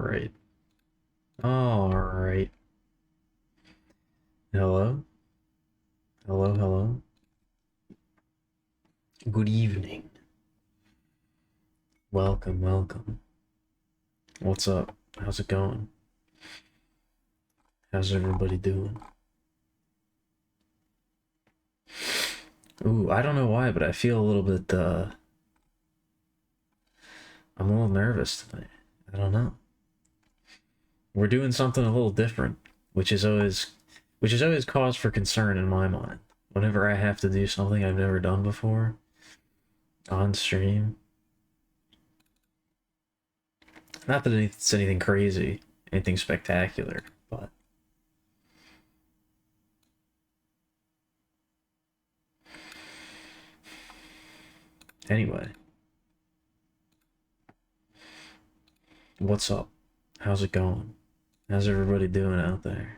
right. All right. Hello? Hello, hello. Good evening. Welcome, welcome. What's up? How's it going? How's everybody doing? Ooh, I don't know why, but I feel a little bit, I'm a little nervous tonight. I don't know. We're doing something a little different, which is always cause for concern in my mind. Whenever I have to do something I've never done before on stream. Not that it's anything crazy, anything spectacular, but anyway. What's up? How's it going? How's everybody doing out there?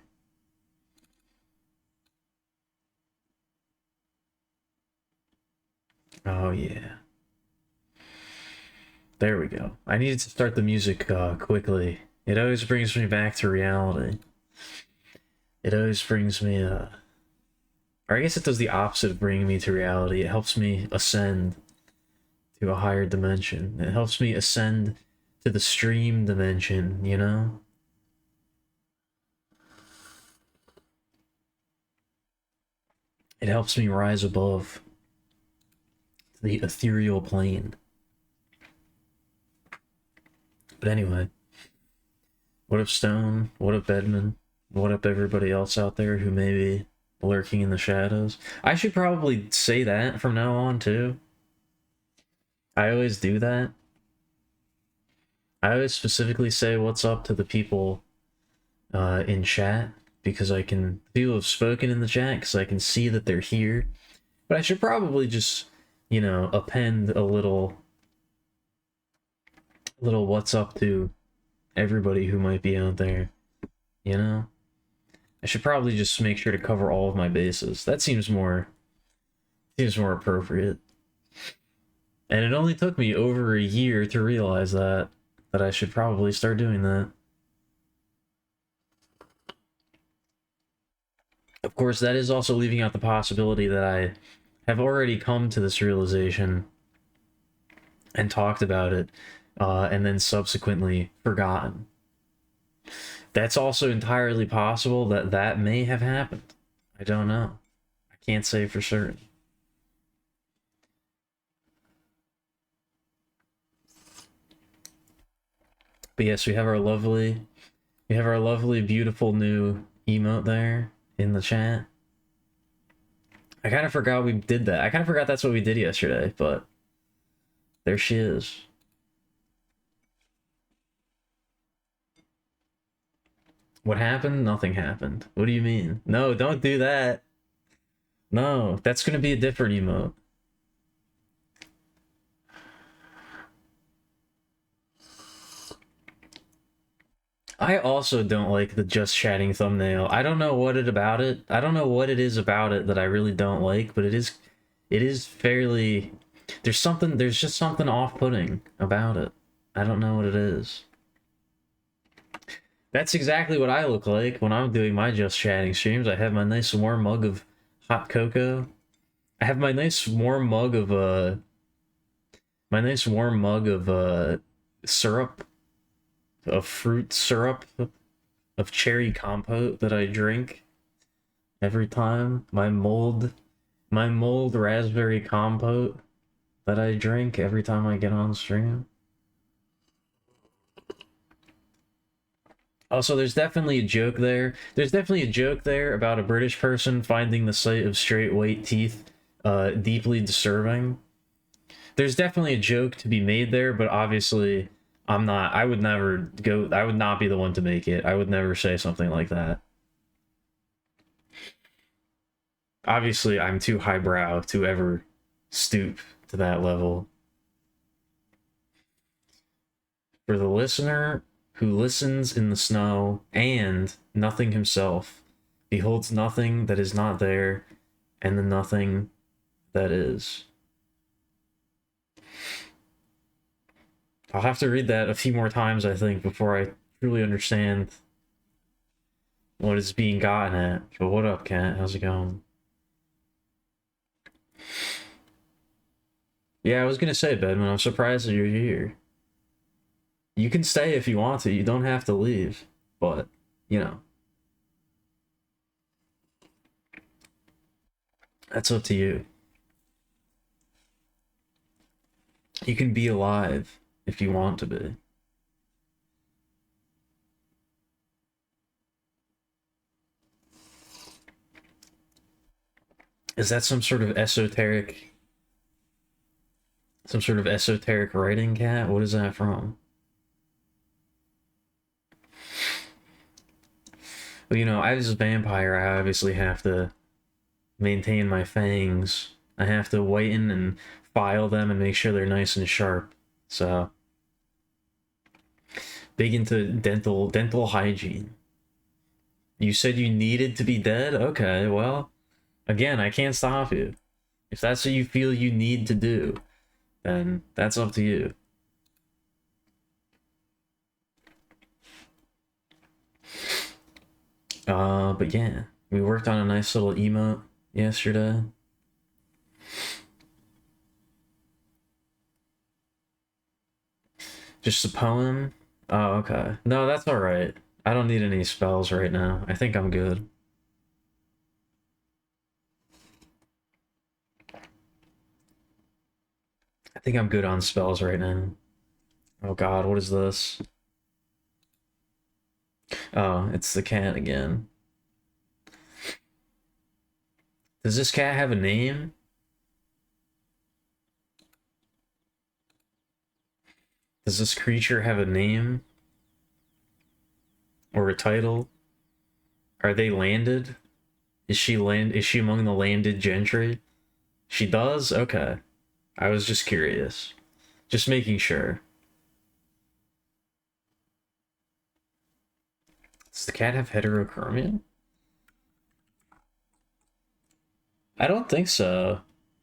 Oh yeah. There we go. I needed to start the music quickly. It always brings me back to reality. It always brings me, or I guess it does the opposite of bringing me to reality. It helps me ascend to a higher dimension. It helps me ascend to the stream dimension, you know? It helps me rise above the ethereal plane. But anyway, what up Stone? What up Edmund? What up everybody else out there who may be lurking in the shadows? I should probably say that from now on too. I always do that. I always specifically say what's up to the people in chat because people have spoken in the chat because I can see that they're here. But I should probably just, you know, append a little what's up to everybody who might be out there, you know? I should probably just make sure to cover all of my bases. That seems more appropriate. And it only took me over a year to realize that I should probably start doing that. Of course, that is also leaving out the possibility that I have already come to this realization and talked about it, and then subsequently forgotten. That's also entirely possible that may have happened. I don't know. I can't say for certain. But yes, we have our lovely, beautiful new emote there in the chat. I kind of forgot we did that. I kind of forgot that's what we did yesterday, but there she is. What happened? Nothing happened. What do you mean? No, don't do that. No, that's gonna be a different emote. I also don't like the just chatting thumbnail. I don't know what it about it. I don't know what it is about it that I really don't like, but it is fairly there's just something off-putting about it. I don't know what it is. That's exactly what I look like when I'm doing my just chatting streams. I have my nice warm mug of hot cocoa. I have my nice warm mug of syrup, of fruit syrup, of cherry compote that I drink every time. My mold raspberry compote that I drink every time I get on stream. Also, there's definitely a joke there. There's definitely a joke there about a British person finding the sight of straight white teeth deeply disturbing. There's definitely a joke to be made there, but obviously I would not be the one to make it. I would never say something like that. Obviously, I'm too highbrow to ever stoop to that level. For the listener who listens in the snow and nothing himself, beholds nothing that is not there, and the nothing that is. I'll have to read that a few more times, I think, before I truly understand what is being gotten at. But what up, Cat? How's it going? Yeah, I was gonna say, Bedman, I'm surprised that you're here. You can stay if you want to. You don't have to leave. But, you know. That's up to you. You can be alive if you want to be. Is that some sort of esoteric writing, Cat? What is that from? Well, you know, as a vampire, I obviously have to maintain my fangs. I have to whiten and file them and make sure they're nice and sharp. So, big into dental hygiene. You said you needed to be dead? Okay, well, again, I can't stop you. If that's what you feel you need to do, then that's up to you. But yeah, we worked on a nice little emote yesterday. Just a poem? Oh, okay. No, that's alright. I don't need any spells right now. I think I'm good. I think I'm good on spells right now. Oh god, what is this? Oh, it's the cat again. Does this cat have a name? Does this creature have a name? Or a title? Are they landed? Is she among the landed gentry? She does? Okay. I was just curious. Just making sure. Does the cat have heterochromia? I don't think so.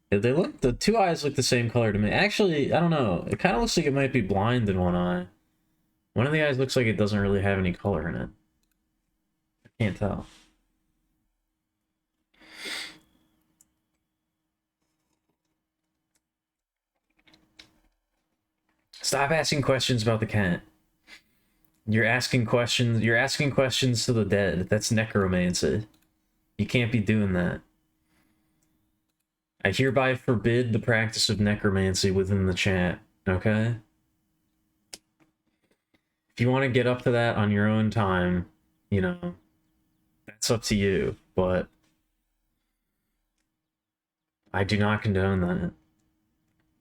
The two eyes look the same color to me. Actually, I don't know. It kind of looks like it might be blind in one eye. One of the eyes looks like it doesn't really have any color in it. I can't tell. Stop asking questions about the cat. You're asking questions to the dead. That's necromancy. You can't be doing that. I hereby forbid the practice of necromancy within the chat, okay? If you want to get up to that on your own time, you know, that's up to you, but I do not condone that.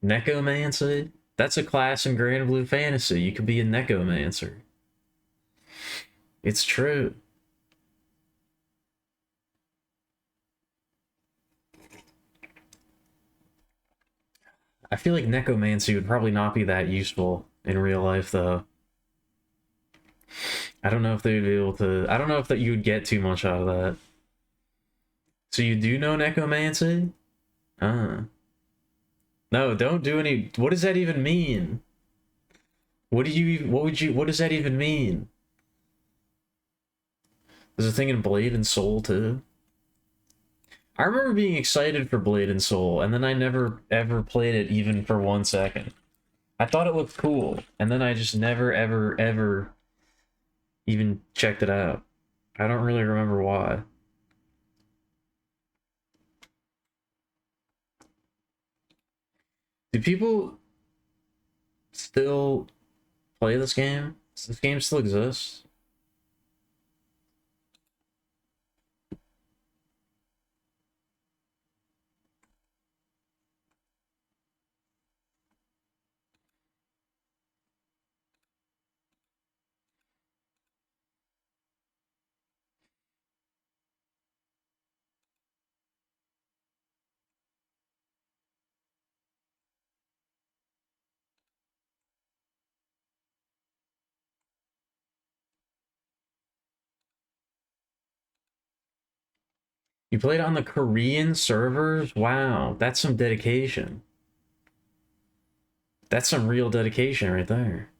Necromancy? That's a class in Grand Blue Fantasy. You could be a necromancer. It's true. I feel like necromancy would probably not be that useful in real life, though. I don't know if they would be able to... I don't know if that you would get too much out of that. So you do know necromancy? No, don't do any... What does that even mean? What does that even mean? There's a thing in Blade and Soul, too. I remember being excited for Blade and Soul, and then I never, ever played it even for 1 second. I thought it looked cool, and then I just never, ever, ever even checked it out. I don't really remember why. Do people still play this game? Does this game still exist? You played on the Korean servers? Wow, that's some dedication. That's some real dedication right there.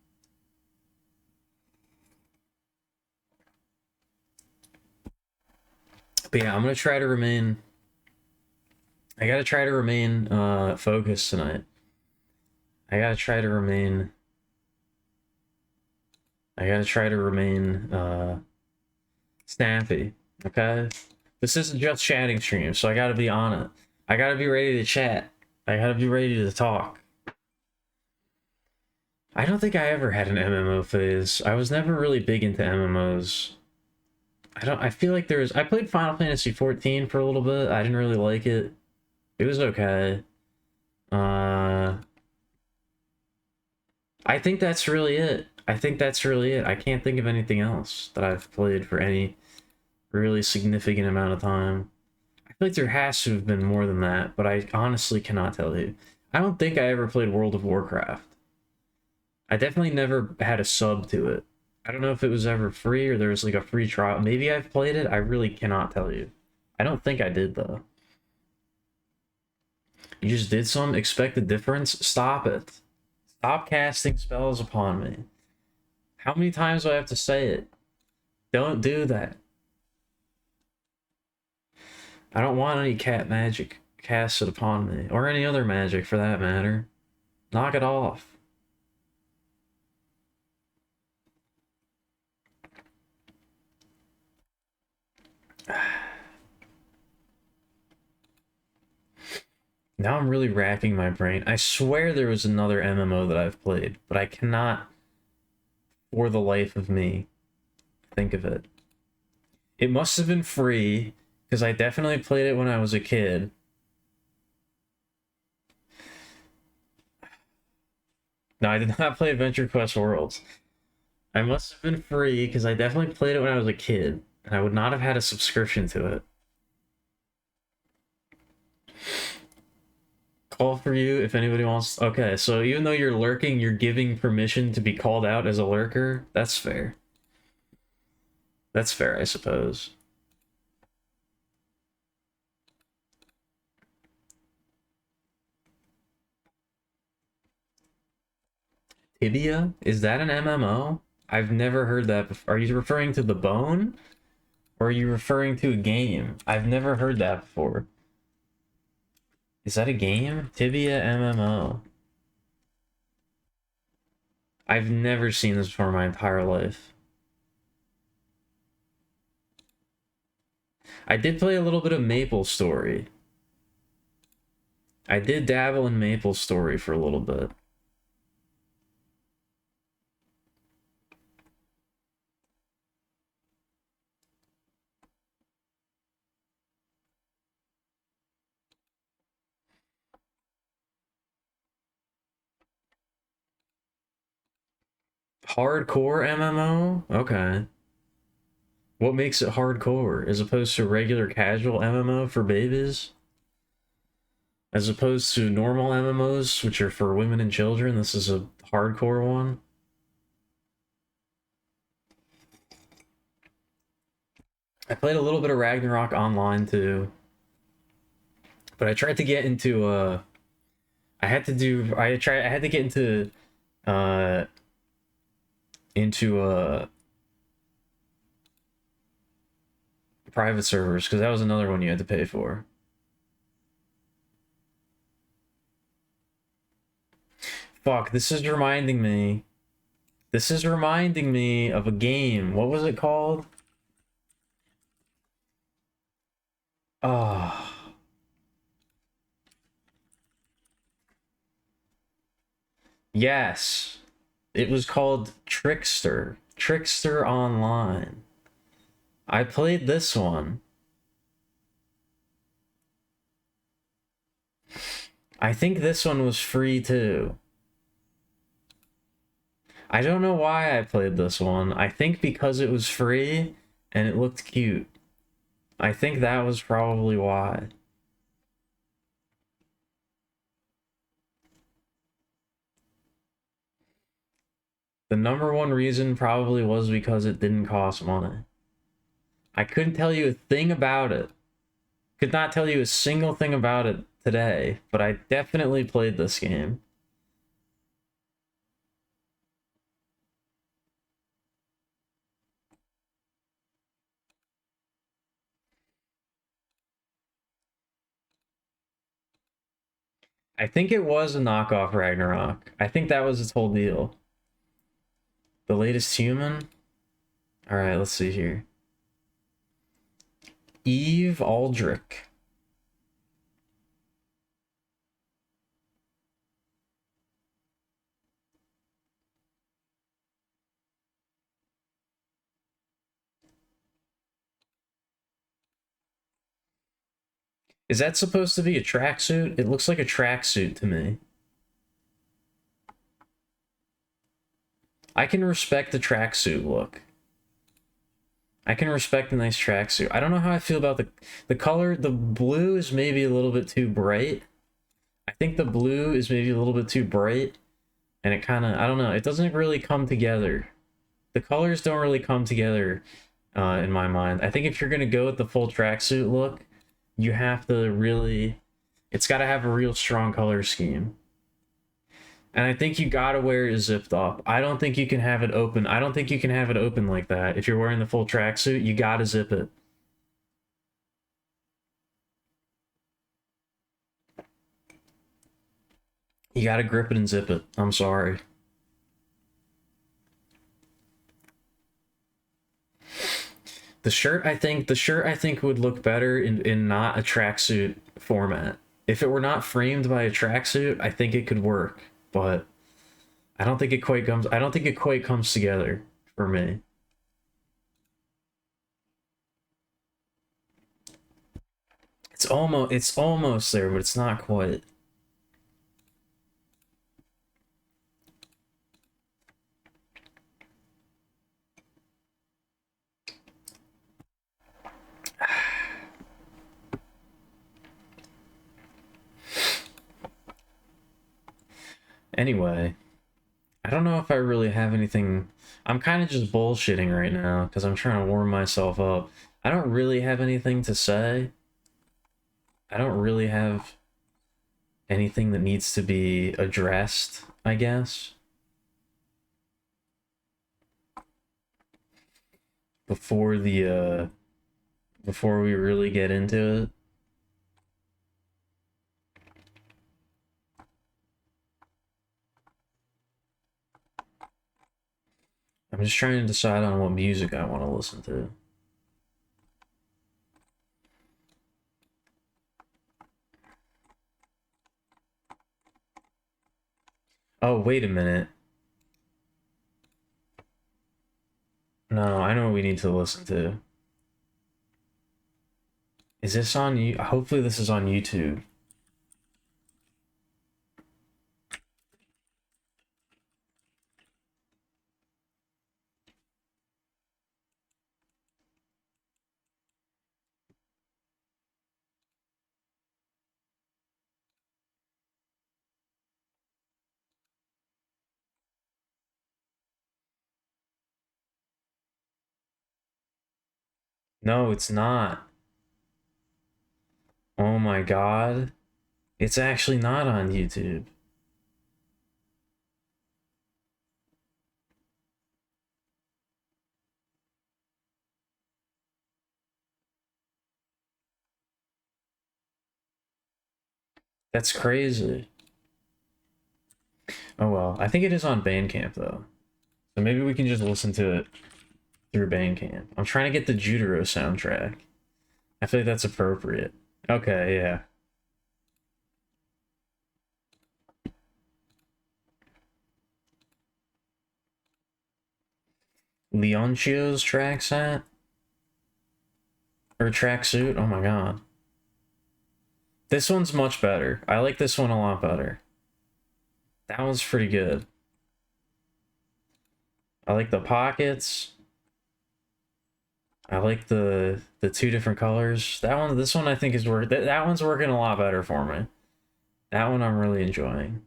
But yeah, I'm gonna try to remain. I gotta try to remain focused tonight. I gotta try to remain. I gotta try to remain snappy. Okay, this isn't just chatting stream, so I gotta be on it. I gotta be ready to chat. I gotta be ready to talk. I don't think I ever had an MMO phase. I was never really big into MMOs. I feel like there's. I played Final Fantasy 14 for a little bit. I didn't really like it. It was okay. I think that's really it. I think that's really it. I can't think of anything else that I've played for any really significant amount of time. I feel like there has to have been more than that, but I honestly cannot tell you. I don't think I ever played World of Warcraft. I definitely never had a sub to it. I don't know if it was ever free or there was like a free trial. Maybe I've played it. I really cannot tell you. I don't think I did though. You just did some? Expect the difference? Stop it. Stop casting spells upon me. How many times do I have to say it? Don't do that. I don't want any cat magic casted upon me. Or any other magic for that matter. Knock it off. Now I'm really racking my brain. I swear there was another MMO that I've played, but I cannot, for the life of me, think of it. It must have been free, because I definitely played it when I was a kid. No, I did not play Adventure Quest Worlds. I must have been free, because I definitely played it when I was a kid, and I would not have had a subscription to it. Call for you if anybody wants. Okay, so even though you're lurking, you're giving permission to be called out as a lurker? That's fair. That's fair, I suppose. Tibia? Is that an MMO? I've never heard that before. Are you referring to the bone? Or are you referring to a game? I've never heard that before. Is that a game? Tibia MMO. I've never seen this before in my entire life. I did play a little bit of Maple Story. I did dabble in Maple Story for a little bit. Hardcore MMO? Okay. What makes it hardcore as opposed to regular casual MMO for babies? As opposed to normal MMOs, which are for women and children, this is a hardcore one. I played a little bit of Ragnarok Online too. But I tried to get into I had to get uh into private servers because that was another one you had to pay for. Fuck, this is reminding me. This is reminding me of a game. What was it called? Oh. Yes. It was called Trickster. Trickster Online. I played this one. I think this one was free too. I don't know why I played this one. I think because it was free and it looked cute. I think that was probably why. The number one reason probably was because it didn't cost money. I couldn't tell you a thing about it. Could not tell you a single thing about it today, but I definitely played this game. I think it was a knockoff Ragnarok. I think that was its whole deal. The latest human? Alright, let's see here. Eve Aldrich. Is that supposed to be a tracksuit? It looks like a tracksuit to me. I can respect the tracksuit look. I can respect a nice tracksuit. I don't know how I feel about the color. The blue is maybe a little bit too bright. I think the blue is maybe a little bit too bright. And it kind of, I don't know, it doesn't really come together. The colors don't really come together in my mind. I think if you're going to go with the full tracksuit look, you have to really, it's got to have a real strong color scheme. And I think you got to wear it zipped up. I don't think you can have it open. I don't think you can have it open like that. If you're wearing the full tracksuit, you got to zip it. You got to grip it and zip it. I'm sorry. The shirt I think would look better in not a tracksuit format. If it were not framed by a tracksuit, I think it could work, but I don't think it quite comes together for me. It's almost there, but it's not quite. Anyway, I don't know if I really have anything. I'm kind of just bullshitting right now because I'm trying to warm myself up. I don't really have anything to say. I don't really have anything that needs to be addressed, I guess. Before before we really get into it. I'm just trying to decide on what music I want to listen to. Oh, wait a minute. No, I know what we need to listen to. Is this on you? Hopefully this is on YouTube. No, it's not. Oh my god. It's actually not on YouTube. That's crazy. Oh well, I think it is on Bandcamp though. So maybe we can just listen to it through Bandcamp. I'm trying to get the Judaro soundtrack. I feel like that's appropriate. Okay, yeah. Leoncio's track set? Or tracksuit? Oh my god. This one's much better. I like this one a lot better. That one's pretty good. I like the pockets. I like the two different colors. This one I think is that one's working a lot better for me. That one I'm really enjoying.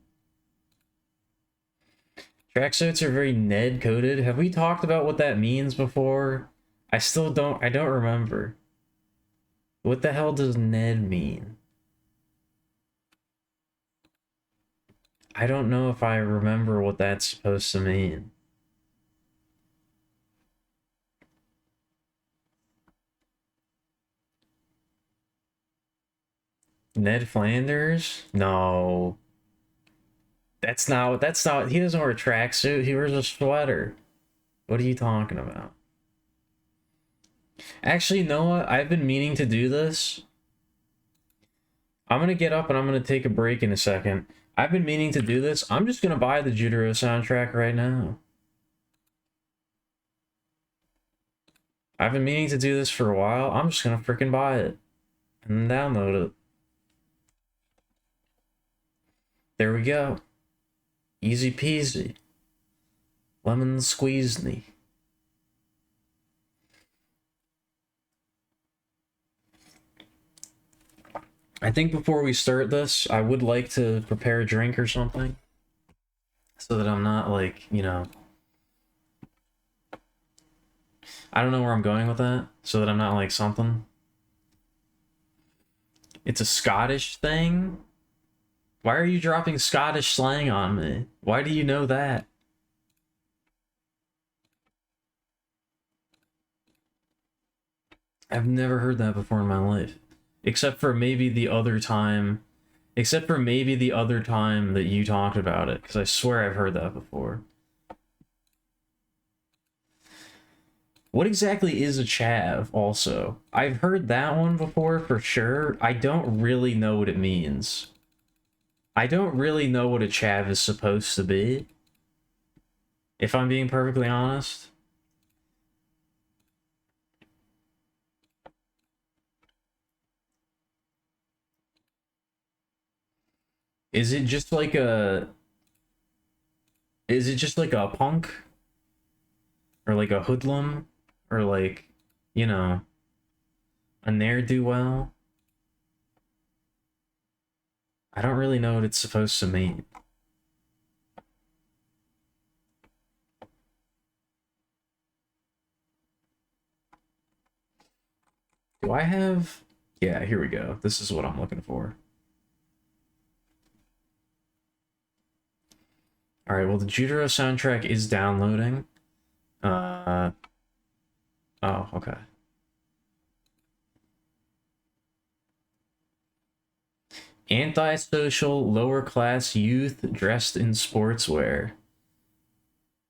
Tracksuits are very Ned coded. Have we talked about what that means before? I don't remember. What the hell does Ned mean? I don't know if I remember what that's supposed to mean. Ned Flanders? No. That's not, he doesn't wear a tracksuit, he wears a sweater. What are you talking about? Actually, you know what? I've been meaning to do this. I'm gonna get up and I'm gonna take a break in a second. I've been meaning to do this. I'm just gonna buy the Jotaro soundtrack right now. I've been meaning to do this for a while. I'm just gonna freaking buy it and download it. There we go. Easy peasy. Lemon squeeze me. I think before we start this, I would like to prepare a drink or something. So that I'm not like, you know... I don't know where I'm going with that. So that I'm not like something. It's a Scottish thing? Why are you dropping Scottish slang on me? Why do you know that? I've never heard that before in my life. Except for maybe the other time that you talked about it, because I swear I've heard that before. What exactly is a chav, also? I've heard that one before for sure. I don't really know what it means. I don't really know what a chav is supposed to be, if I'm being perfectly honest. Is it just like a... Is it just like a punk? Or like a hoodlum? Or like, you know, a ne'er-do-well? I don't really know what it's supposed to mean. Do I have... Yeah, here we go. This is what I'm looking for. Alright, well, the Jotaro soundtrack is downloading. Oh, okay. Antisocial, lower-class youth dressed in sportswear.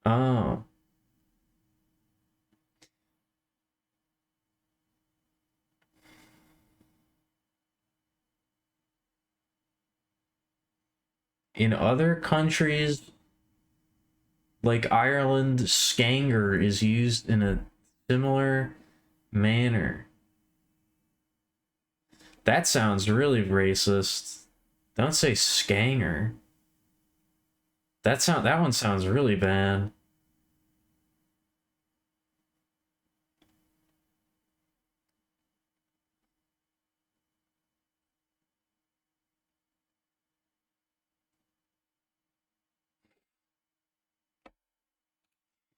Oh. In other countries, like Ireland, skanger is used in a similar manner. That sounds really racist. Don't say skanger. That one sounds really bad.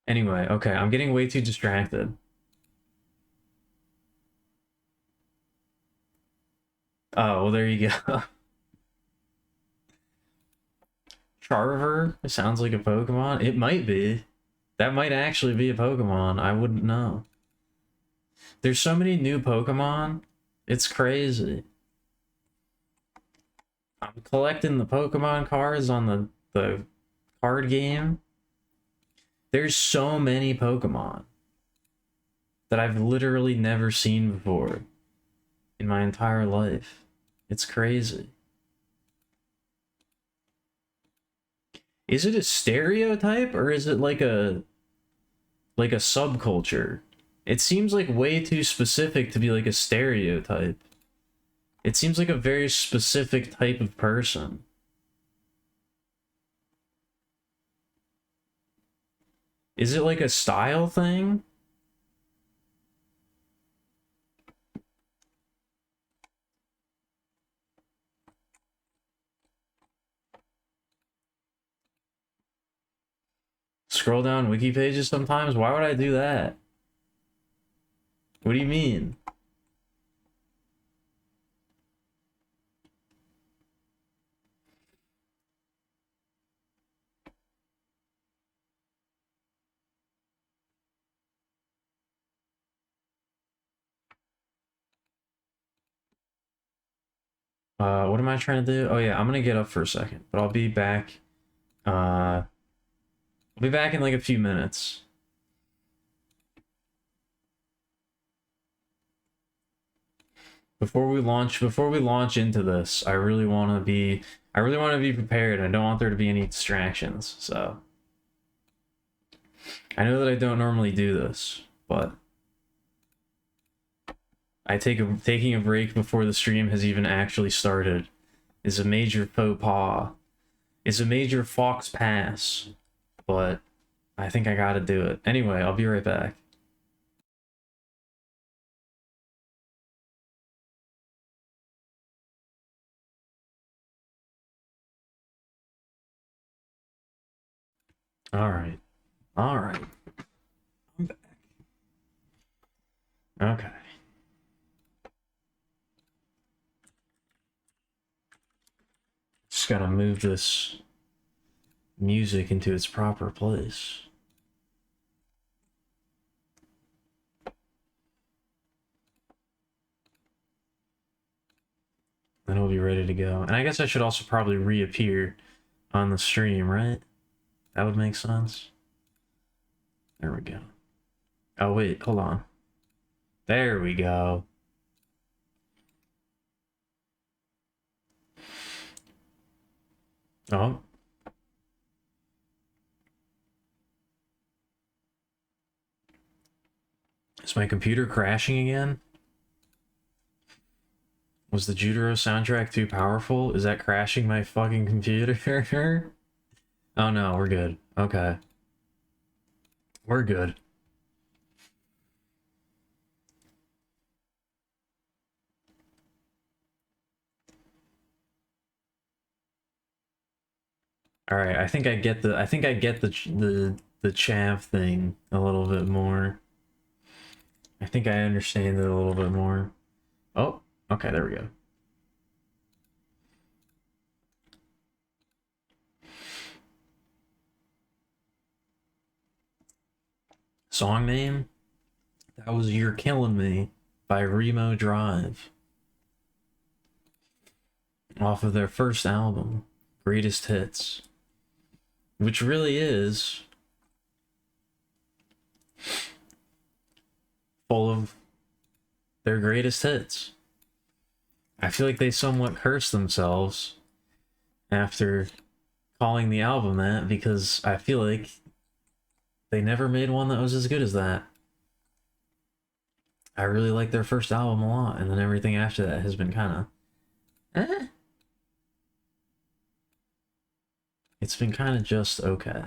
Anyway, okay, I'm getting way too distracted. Oh, well, there you go. Charver? It sounds like a Pokemon. It might be. That might actually be a Pokemon. I wouldn't know. There's so many new Pokemon. It's crazy. I'm collecting the Pokemon cards on the card game. There's so many Pokemon that I've literally never seen before in my entire life. It's crazy. Is it a stereotype or is it like a subculture? It seems like way too specific to be like a stereotype. It seems like a very specific type of person. Is it like a style thing? Scroll down wiki pages sometimes? Why would I do that? What do you mean? What am I trying to do? Oh yeah, I'm gonna get up for a second, but I'll be back I'll be back in like a few minutes. Before we launch into this, I really want to be prepared. I don't want there to be any distractions. So I know that I don't normally do this, but taking a break before the stream has even actually started is a major faux pas. It's a major fox pass, but I think I gotta do it. Anyway, I'll be right back. Alright. Alright. I'm back. Okay. Just gotta move this music into its proper place. Then we'll be ready to go. And I guess I should also probably reappear on the stream, right? That would make sense. There we go. Oh, wait, hold on. There we go. Oh. Is my computer crashing again? Was the Jutaro soundtrack too powerful? Is that crashing my fucking computer? Oh no, we're good. Okay. We're good. All right, I think I get the chav thing a little bit more. I think I understand it a little bit more. Oh, okay, there we go. Song name? That was You're Killing Me by Remo Drive. Off of their first album, Greatest Hits. Which really is full of their greatest hits. I feel like they somewhat cursed themselves after calling the album that, because I feel like they never made one that was as good as that. I really like their first album a lot, and then everything after that has been kind of It's been kind of just okay.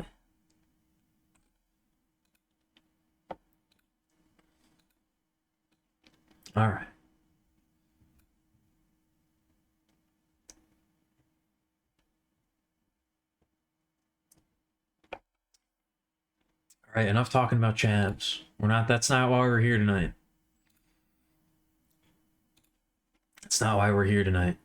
All right. All right, enough talking about chavs. That's not why we're here tonight. That's not why we're here tonight.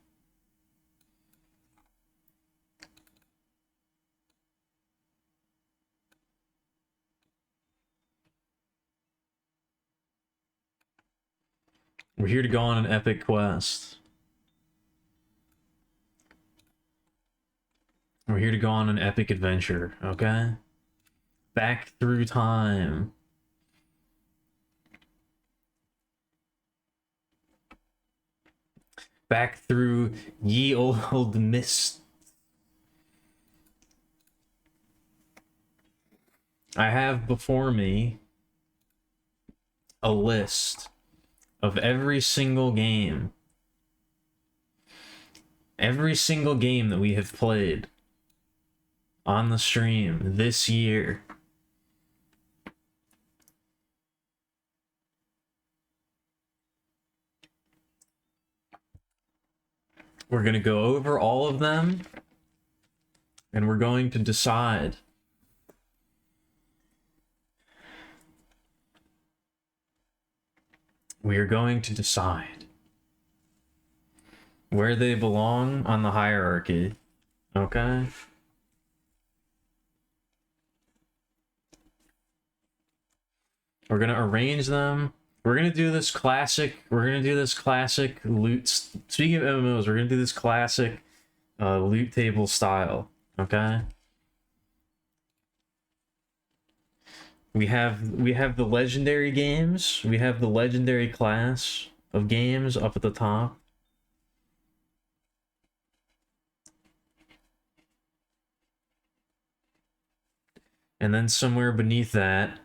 We're here to go on an epic quest. We're here to go on an epic adventure, okay? Back through time. Back through ye old mist. I have before me a list of every single game that we have played on the stream this year. We're going to go over all of them, and we're going to decide where they belong on the hierarchy, okay? We're gonna arrange them. We're gonna do this classic loot. Speaking of MMOs, we're gonna do this classic loot table style, okay? We have the legendary games. We have the legendary class of games up at the top. And then somewhere beneath that,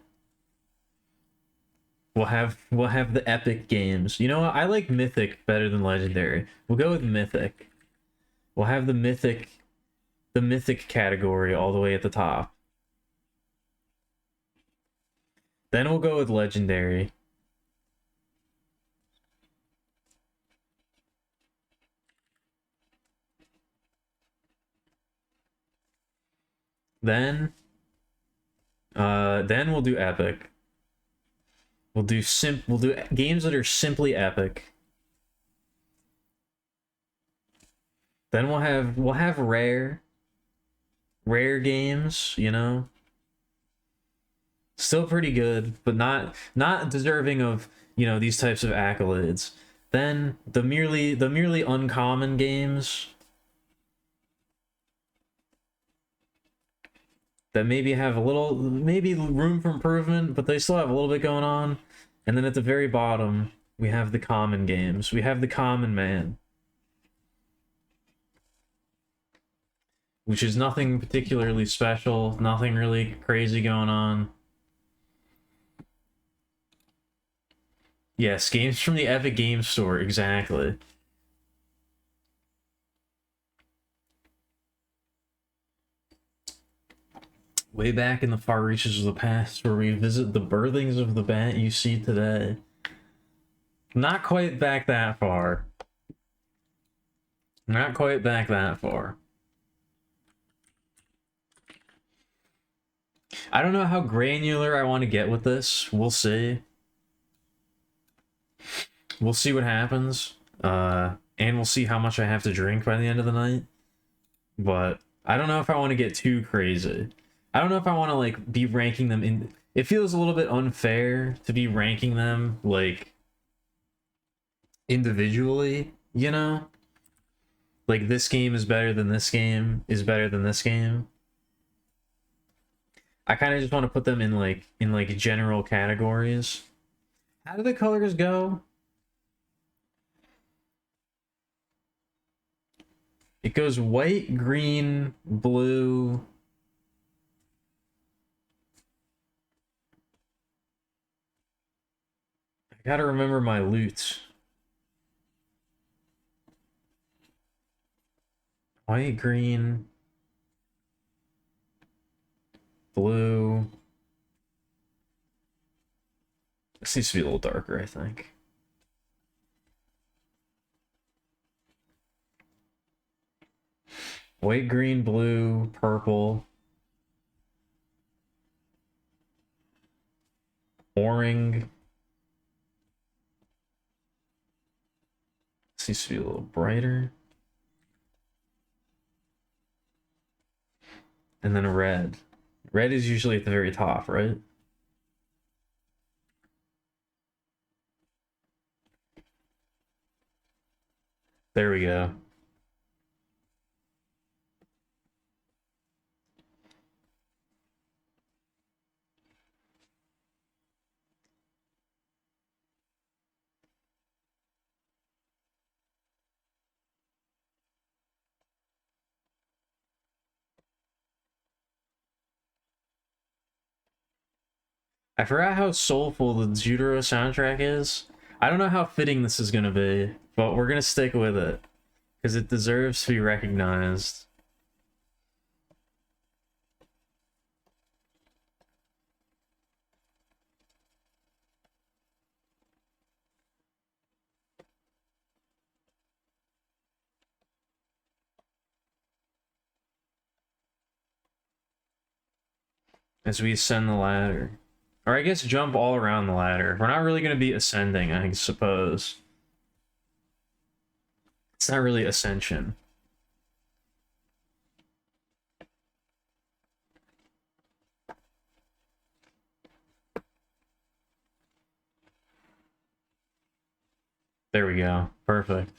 we'll have the epic games. You know what? I like mythic better than legendary. We'll go with mythic. We'll have the mythic category all the way at the top. Then we'll go with legendary. Then we'll do epic. We'll do games that are simply epic. Then we'll have rare games, you know. Still pretty good, but not deserving of, these types of accolades. Then the merely uncommon games that maybe have maybe room for improvement, but they still have a little bit going on. And then at the very bottom, we have the common games. We have the common man, which is nothing particularly special, nothing really crazy going on. Yes, games from the Epic Games Store, exactly. Way back in the far reaches of the past, where we visit the birthings of the bat you see today. Not quite back that far. Not quite back that far. I don't know how granular I want to get with this. We'll see. We'll see what happens. And we'll see how much I have to drink by the end of the night. But I don't know if I want to get too crazy. I don't know if I want to, like, be ranking them in... It feels a little bit unfair to be ranking them, like, individually, you know? Like, this game is better than this game is better than this game. I kind of just want to put them in general categories. How do the colors go? It goes white, green, blue. I gotta remember my loot. White, green, blue. This needs to be a little darker, I think. White, green, blue, purple, orange. This needs to be a little brighter. And then red. Red is usually at the very top, right? There we go. I forgot how soulful the Jutaro soundtrack is. I don't know how fitting this is gonna be, but we're gonna stick with it because it deserves to be recognized. As we ascend the ladder. Or I guess jump all around the ladder. We're not really going to be ascending, I suppose. It's not really ascension. There we go. Perfect.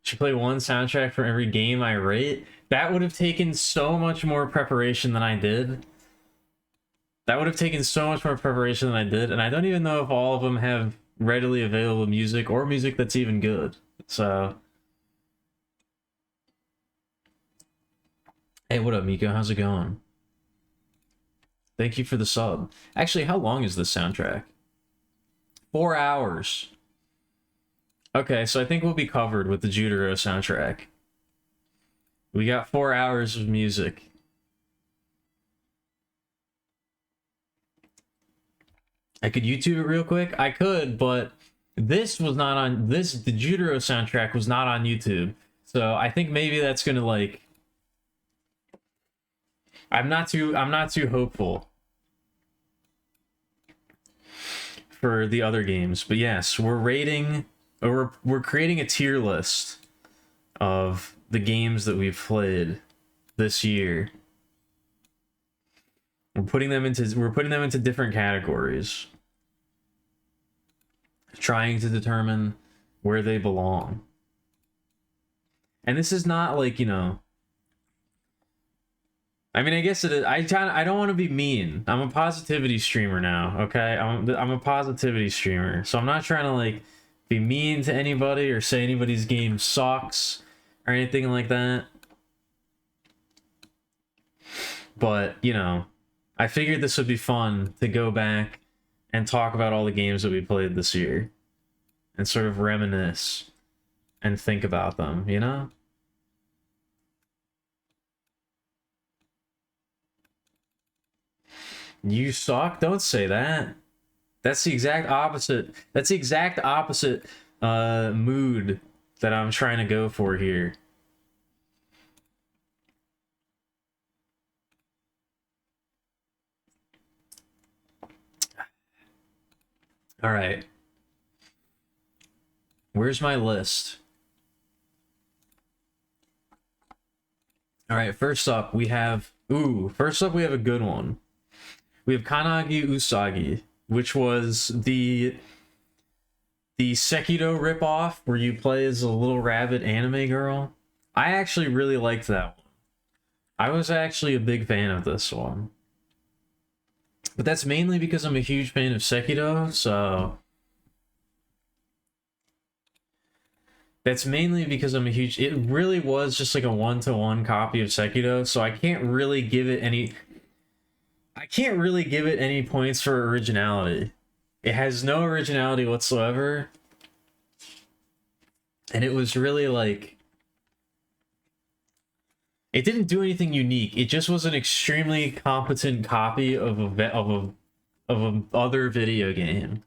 Should play one soundtrack for every game I rate. That would have taken so much more preparation than I did. That would have taken so much more preparation than I did, and I don't even know if all of them have readily available music or music that's even good. So, hey, what up, Miko? How's it going? Thank you for the sub. Actually, how long is this soundtrack? 4 hours. Okay, so I think we'll be covered with the Judaro soundtrack. We got 4 hours of music. I could YouTube it real quick. I could, but this was not on the Judaro soundtrack was not on YouTube. So I think maybe that's gonna like I'm not too hopeful for the other games. But yes, we're rating or we're creating a tier list of the games that we've played this year. We're putting them into different categories, trying to determine where they belong. And this is not like, you know, I mean, I guess it is. I don't want to be mean. I'm a positivity streamer now, okay? I'm a positivity streamer, so I'm not trying to like be mean to anybody or say anybody's game sucks or anything like that. But you know, I figured this would be fun to go back and talk about all the games that we played this year and sort of reminisce and think about them, you know? You suck? Don't say that. That's the exact opposite. That's the exact opposite mood that I'm trying to go for here. All right. Where's my list? All right, first up we have a good one. We have Kannagi Usagi, which was the Sekiro ripoff where you play as a little rabbit anime girl. I actually really liked that one. I was actually a big fan of this one. But that's mainly because I'm a huge fan of Sekiro, so that's mainly because I'm a huge... It really was just like a one-to-one copy of Sekiro, so I can't really give it any points for originality. It has no originality whatsoever. And it was really like... It didn't do anything unique. It just was an extremely competent copy of a other video game.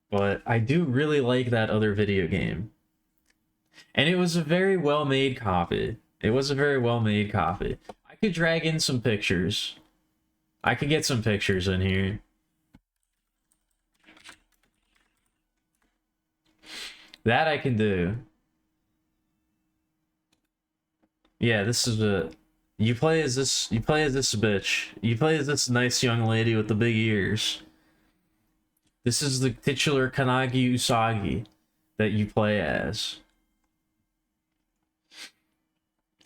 But I do really like that other video game. And it was a very well-made copy. I could drag in some pictures. I could get some pictures in here. That I can do. Yeah, this is a... You play as this bitch. You play as this nice young lady with the big ears. This is the titular Kannagi Usagi that you play as.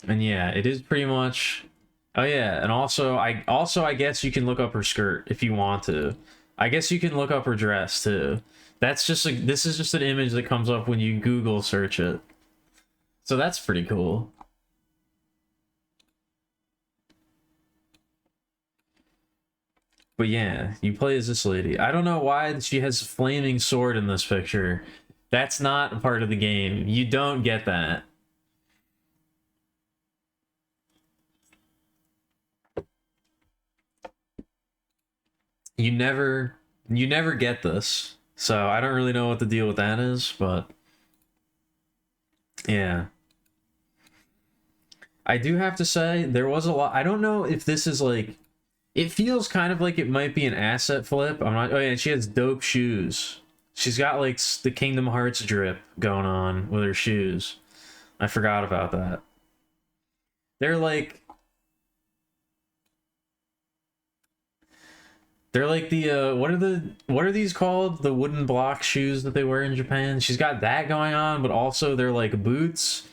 And yeah, it is pretty much... Oh yeah, and also I guess you can look up her skirt if you want to. I guess you can look up her dress too. That's just like, this is just an image that comes up when you Google search it. So that's pretty cool. But yeah, you play as this lady. I don't know why she has a flaming sword in this picture. That's not part of the game. You don't get that. You never get this. So I don't really know what the deal with that is, but yeah. I do have to say, there was a lot... I don't know if this is like... It feels kind of like it might be an asset flip. I'm not... Oh yeah, and she has dope shoes. She's got like the Kingdom Hearts drip going on with her shoes. I forgot about that. They're like the what are these called? The wooden block shoes that they wear in Japan. She's got that going on, but also they're like boots,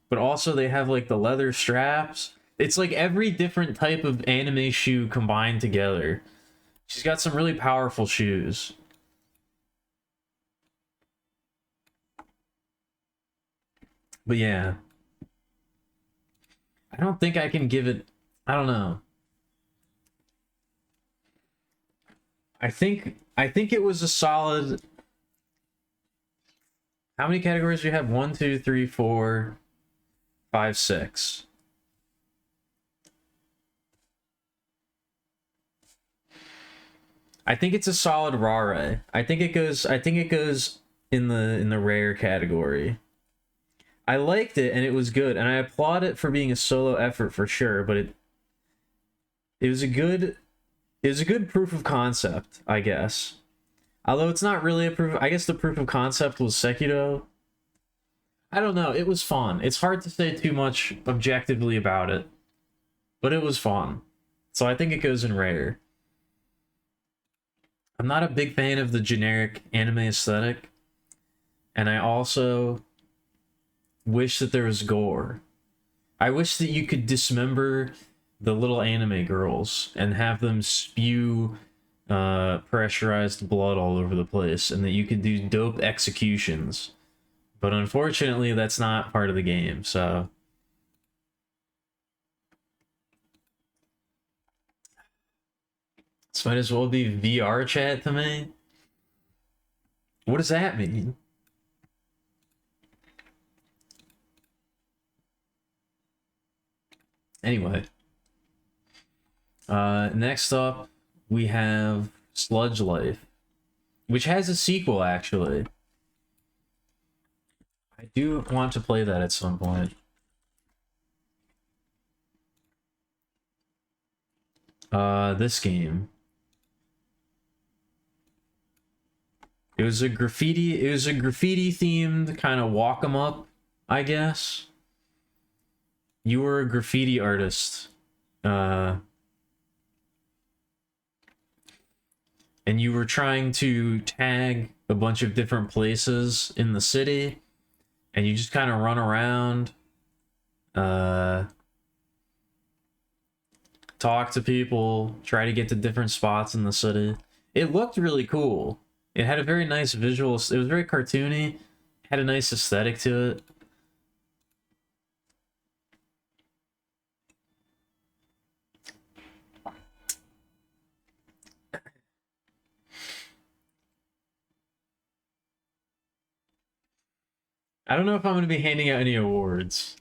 but also they have like the leather straps. It's like every different type of anime shoe combined together. She's got some really powerful shoes. But yeah. I don't think I can give it... I don't know. I think it was a solid... How many categories do you have? 1, 2, 3, 4, 5, 6. I think it's a solid rare. I think it goes in the rare category. I liked it and it was good, and I applaud it for being a solo effort for sure, but it was a good proof of concept, I guess. Although it's not really a proof, I guess the proof of concept was Sekiro. I don't know, it was fun. It's hard to say too much objectively about it, but it was fun. So I think it goes in rare. I'm not a big fan of the generic anime aesthetic, and I also wish that there was gore. I wish that you could dismember the little anime girls and have them spew pressurized blood all over the place, and that you could do dope executions. But unfortunately, that's not part of the game, so... This might as well be VR chat to me. What does that mean? Anyway. Next up, we have Sludge Life, which has a sequel, actually. I do want to play that at some point. This game. It was a graffiti themed kind of walk 'em up, I guess. You were a graffiti artist. And you were trying to tag a bunch of different places in the city, and you just kind of run around, talk to people, try to get to different spots in the city. It looked really cool. It had a very nice visual, it was very cartoony, had a nice aesthetic to it. I don't know if I'm going to be handing out any awards.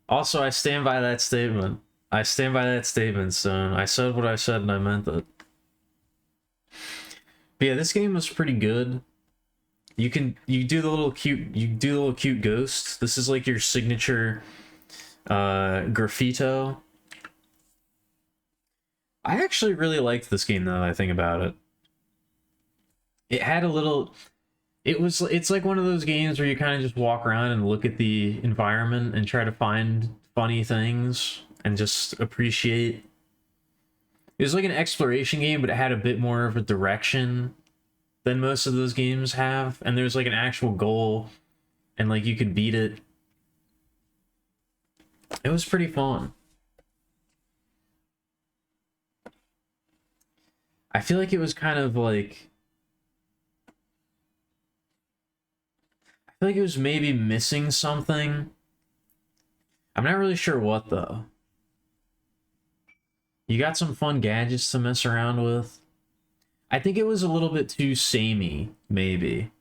Also, I stand by that statement. Son. I said what I said and I meant it. But yeah, this game was pretty good. You do the little cute ghost. This is like your signature graffito. I actually really liked this game now that I think about it. It had a little... It's like one of those games where you kind of just walk around and look at the environment and try to find funny things and just appreciate. It was like an exploration game, but it had a bit more of a direction than most of those games have, and there's like an actual goal, and like you could beat it. It was pretty fun. I feel like it was kind of like... I feel like it was maybe missing something. I'm not really sure what, though. You got some fun gadgets to mess around with. I think it was a little bit too samey, maybe.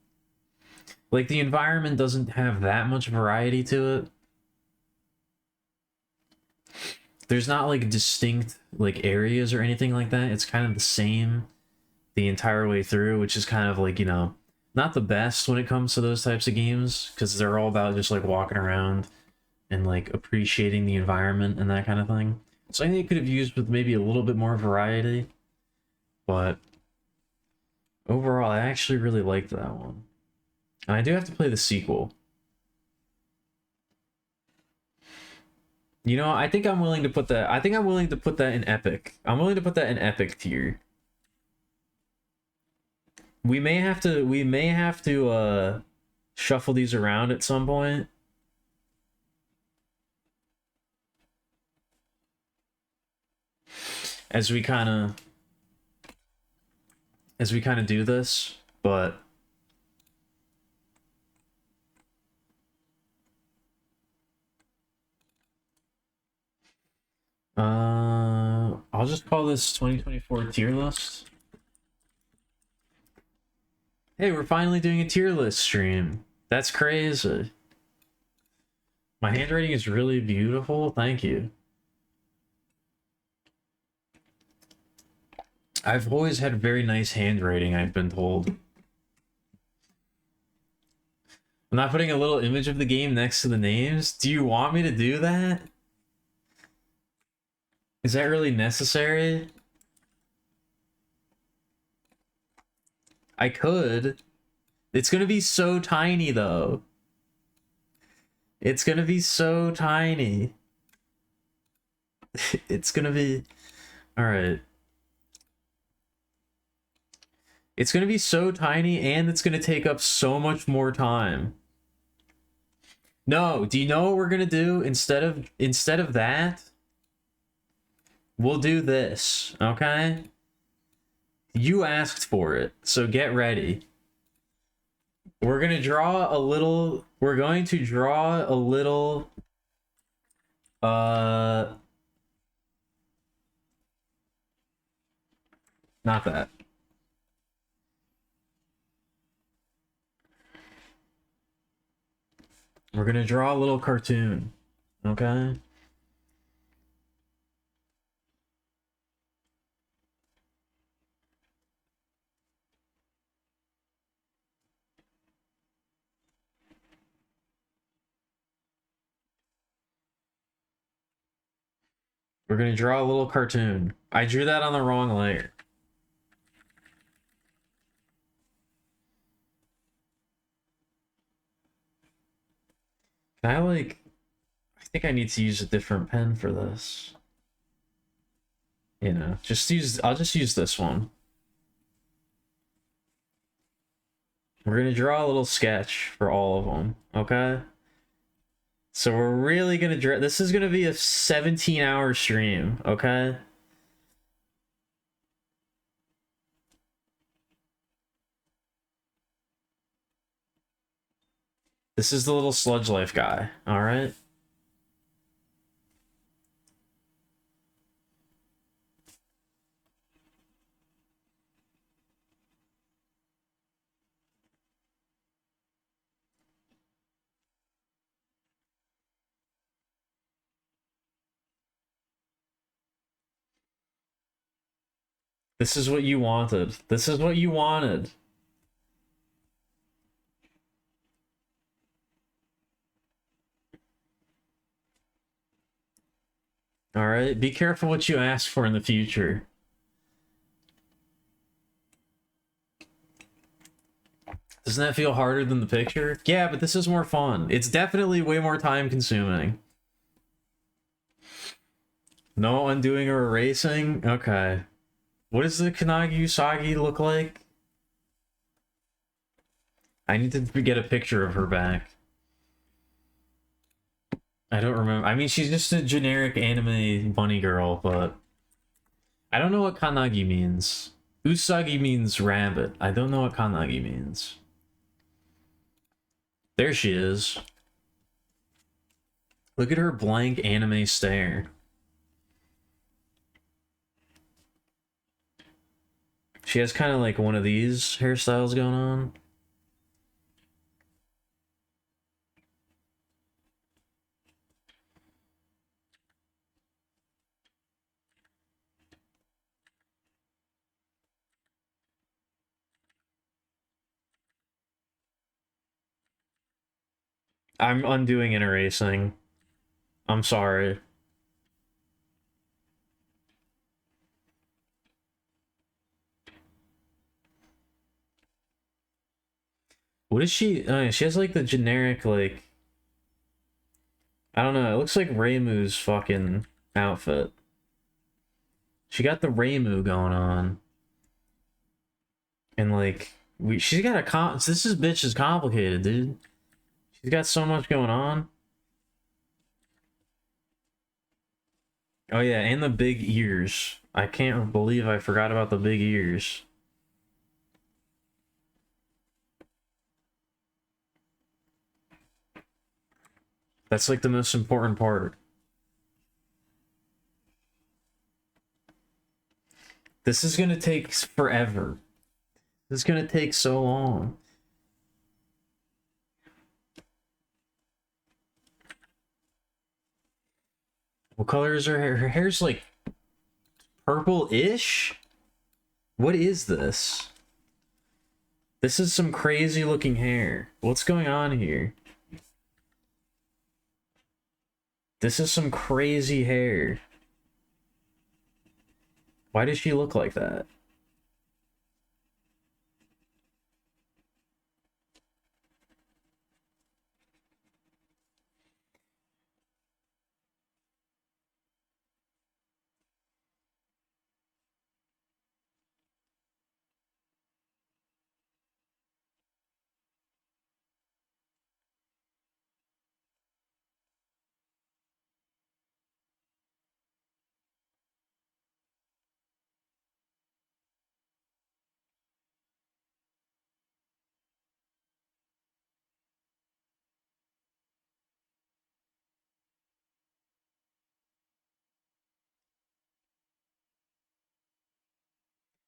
Like, the environment doesn't have that much variety to it. There's not, like, distinct, like, areas or anything like that. It's kind of the same the entire way through, which is kind of, like, you know... not the best when it comes to those types of games, because they're all about just like walking around and like appreciating the environment and that kind of thing. So I think it could have used with maybe a little bit more variety, but overall I actually really liked that one. And I do have to play the sequel. You know, I think I'm willing to put that in epic. I'm willing to put that in epic tier. We may have to shuffle these around at some point. as we kind of do this, but I'll just call this 2024 tier list. Hey, we're finally doing a tier list stream. That's crazy. My handwriting is really beautiful. Thank you. I've always had very nice handwriting, I've been told. I'm not putting a little image of the game next to the names. Do you want me to do that? Is that really necessary? I could. It's gonna be so tiny, though. It's gonna be so tiny. It's gonna be... Alright. It's gonna be so tiny, and it's gonna take up so much more time. No, do you know what we're gonna do? Instead of that, we'll do this, okay? You asked for it, so get ready. We're going to draw a little... Not that. We're going to draw a little cartoon, okay? We're going to draw a little cartoon. I drew that on the wrong layer. Can I, like... I think I need to use a different pen for this. You know, I'll just use this one. We're going to draw a little sketch for all of them, okay? So we're really going to draw... This is going to be a 17-hour stream, okay? This is the little Sludge Life guy, alright? This is what you wanted. This is what you wanted. Alright, be careful what you ask for in the future. Doesn't that feel harder than the picture? Yeah, but this is more fun. It's definitely way more time consuming. No undoing or erasing? Okay. What does the Kannagi Usagi look like? I need to get a picture of her back. I don't remember. I mean, she's just a generic anime bunny girl, but... I don't know what Kannagi means. Usagi means rabbit. I don't know what Kannagi means. There she is. Look at her blank anime stare. She has kind of like one of these hairstyles going on. I'm undoing and erasing. I'm sorry. What is she? She has like the generic, like... I don't know, it looks like Reimu's fucking outfit. She got the Reimu going on. And like, she's got a this bitch is complicated, dude. She's got so much going on. Oh yeah, and the big ears. I can't believe I forgot about the big ears. That's like the most important part. This is gonna take forever. This is gonna take so long. What color is her hair? Her hair's like purple-ish? What is this? This is some crazy looking hair. What's going on here? This is some crazy hair. Why does she look like that?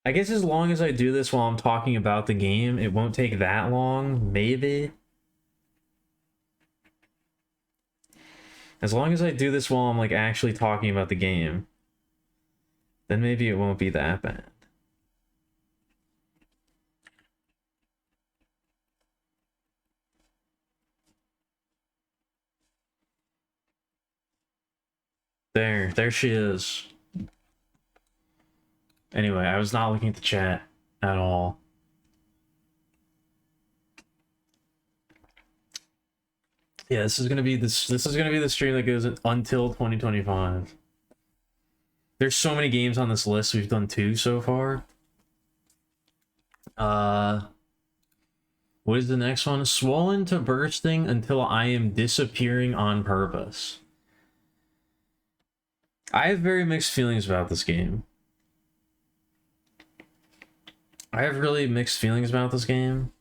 I guess as long as I do this while I'm talking about the game, it won't take that long, maybe. As long as I do this while I'm like actually talking about the game, then maybe it won't be that bad. There she is. Anyway, I was not looking at the chat at all. Yeah, this is gonna be the stream that goes until 2025. There's so many games on this list. We've done 2 so far. What is the next one? Swollen to bursting until I am disappearing on purpose. I have very mixed feelings about this game. I have really mixed feelings about this game.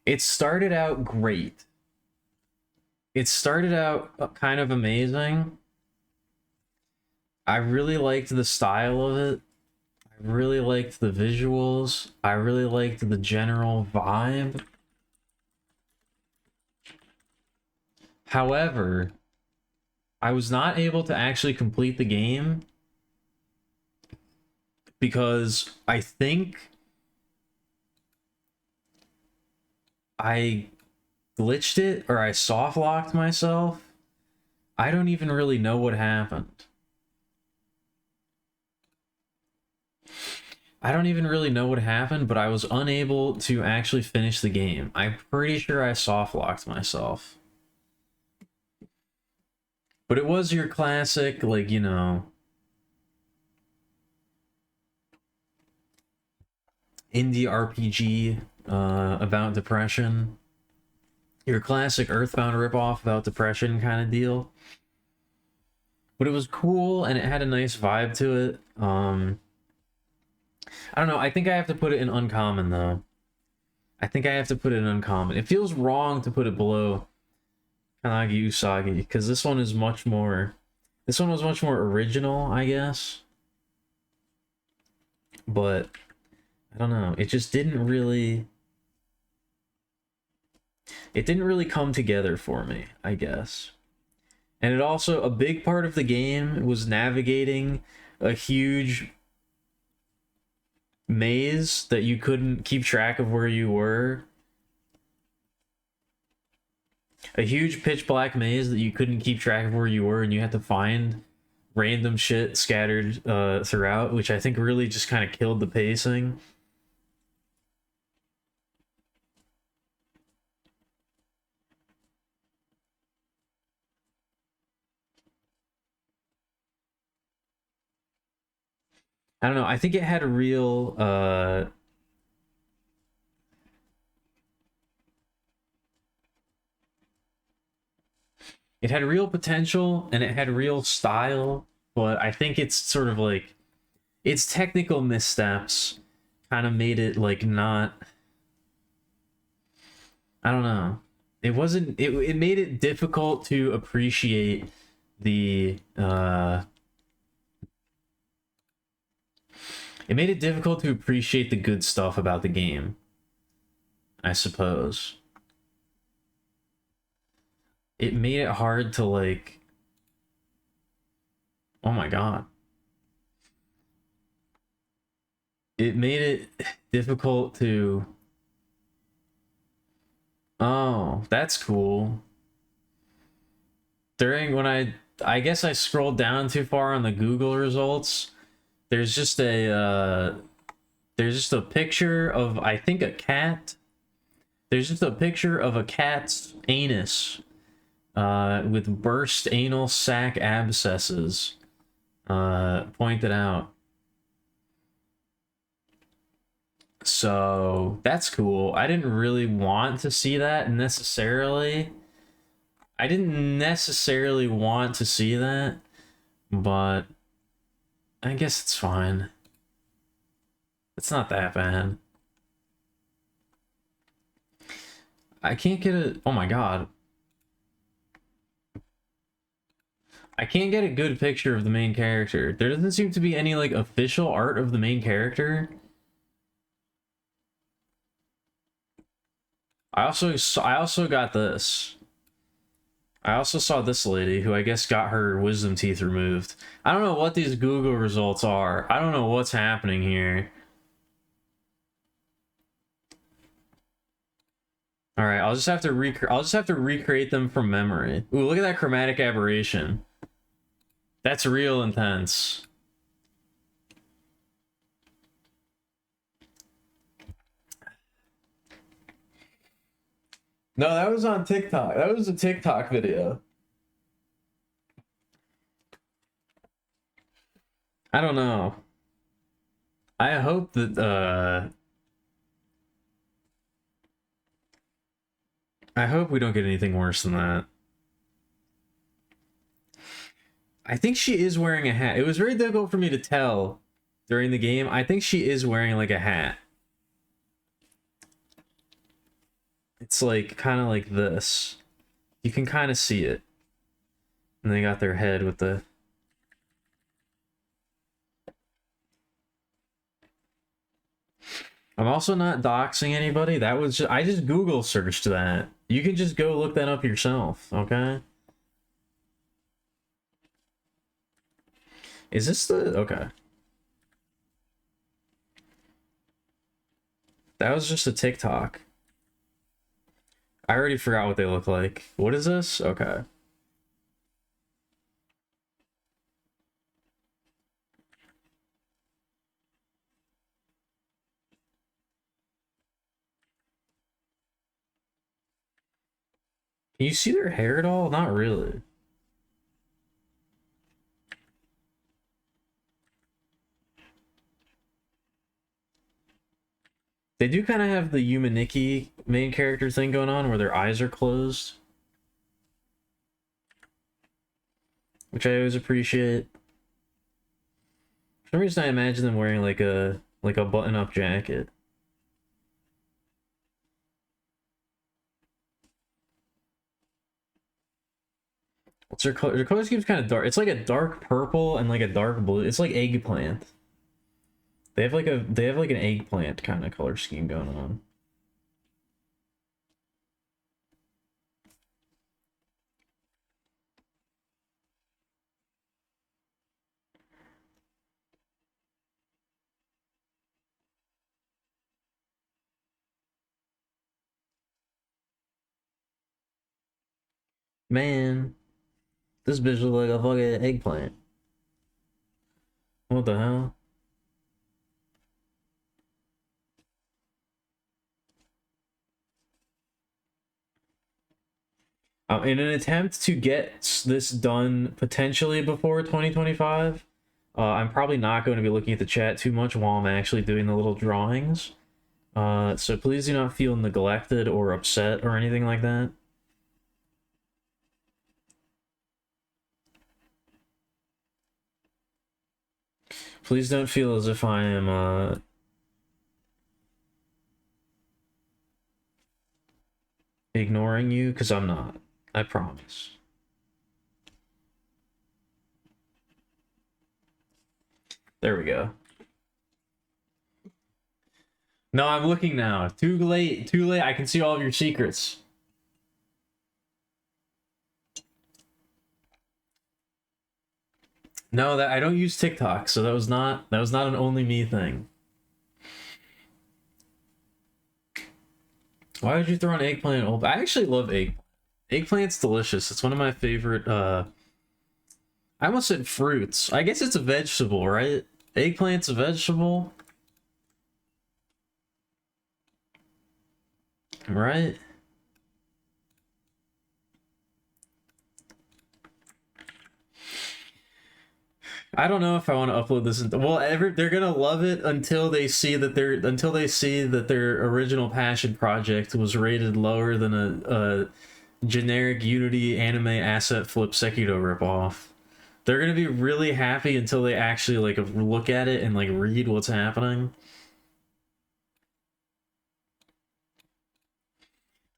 It started out great. It started out kind of amazing. I really liked the style of it. I really liked the visuals. I really liked the general vibe. However, I was not able to actually complete the game because I think I glitched it or I soft locked myself. I don't even really know what happened. I don't even really know what happened, but I was unable to actually finish the game. I'm pretty sure I soft locked myself. But it was your classic, like, you know, indie RPG about depression. Your classic Earthbound ripoff about depression kind of deal. But it was cool and it had a nice vibe to it. I don't know. I think I have to put it in uncommon though. I think I have to put it in uncommon. It feels wrong to put it below Kanagi Usagi because this one is much more. This one was much more original, I guess. But I don't know. It just didn't really. It didn't really come together for me, I guess. And it also, a big part of the game was navigating a huge maze that you couldn't keep track of where you were. A huge pitch black maze that you couldn't keep track of where you were, and you had to find random shit scattered throughout, which I think really just kind of killed the pacing. I don't know. I think it had a real it had real potential and it had real style, but I think it's sort of like its technical missteps kind of made it like not, I don't know. It wasn't it made it difficult to appreciate the it made it difficult to appreciate the good stuff about the game, I suppose. It made it hard to like, oh my god. It made it difficult to, oh, that's cool. During when I guess I scrolled down too far on the Google results. There's just a picture of, I think, a cat. There's just a picture of a cat's anus with burst anal sac abscesses pointed out. So that's cool. I didn't really want to see that necessarily. I didn't necessarily want to see that, but I guess it's fine. It's not that bad. I can't get a, oh my god. I can't get a good picture of the main character. There doesn't seem to be any like official art of the main character. I also got this. I also saw this lady who I guess got her wisdom teeth removed. I don't know what these Google results are. I don't know what's happening here. All right, I'll just have to recreate them from memory. Ooh, look at that chromatic aberration. That's real intense. No, that was on TikTok. That was a TikTok video. I don't know. I hope that I hope we don't get anything worse than that. I think she is wearing a hat. It was very difficult for me to tell during the game. I think she is wearing like a hat. It's like kind of like this. You can kind of see it. And they got their head with the... I'm also not doxing anybody. That was just, I just Google searched that. You can just go look that up yourself, okay? Is this the... Okay. That was just a TikTok. I already forgot what they look like. What is this? Okay. Can you see their hair at all? Not really. They do kind of have the Yumaniki main character thing going on where their eyes are closed. Which I always appreciate. For some reason I imagine them wearing like a button-up jacket. What's their color? Their color scheme's kind of dark. It's like a dark purple and like a dark blue. It's like eggplant. They have like an eggplant kind of color scheme going on. Man, this bitch looks like a fucking eggplant. What the hell? In an attempt to get this done potentially before 2025, I'm probably not going to be looking at the chat too much while I'm actually doing the little drawings. So please do not feel neglected or upset or anything like that. Please don't feel as if I am, ignoring you, because I'm not. I promise. There we go. No, I'm looking now. Too late. Too late. I can see all of your secrets. No, that I don't use TikTok, so that was not an only me thing. Why would you throw an eggplant? I actually love eggplant. Eggplant's delicious. It's one of my favorite, I almost said fruits. I guess it's a vegetable, right? Eggplant's a vegetable. Right? I don't know if I want to upload this. Well, they're gonna love it until they see that their original passion project was rated lower than a generic Unity anime asset flip Sekiro ripoff. They're gonna be really happy until they actually like look at it and like read what's happening.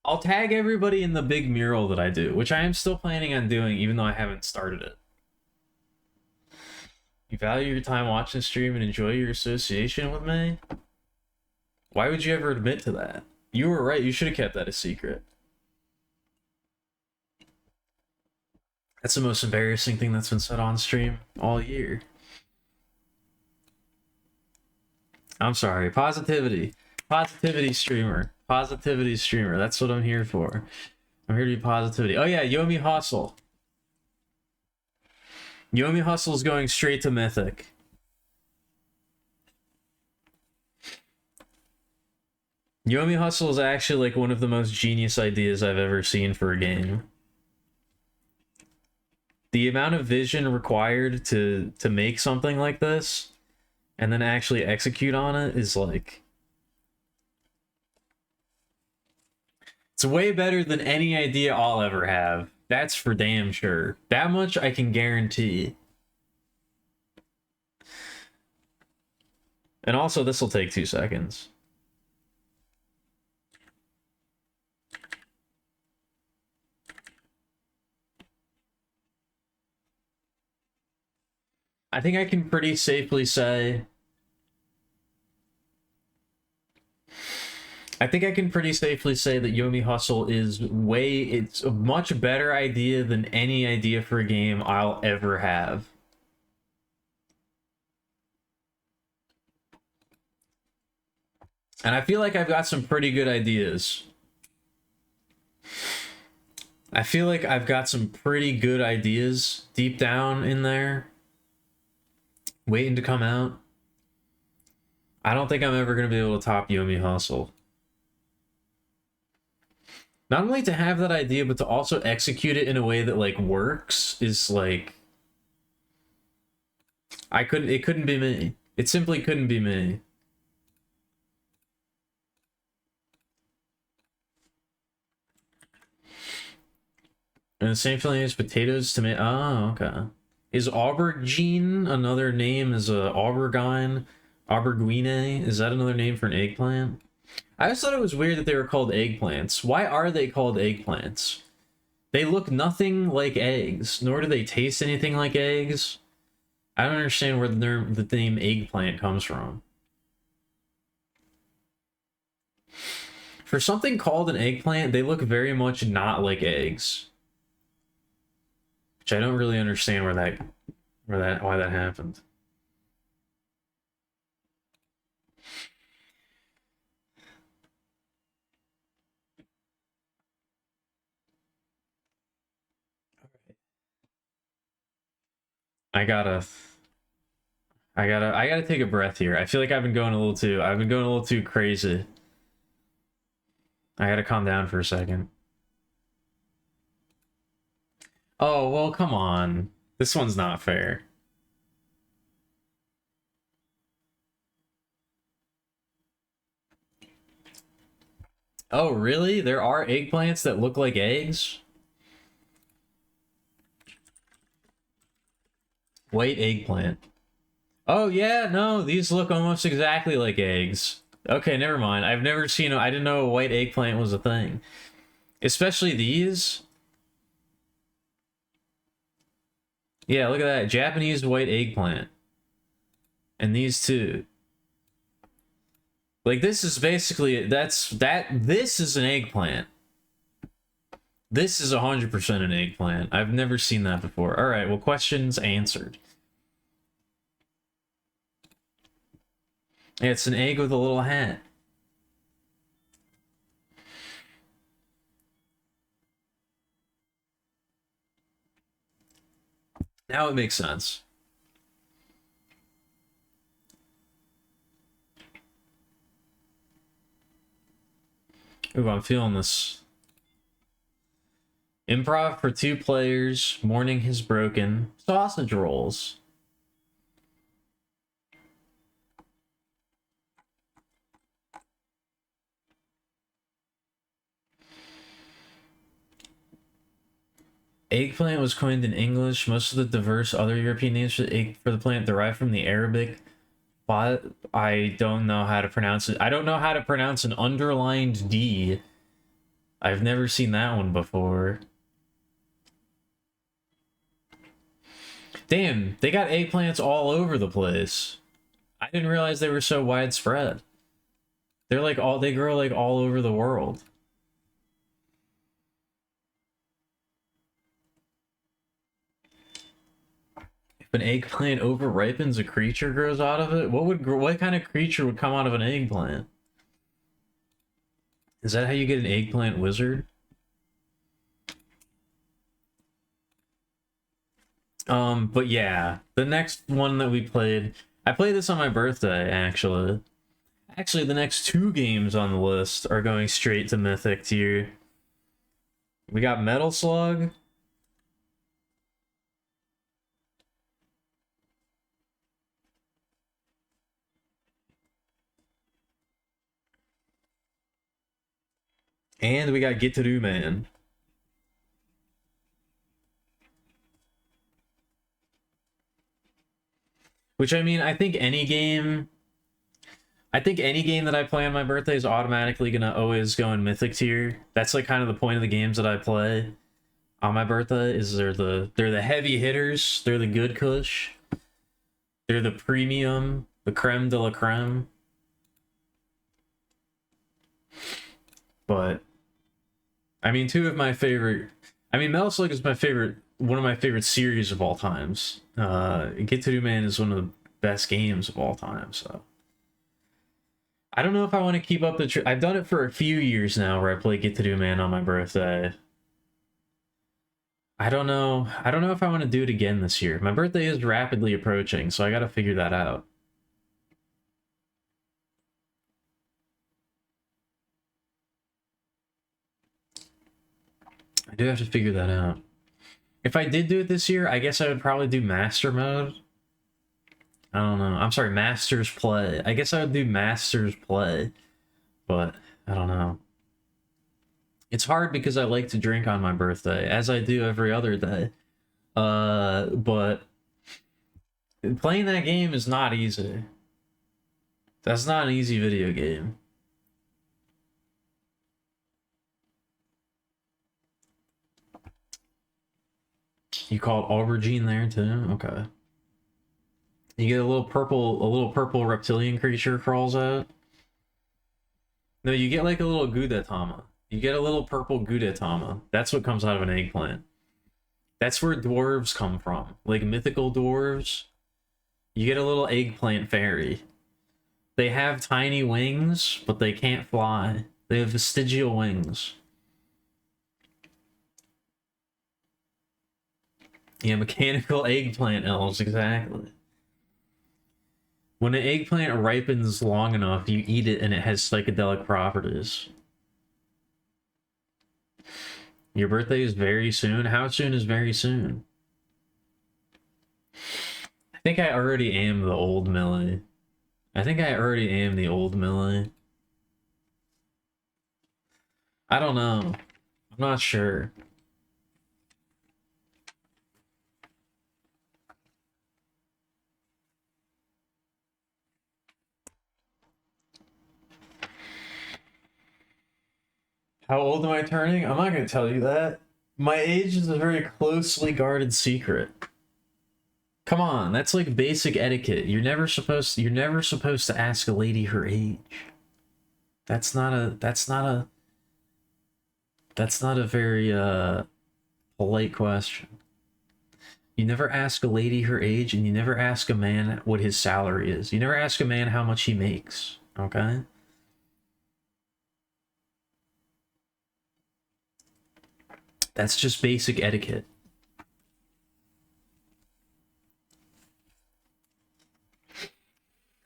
I'll tag everybody in the big mural that I do, which I am still planning on doing, even though I haven't started it. You value your time watching stream and enjoy your association with me? Why would you ever admit to that? You were right, you should have kept that a secret. That's the most embarrassing thing that's been said on stream all year. I'm sorry. Positivity. Positivity streamer. Positivity streamer. That's what I'm here for. I'm here to be positivity. Oh yeah, Yomi Hustle. Yomi Hustle's going straight to Mythic. Yomi Hustle is actually like one of the most genius ideas I've ever seen for a game. The amount of vision required to make something like this and then actually execute on it is like, it's way better than any idea I'll ever have. That's for damn sure. That much I can guarantee. And also, this will take 2 seconds. I think I can pretty safely say... that Yomi Hustle is it's a much better idea than any idea for a game I'll ever have. And I feel like I've got some pretty good ideas. I feel like I've got some pretty good ideas deep down in there, waiting to come out. I don't think I'm ever going to be able to top Yomi Hustle. Not only to have that idea, but to also execute it in a way that like works is like, it couldn't be me. It simply couldn't be me. And the same feeling as potatoes, tomato. Oh, okay. Is aubergine another name? Is a aubergine? Aubergine? Is that another name for an eggplant? I always thought it was weird that they were called eggplants. Why are they called eggplants? They look nothing like eggs, nor do they taste anything like eggs. I don't understand where the name eggplant comes from. For something called an eggplant, they look very much not like eggs. Which I don't really understand why that happened. I gotta take a breath here. I feel like I've been going a little too crazy. I gotta calm down for a second. Oh, well, come on. This one's not fair. Oh, really? There are eggplants that look like eggs? White eggplant. Oh yeah, no, these look almost exactly like eggs. Okay, never mind. I've never seen I didn't know a white eggplant was a thing. Especially these. Yeah, look at that. Japanese white eggplant. And these two. Like this is basically this is an eggplant. This is 100% an eggplant. I've never seen that before. All right, well, questions answered. Yeah, it's an egg with a little hat. Now it makes sense. Ooh, I'm feeling this. Improv for 2 players. Morning has broken. Sausage rolls. Eggplant was coined in English. Most of the diverse other European names for the plant derive from the Arabic. But I don't know how to pronounce it. I don't know how to pronounce an underlined D. I've never seen that one before. Damn, they got eggplants all over the place. I didn't realize they were so widespread. They're like they grow like all over the world. If an eggplant over ripens, a creature grows out of it. What kind of creature would come out of an eggplant? Is that how you get an eggplant wizard? But yeah, the next one that we played, I played this on my birthday, actually. Actually, the next 2 games on the list are going straight to Mythic tier. We got Metal Slug. And we got Gitaru Man. Which, I mean, I think any game that I play on my birthday is automatically gonna always go in Mythic tier. That's like kind of the point of the games that I play on my birthday, is they're the heavy hitters, they're the good kush, they're the premium, the creme de la creme. But I mean, Metal Slug is one of my favorite series of all times. Gitaru Man is one of the best games of all time, so I don't know if I want to keep up I've done it for a few years now where I play Gitaru Man on my birthday. I don't know if I want to do it again this year. My birthday is rapidly approaching, so I gotta figure that out. I do have to figure that out. If I did do it this year, I guess I would probably do Master Mode. I don't know. I'm sorry, Masters Play. I guess I would do Masters Play, but I don't know. It's hard because I like to drink on my birthday, as I do every other day. But playing that game is not easy. That's not an easy video game. You call it aubergine there too? Okay. You get a little purple reptilian creature crawls out. No, you get like a little Gudetama. You get a little purple Gudetama. That's what comes out of an eggplant. That's where dwarves come from. Like mythical dwarves. You get a little eggplant fairy. They have tiny wings, but they can't fly. They have vestigial wings. Yeah, mechanical eggplant elves, exactly. When an eggplant ripens long enough, you eat it and it has psychedelic properties. Your birthday is very soon? How soon is very soon? I think I already am the old Millie. I think I already am the old Millie. I don't know. I'm not sure. How old am I turning? I'm not gonna tell you that. My age is a very closely guarded secret. Come on, that's like basic etiquette. You're never supposed to ask a lady her age. That's not a very polite question. You never ask a lady her age, and you never ask a man what his salary is. You never ask a man how much he makes, okay? That's just basic etiquette.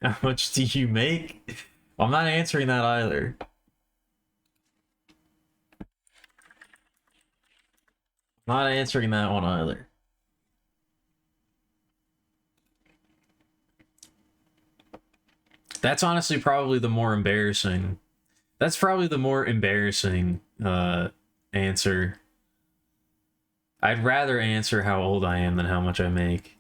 How much do you make? I'm not answering that either. I'm not answering that one either. That's honestly probably the more embarrassing. That's probably the more embarrassing answer. I'd rather answer how old I am than how much I make.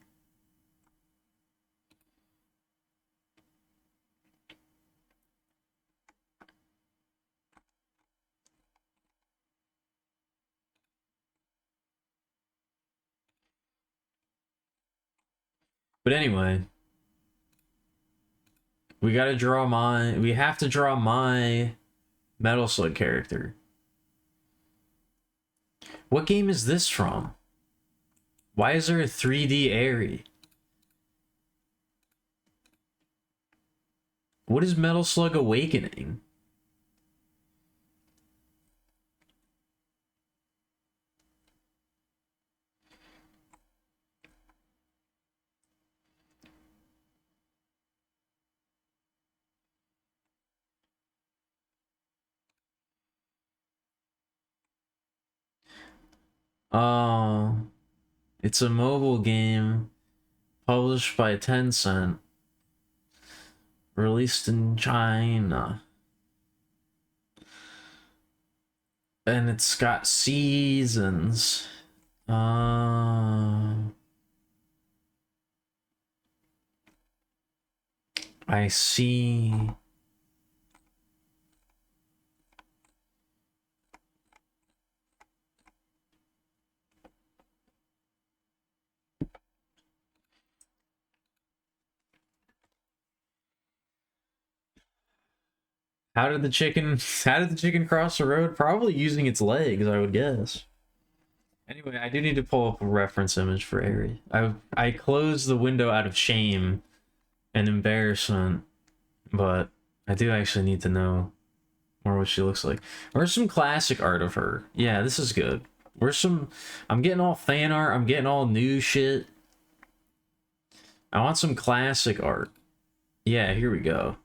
But anyway, we have to draw my Metal Slug character. What game is this from? Why is there a 3D Airy? What is Metal Slug Awakening? Oh, it's a mobile game published by Tencent, released in China. And it's got seasons. I see. How did the chicken cross the road? Probably using its legs, I would guess. Anyway, I do need to pull up a reference image for Aerie. I closed the window out of shame and embarrassment, but I do actually need to know more what she looks like. Where's some classic art of her? Yeah, this is good. Where's some... I'm getting all fan art. I'm getting all new shit. I want some classic art. Yeah, here we go.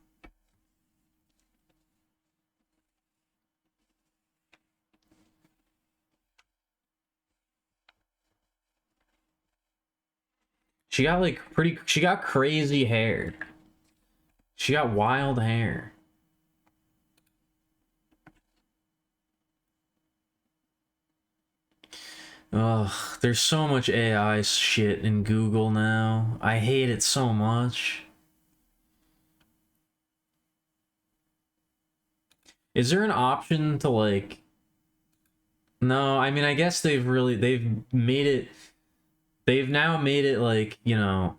She got like she got crazy hair. She got wild hair. Ugh, there's so much AI shit in Google now. I hate it so much. Is there an option to like... No, I mean, I guess they've made it... They've now made it like, you know...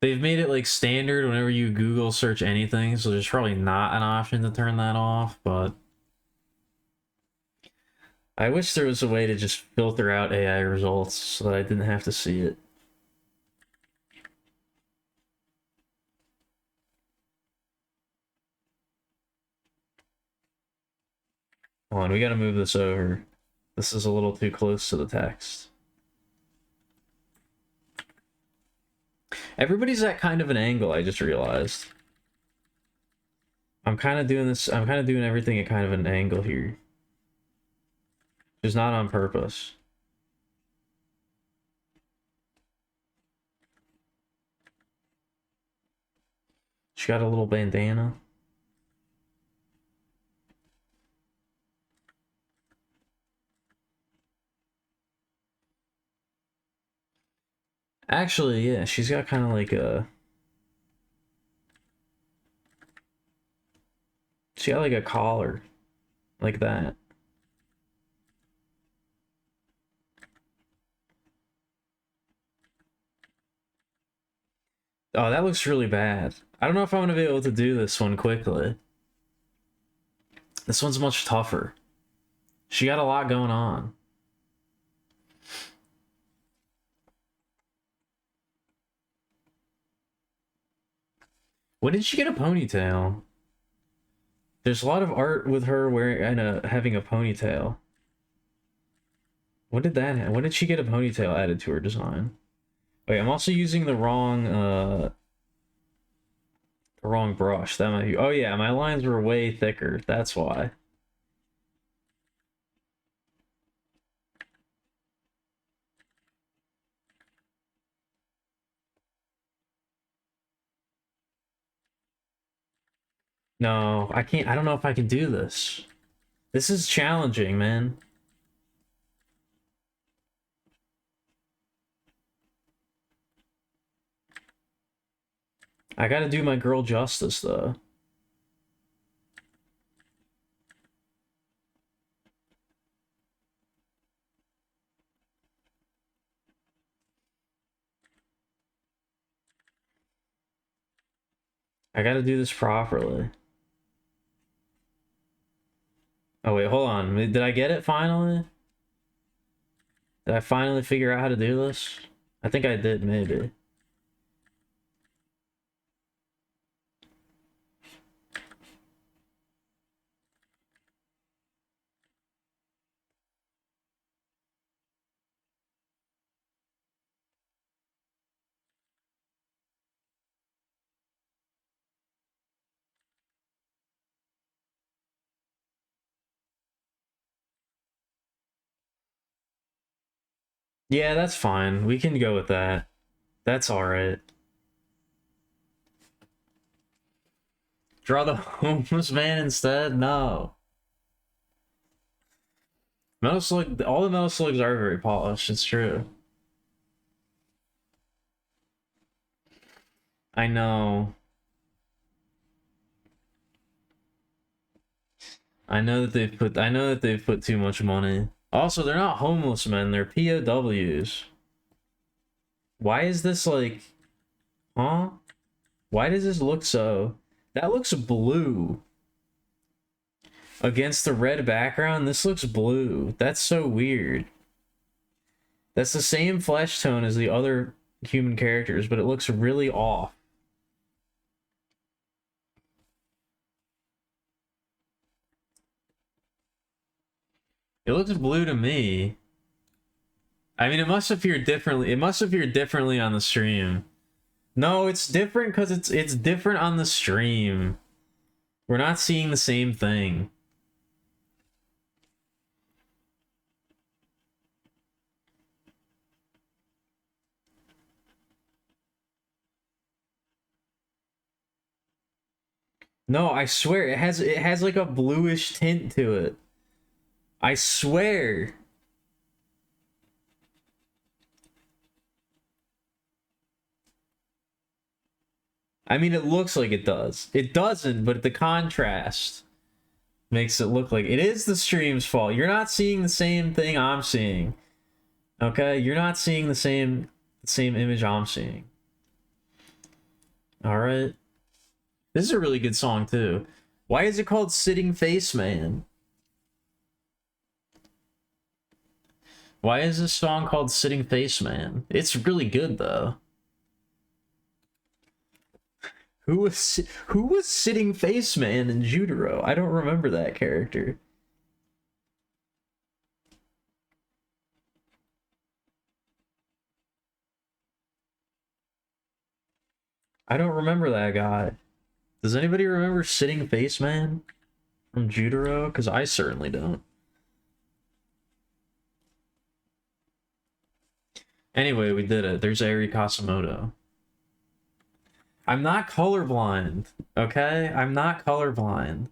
They've made it like standard whenever you Google search anything, so there's probably not an option to turn that off, but... I wish there was a way to just filter out AI results so that I didn't have to see it. Hold on, we gotta move this over. This is a little too close to the text. Everybody's at kind of an angle, I just realized. I'm kind of doing everything at kind of an angle here. Just not on purpose. She got a little bandana. Actually, yeah, she's got kind of like a... She got like a collar. Like that. Oh, that looks really bad. I don't know if I'm gonna be able to do this one quickly. This one's much tougher. She got a lot going on. When did she get a ponytail? There's a lot of art with her wearing having a ponytail. When did she get a ponytail added to her design? Wait, I'm also using the wrong brush. That might be. Oh yeah, my lines were way thicker. That's why. No, I can't. I don't know if I can do this. This is challenging, man. I gotta do my girl justice, though. I gotta do this properly. Oh wait, hold on. Did I get it finally? Did I finally figure out how to do this? I think I did, maybe. Yeah, that's fine. We can go with that. That's alright. Draw the homeless man instead? No. Metal Slug, all the Metal Slugs are very polished, it's true. I know. I know that they've put too much money. Also, they're not homeless men, they're POWs. Why is this like, huh? Why does this look so? That looks blue. Against the red background, this looks blue. That's so weird. That's the same flesh tone as the other human characters, but it looks really off. It looks blue to me. I mean, it must appear differently. It must appear differently on the stream. No, it's different because it's different on the stream. We're not seeing the same thing. No, I swear it has like a bluish tint to it. I swear. I mean, it looks like it does. It doesn't, but the contrast makes it look like it is the stream's fault. You're not seeing the same thing I'm seeing. Okay? You're not seeing the same image I'm seeing. All right. This is a really good song too. Why is it called Sitting Face Man? Why is this song called Sitting Face Man? It's really good though. Who was Sitting Face Man in Jutaro? I don't remember that character. I don't remember that guy. Does anybody remember Sitting Face Man from Jutaro? Because I certainly don't. Anyway, we did it. There's Eri Kasumoto. I'm not colorblind, okay? I'm not colorblind.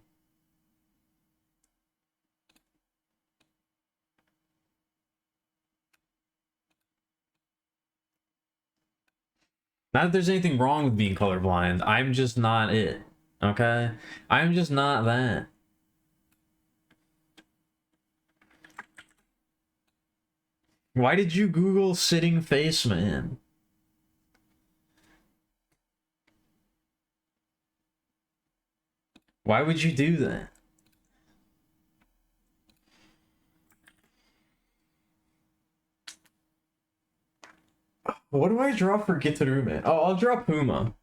Not that there's anything wrong with being colorblind. I'm just not it, Okay? I'm just not that. Why did you Google sitting face man? Why would you do that? What do I draw for Gitaru Man? Oh, I'll draw Puma.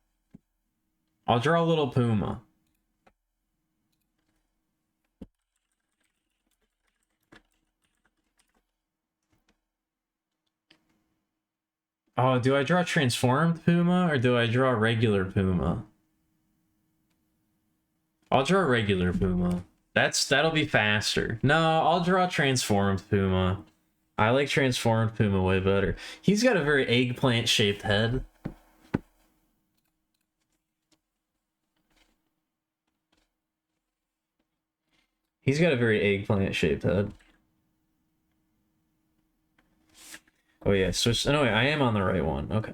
I'll draw a little Puma. Oh, do I draw transformed Puma or do I draw regular Puma? I'll draw regular Puma. That'll be faster. No, I'll draw transformed Puma. I like transformed Puma way better. He's got a very eggplant-shaped head. He's got a very eggplant-shaped head. Oh yeah, switch. No, wait, I am on the right one. Okay.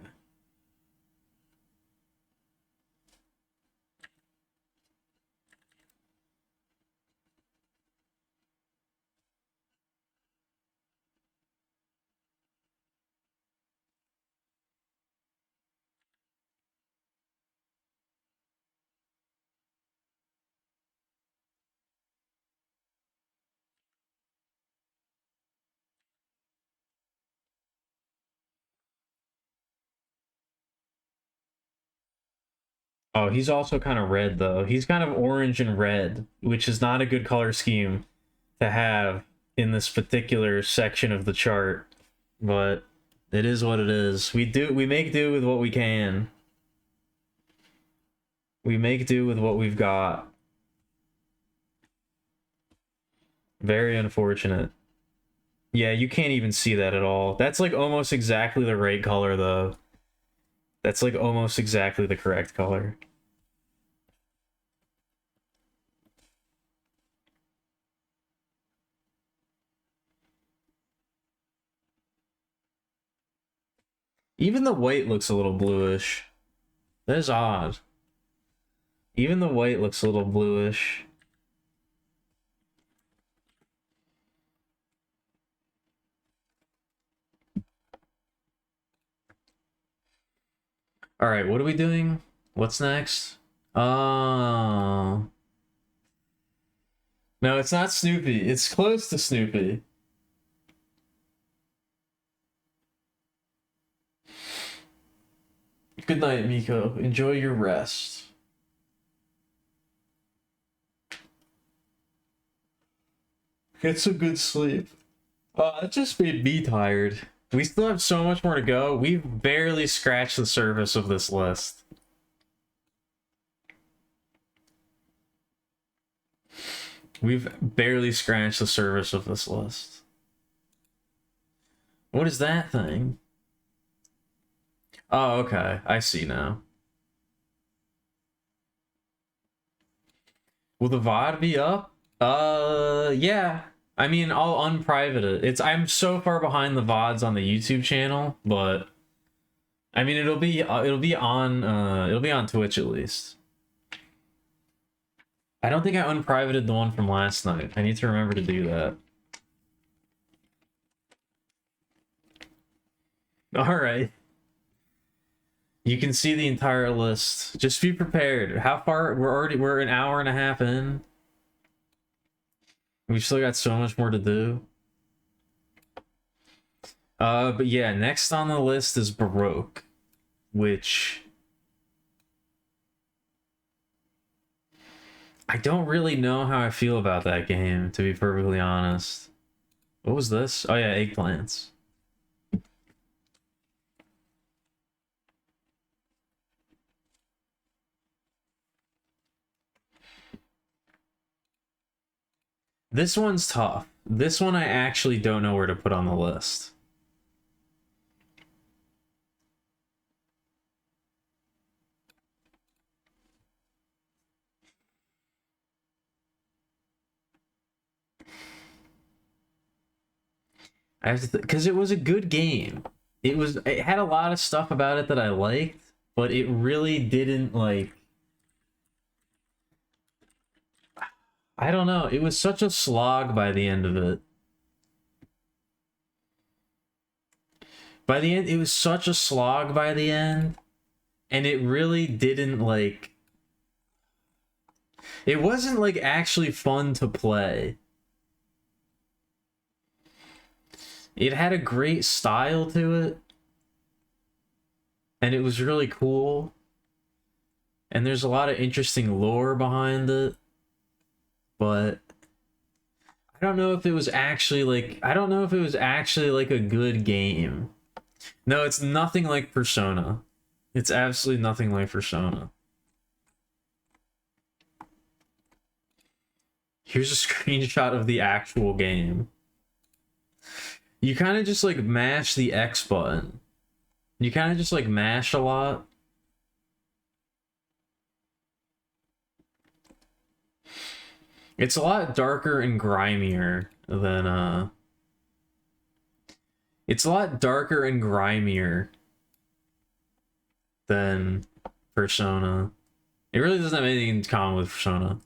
Oh, he's also kind of red though. He's kind of orange and red, which is not a good color scheme to have in this particular section of the chart, but it is what it is. We make do with what we can. We make do with what we've got. Very unfortunate. Yeah, you can't even see that at all. That's like almost exactly the right color though. That's like almost exactly the correct color. Even the white looks a little bluish. That is odd. Even the white looks a little bluish. All right, what are we doing? What's next? Oh. No, it's not Snoopy. It's close to Snoopy. Good night, Miko. Enjoy your rest. Get some good sleep. It just made me tired. We still have so much more to go. We've barely scratched the surface of this list. We've barely scratched the surface of this list. What is that thing? Oh, okay. I see now. Will the VOD be up? Yeah. I mean, I'll unprivate it. I'm so far behind the VODs on the YouTube channel, but I mean, it'll be on Twitch at least. I don't think I unprivated the one from last night. I need to remember to do that. All right. You can see the entire list. Just be prepared. How far? We're an hour and a half in. We've still got so much more to do. But yeah, next on the list is Baroque, which I don't really know how I feel about that game, to be perfectly honest. What was this? Oh yeah, eggplants. This one's tough. This one I actually don't know where to put on the list. I have to because it was a good game. It had a lot of stuff about it that I liked, but it really didn't like I don't know. It was such a slog by the end of it. By the end, it was such a slog by the end, and it really didn't like. It wasn't like actually fun to play. It had a great style to it, and it was really cool. And there's a lot of interesting lore behind it, but I don't know if it was actually like a good game. No, it's nothing like Persona. It's absolutely nothing like Persona. Here's a screenshot of the actual game. You kind of just like mash the X button. You kind of just like mash a lot. It's a lot darker and grimier than it's a lot darker and grimier than Persona. It really doesn't have anything in common with Persona.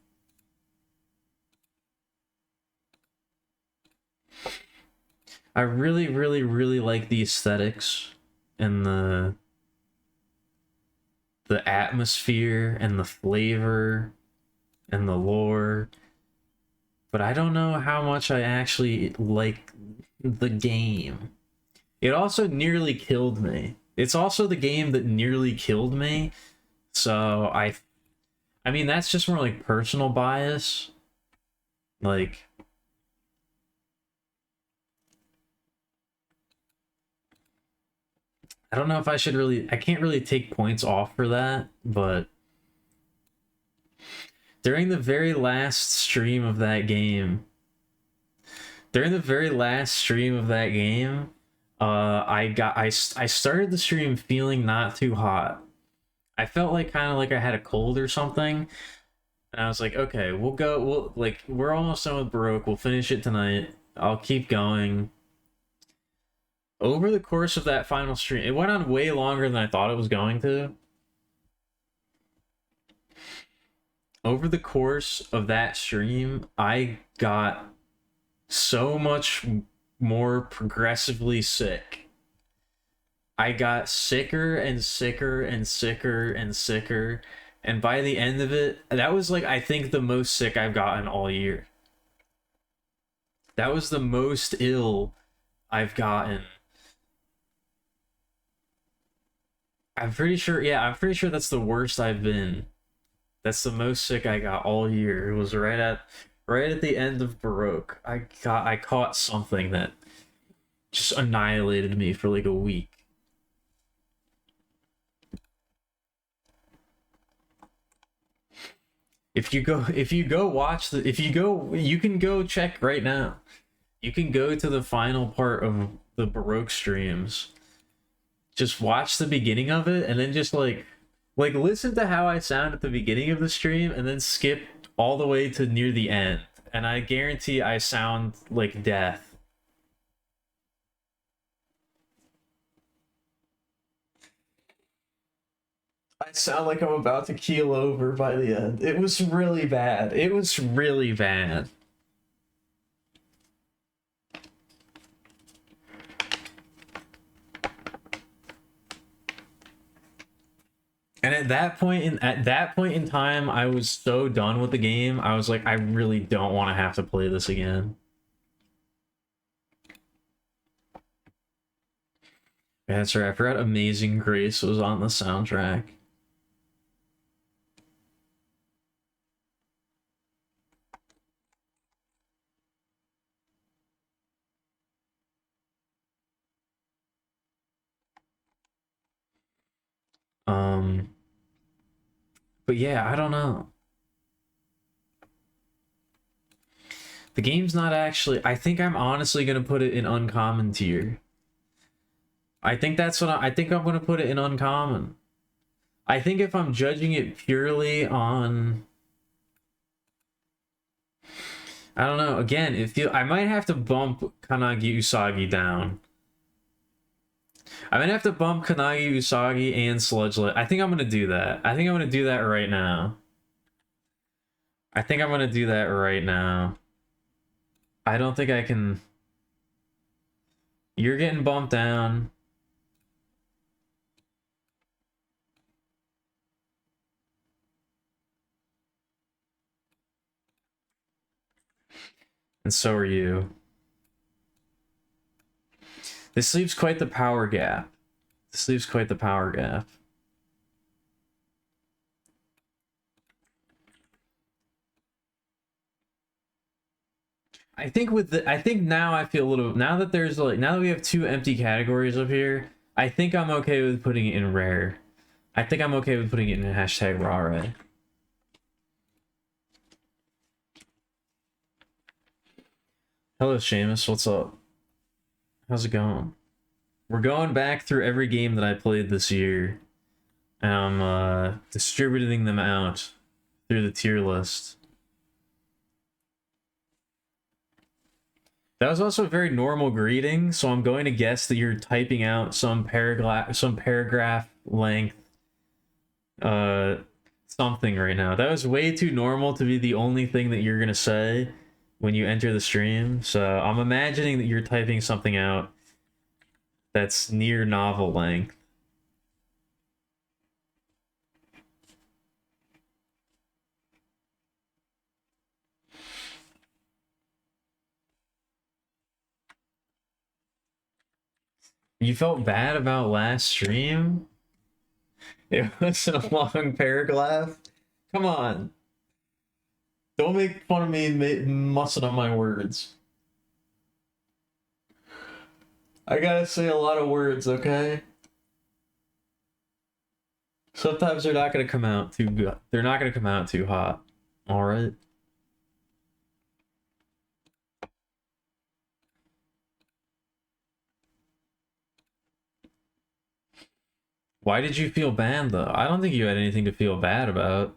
I really, really, really like the aesthetics and the atmosphere and the flavor and the lore. But I don't know how much I actually like the game. It also nearly killed me. It's also the game that nearly killed me. So I mean that's just more like personal bias. Like I don't know if I can't really take points off for that, but during the very last stream of that game, I started the stream feeling not too hot. I felt like kind of like I had a cold or something, and I was like, okay, we're almost done with Baroque. We'll finish it tonight. I'll keep going. Over the course of that final stream, it went on way longer than I thought it was going to. Over the course of that stream, I got so much more progressively sick. I got sicker and sicker and sicker and sicker. And by the end of it, that was like, I think the most sick I've gotten all year. That was the most ill I've gotten. I'm pretty sure that's the worst I've been. That's the most sick I got all year. It was right at the end of Baroque. I caught something that just annihilated me for like a week. If you can go check right now. You can go to the final part of the Baroque streams. Just watch the beginning of it and then just like listen to how I sound at the beginning of the stream and then skip all the way to near the end. And I guarantee I sound like death. I sound like I'm about to keel over by the end. It was really bad. It was really bad. And at that point in time, I was so done with the game. I was like, I really don't want to have to play this again. Yeah, that's right. I forgot Amazing Grace was on the soundtrack. But yeah, I don't know. The game's not actually. I think I'm honestly gonna put it in uncommon tier. I think that's what I think I'm gonna put it in uncommon. I think if I'm judging it purely on, I don't know. Again, I might have to bump Kannagi Usagi down. I might have to bump Kannagi Usagi and Sludgelet. I think I'm gonna do that. I think I'm gonna do that right now. I think I'm gonna do that right now. I don't think I can. You're getting bumped down. And so are you. This leaves quite the power gap. This leaves quite the power gap. I think with the, I think now I feel a little, now that there's like, now that we have two empty categories up here, I think I'm okay with putting it in rare. I think I'm okay with putting it in hashtag raw red. Hello, Seamus. What's up? How's it going? We're going back through every game that I played this year. And I'm distributing them out through the tier list. That was also a very normal greeting, so I'm going to guess that you're typing out some paragraph length something right now. That was way too normal to be the only thing that you're gonna say when you enter the stream. So I'm imagining that you're typing something out that's near novel length. You felt bad about last stream? It wasn't a long paragraph? Come on. Don't make fun of me mussing up my words. I gotta say a lot of words, okay? Sometimes they're not gonna come out too good. They're not gonna come out too hot. Alright? Why did you feel bad though? I don't think you had anything to feel bad about.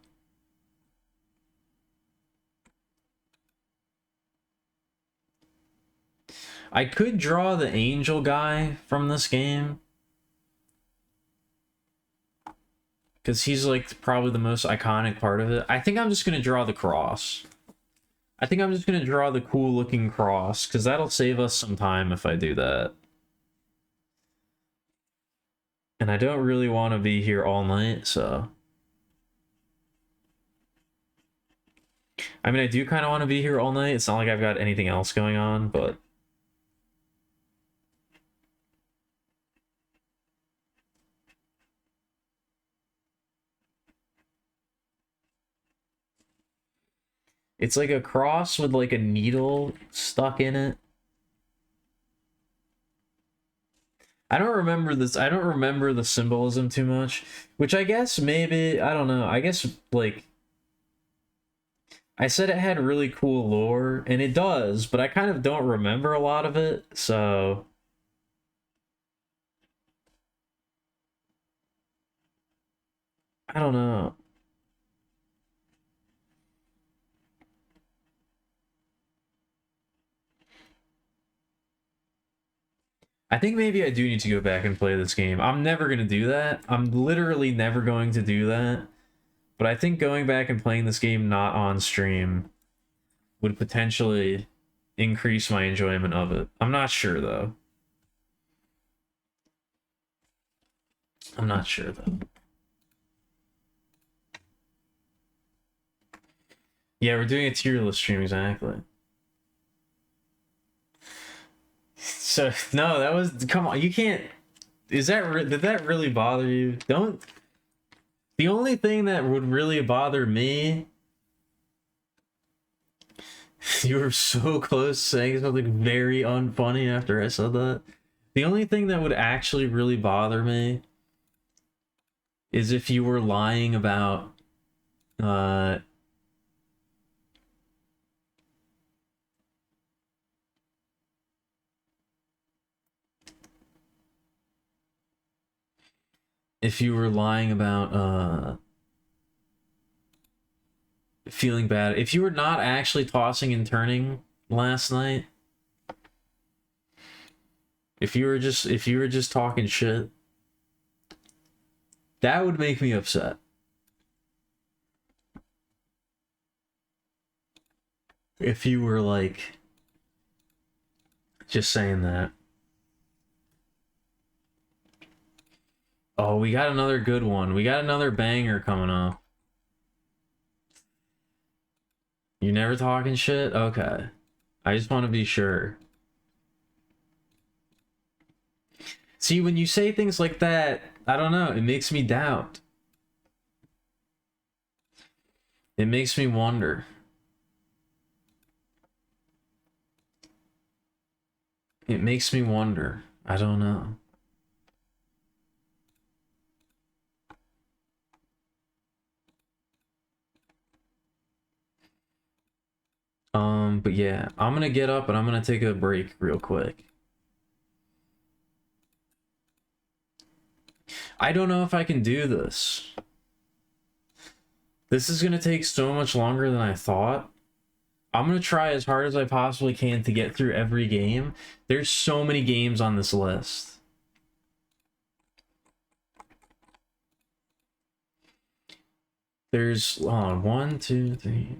I could draw the angel guy from this game. Because he's like probably the most iconic part of it. I think I'm just going to draw the cross. I think I'm just going to draw the cool looking cross. Because that'll save us some time if I do that. And I don't really want to be here all night, so... I mean, I do kind of want to be here all night. It's not like I've got anything else going on, but... It's like a cross with like a needle stuck in it. I don't remember this. I don't remember the symbolism too much, which I guess maybe, I don't know. I guess like I said it had really cool lore, and it does, but I kind of don't remember a lot of it, so I don't know. I think maybe I do need to go back and play this game. I'm never going to do that. I'm literally never going to do that. But I think going back and playing this game not on stream would potentially increase my enjoyment of it. I'm not sure, though. I'm not sure, though. Yeah, we're doing a tier list stream, exactly. So, no, that was... Come on, you can't... Is that... Did that really bother you? Don't... The only thing that would really bother me... You were so close to saying something very unfunny after I said that. The only thing that would actually really bother me is if you were lying about if you were lying about feeling bad, if you were not actually tossing and turning last night, if you were just talking shit, that would make me upset. if you were like just saying that. Oh, we got another good one. We got another banger coming up. You never talking shit? Okay. I just want to be sure. See, when you say things like that, I don't know, it makes me doubt. It makes me wonder. It makes me wonder. I don't know. But yeah, I'm gonna get up and I'm gonna take a break real quick. I don't know if I can do this. This is gonna take so much longer than I thought. I'm gonna try as hard as I possibly can to get through every game. There's so many games on this list. There's, hold on, 1, 2, 3.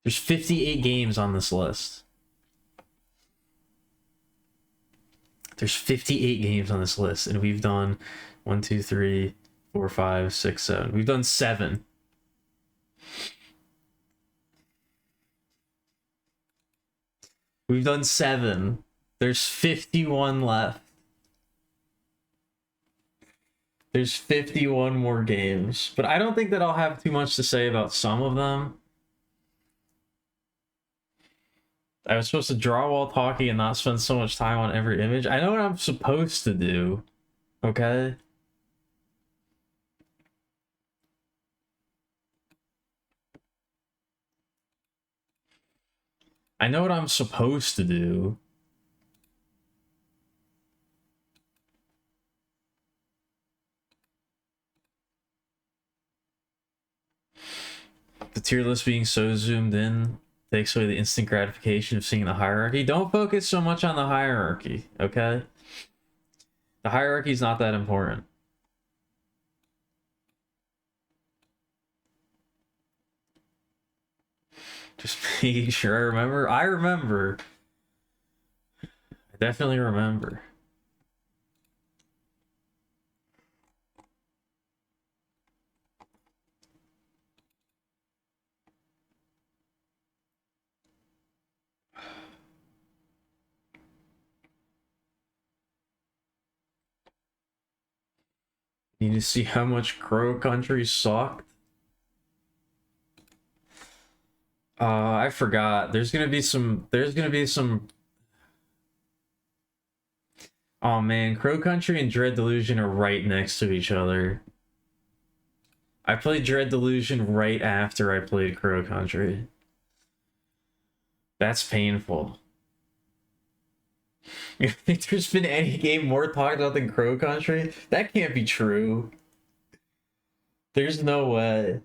There's 58 games on this list. There's 58 games on this list, and we've done 1, 2, 3, 4, 5, 6, 7. We've done 7. We've done 7. There's 51 left. There's 51 more games. But I don't think that I'll have too much to say about some of them. I was supposed to draw while talking and not spend so much time on every image. I know what I'm supposed to do. Okay? I know what I'm supposed to do. The tier list being so zoomed in takes away the instant gratification of seeing the hierarchy. Don't focus so much on the hierarchy, okay? The hierarchy is not that important. Just making sure I remember. I remember. I definitely remember. You need to see how much Crow Country sucked. I forgot. There's gonna be some. Oh man, Crow Country and Dread Delusion are right next to each other. I played Dread Delusion right after I played Crow Country. That's painful. You think there's been any game more talked about than Crow Country? That can't be true. There's no way.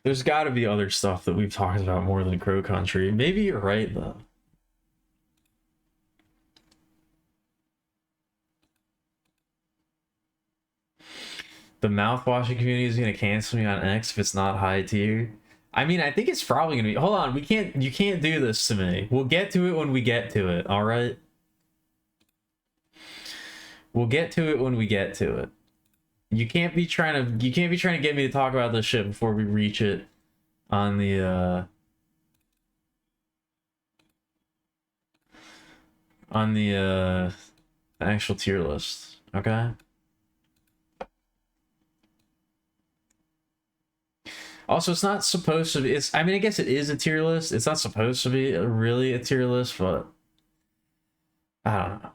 There's got to be other stuff that we've talked about more than Crow Country. Maybe you're right, though. The mouthwashing community is going to cancel me on X if it's not high tier. I mean, I think it's probably going to be... Hold on, you can't do this to me. We'll get to it when we get to it, alright? We'll get to it when we get to it. You can't be trying to get me to talk about this shit before we reach it on the actual tier list, okay? Also, it's not supposed to be. I mean, I guess it is a tier list. It's not supposed to be really a tier list, but I don't know.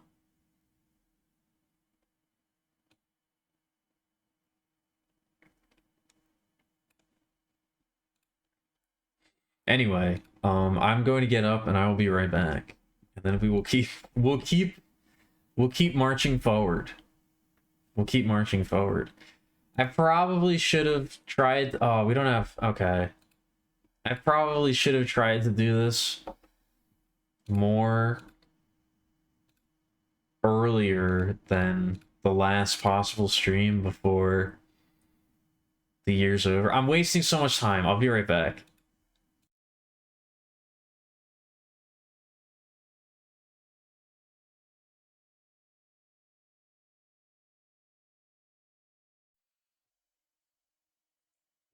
Anyway, I'm going to get up and I will be right back. And then we'll keep marching forward. We'll keep marching forward. I probably should have tried. Oh, we don't have. Okay. I probably should have tried to do this more earlier than the last possible stream before the year's over. I'm wasting so much time. I'll be right back.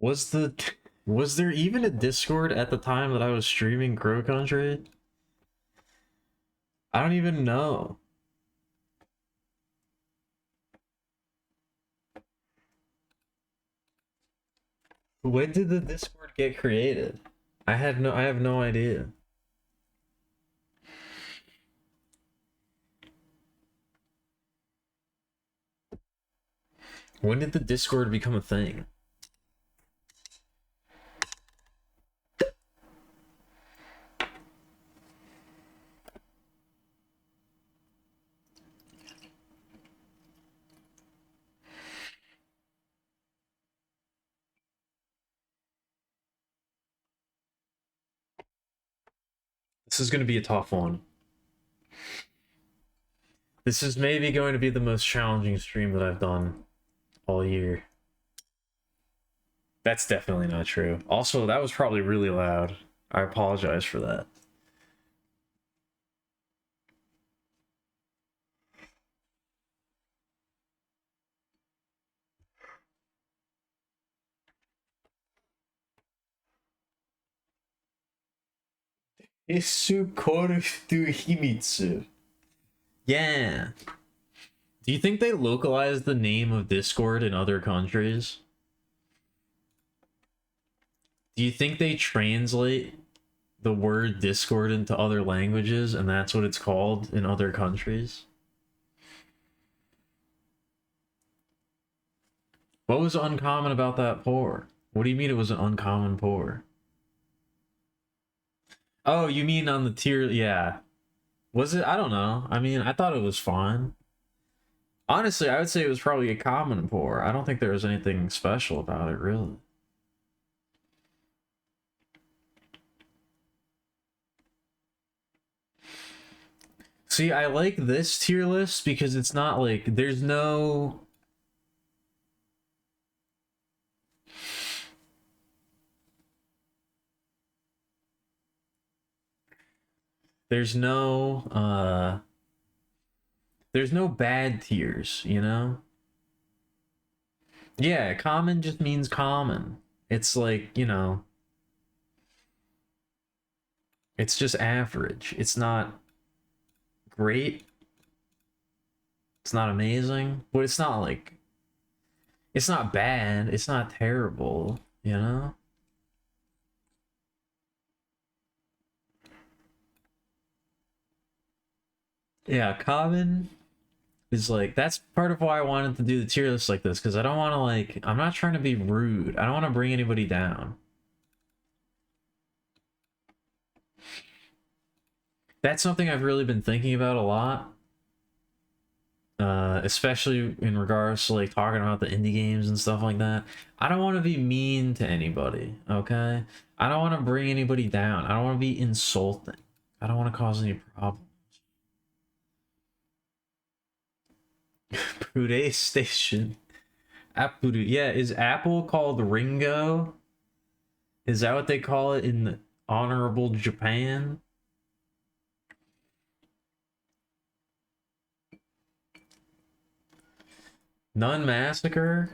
Was there even a Discord at the time that I was streaming Crow Country? I don't even know. When did the Discord get created? I have no idea. When did the Discord become a thing? This is going to be a tough one. This is maybe going to be the most challenging stream that I've done all year. That's definitely not true. Also, that was probably really loud. I apologize for that. Isu koru tu himitsu. Yeah. Do you think they localized the name of Discord in other countries? Do you think they translate the word Discord into other languages and that's what it's called in other countries? What was uncommon about that pour? What do you mean it was an uncommon pour? Oh, you mean on the tier? Yeah. Was it? I don't know. I mean, I thought it was fine. Honestly, I would say it was probably a common pour. I don't think there was anything special about it, really. See, I like this tier list because it's not like there's no there's no there's no bad tiers, you know? Yeah, common just means common. It's like, you know, it's just average. It's not great. It's not amazing, but it's not like it's not bad. It's not terrible, you know? Yeah, common is like that's part of why I wanted to do the tier list like this because I don't want to like I'm not trying to be rude. I don't want to bring anybody down. That's something I've really been thinking about a lot. Especially in regards to like talking about the indie games and stuff like that. I don't want to be mean to anybody, okay? I don't want to bring anybody down. I don't want to be insulting. I don't want to cause any problems. Prude Station. Apple. Yeah, is Apple called Ringo? Is that what they call it in honorable Japan? Nun Massacre?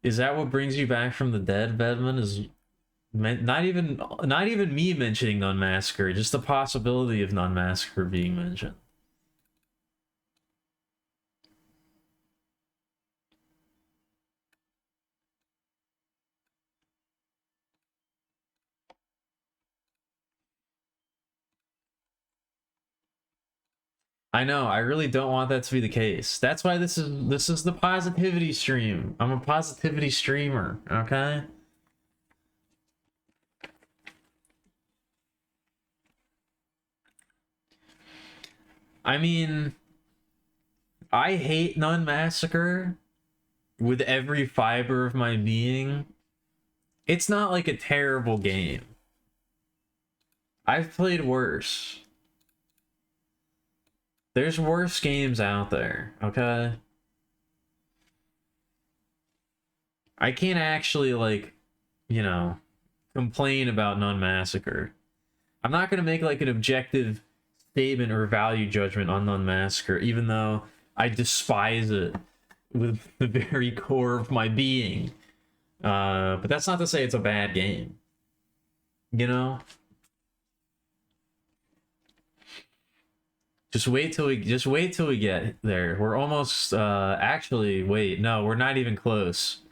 Is that what brings you back from the dead, Bedman? Is not even me mentioning Nun Massacre, just the possibility of Nun Massacre being mentioned. I know, I really don't want that to be the case. That's why this is the positivity stream. I'm a positivity streamer, okay? I mean, I hate Nun Massacre with every fiber of my being. It's not like a terrible game. I've played worse. There's worse games out there, okay? I can't actually, like, you know, complain about Nun Massacre. I'm not gonna make, like, an objective statement or value judgment on Nun Massacre, even though I despise it with the very core of my being. But that's not to say it's a bad game. You know? Just wait till we get there. We're almost actually wait, no, we're not even close.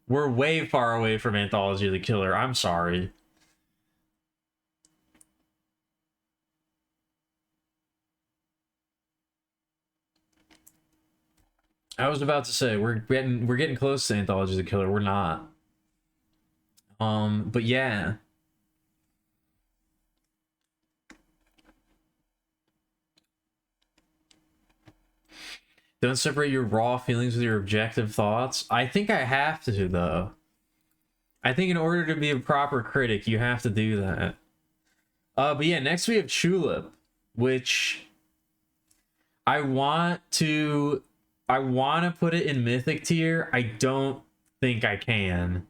We're way far away from Anthology of the Killer. I'm sorry. I was about to say we're getting close to Anthology of the Killer. We're not. But yeah. Don't separate your raw feelings with your objective thoughts. I think I have to, though. I think in order to be a proper critic, you have to do that. But yeah, next we have Chulip, which I want to put it in Mythic tier. I don't think I can.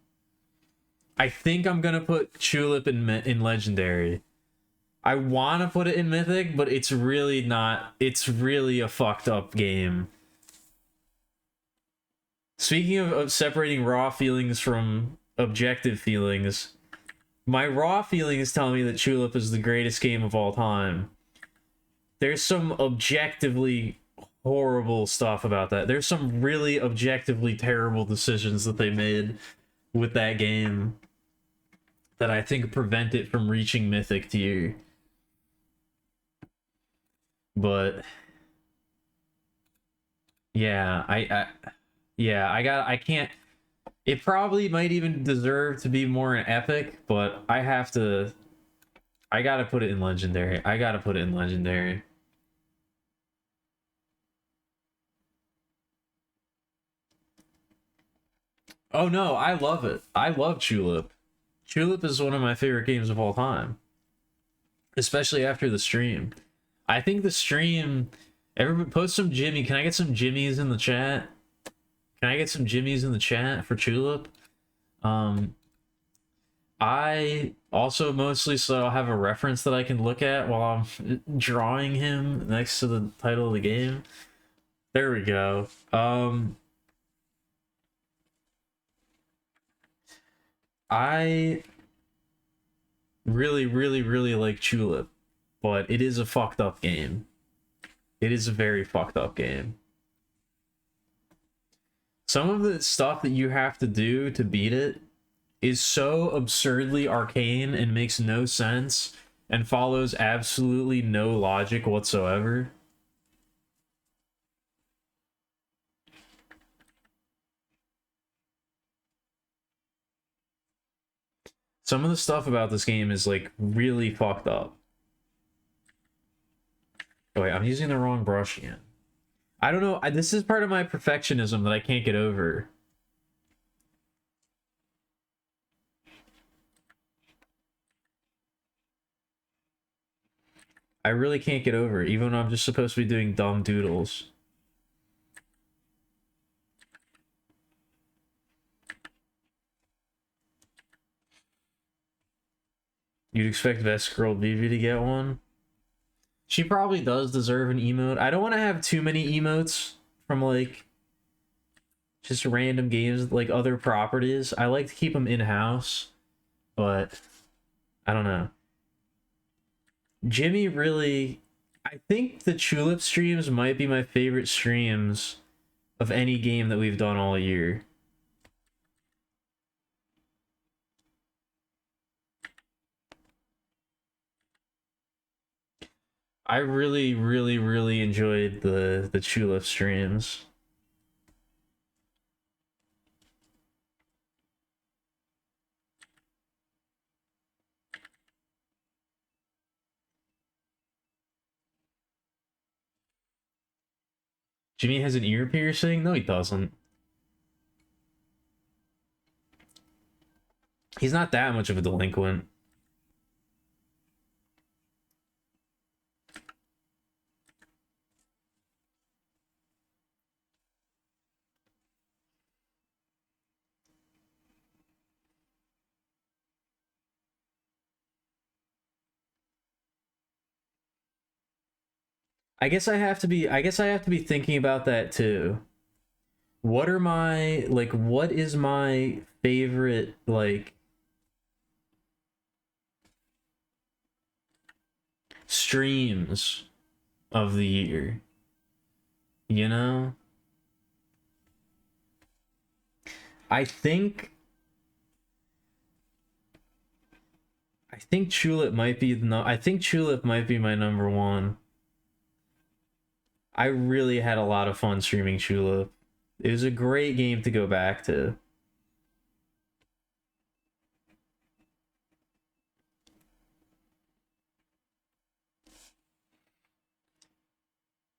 I think I'm gonna put Chulip in Legendary. I want to put it in Mythic, but it's really not. It's really a fucked up game. Speaking of separating raw feelings from objective feelings, my raw feelings tell me that Chulip is the greatest game of all time. There's some objectively horrible stuff about that. There's some really objectively terrible decisions that they made with that game that I think prevent it from reaching Mythic tier. But yeah, I can't. It probably might even deserve to be more an epic, but I gotta put it in Legendary. I gotta put it in Legendary. Oh no, I love it. I love Chulip. Chulip is one of my favorite games of all time. Especially after the stream. I think the stream... Everybody post some Jimmy. Can I get some Jimmies in the chat? Can I get some Jimmies in the chat for Chulip? I also mostly so I'll have a reference that I can look at while I'm drawing him next to the title of the game. There we go. I really, really, really like Chulip, but it is a fucked up game. It is a very fucked up game. Some of the stuff that you have to do to beat it is so absurdly arcane and makes no sense and follows absolutely no logic whatsoever. Some of the stuff about this game is like really fucked up. Oh wait, I'm using the wrong brush again. I don't know. This is part of my perfectionism that I can't get over. I really can't get over it, even though I'm just supposed to be doing dumb doodles. You'd expect Best Girl Vivi to get one? She probably does deserve an emote. I don't want to have too many emotes from, like, just random games, like other properties. I like to keep them in-house, but I don't know. Jimmy really... I think the Chulip streams might be my favorite streams of any game that we've done all year. I really, really, really enjoyed the Chulip streams. Jimmy has an ear piercing? No, he doesn't. He's not that much of a delinquent. I guess I have to be thinking about that too. What are my like what is my favorite like streams of the year? You know? I think Tulip might be I think Tulip might be my number one. I really had a lot of fun streaming Tulip. It was a great game to go back to.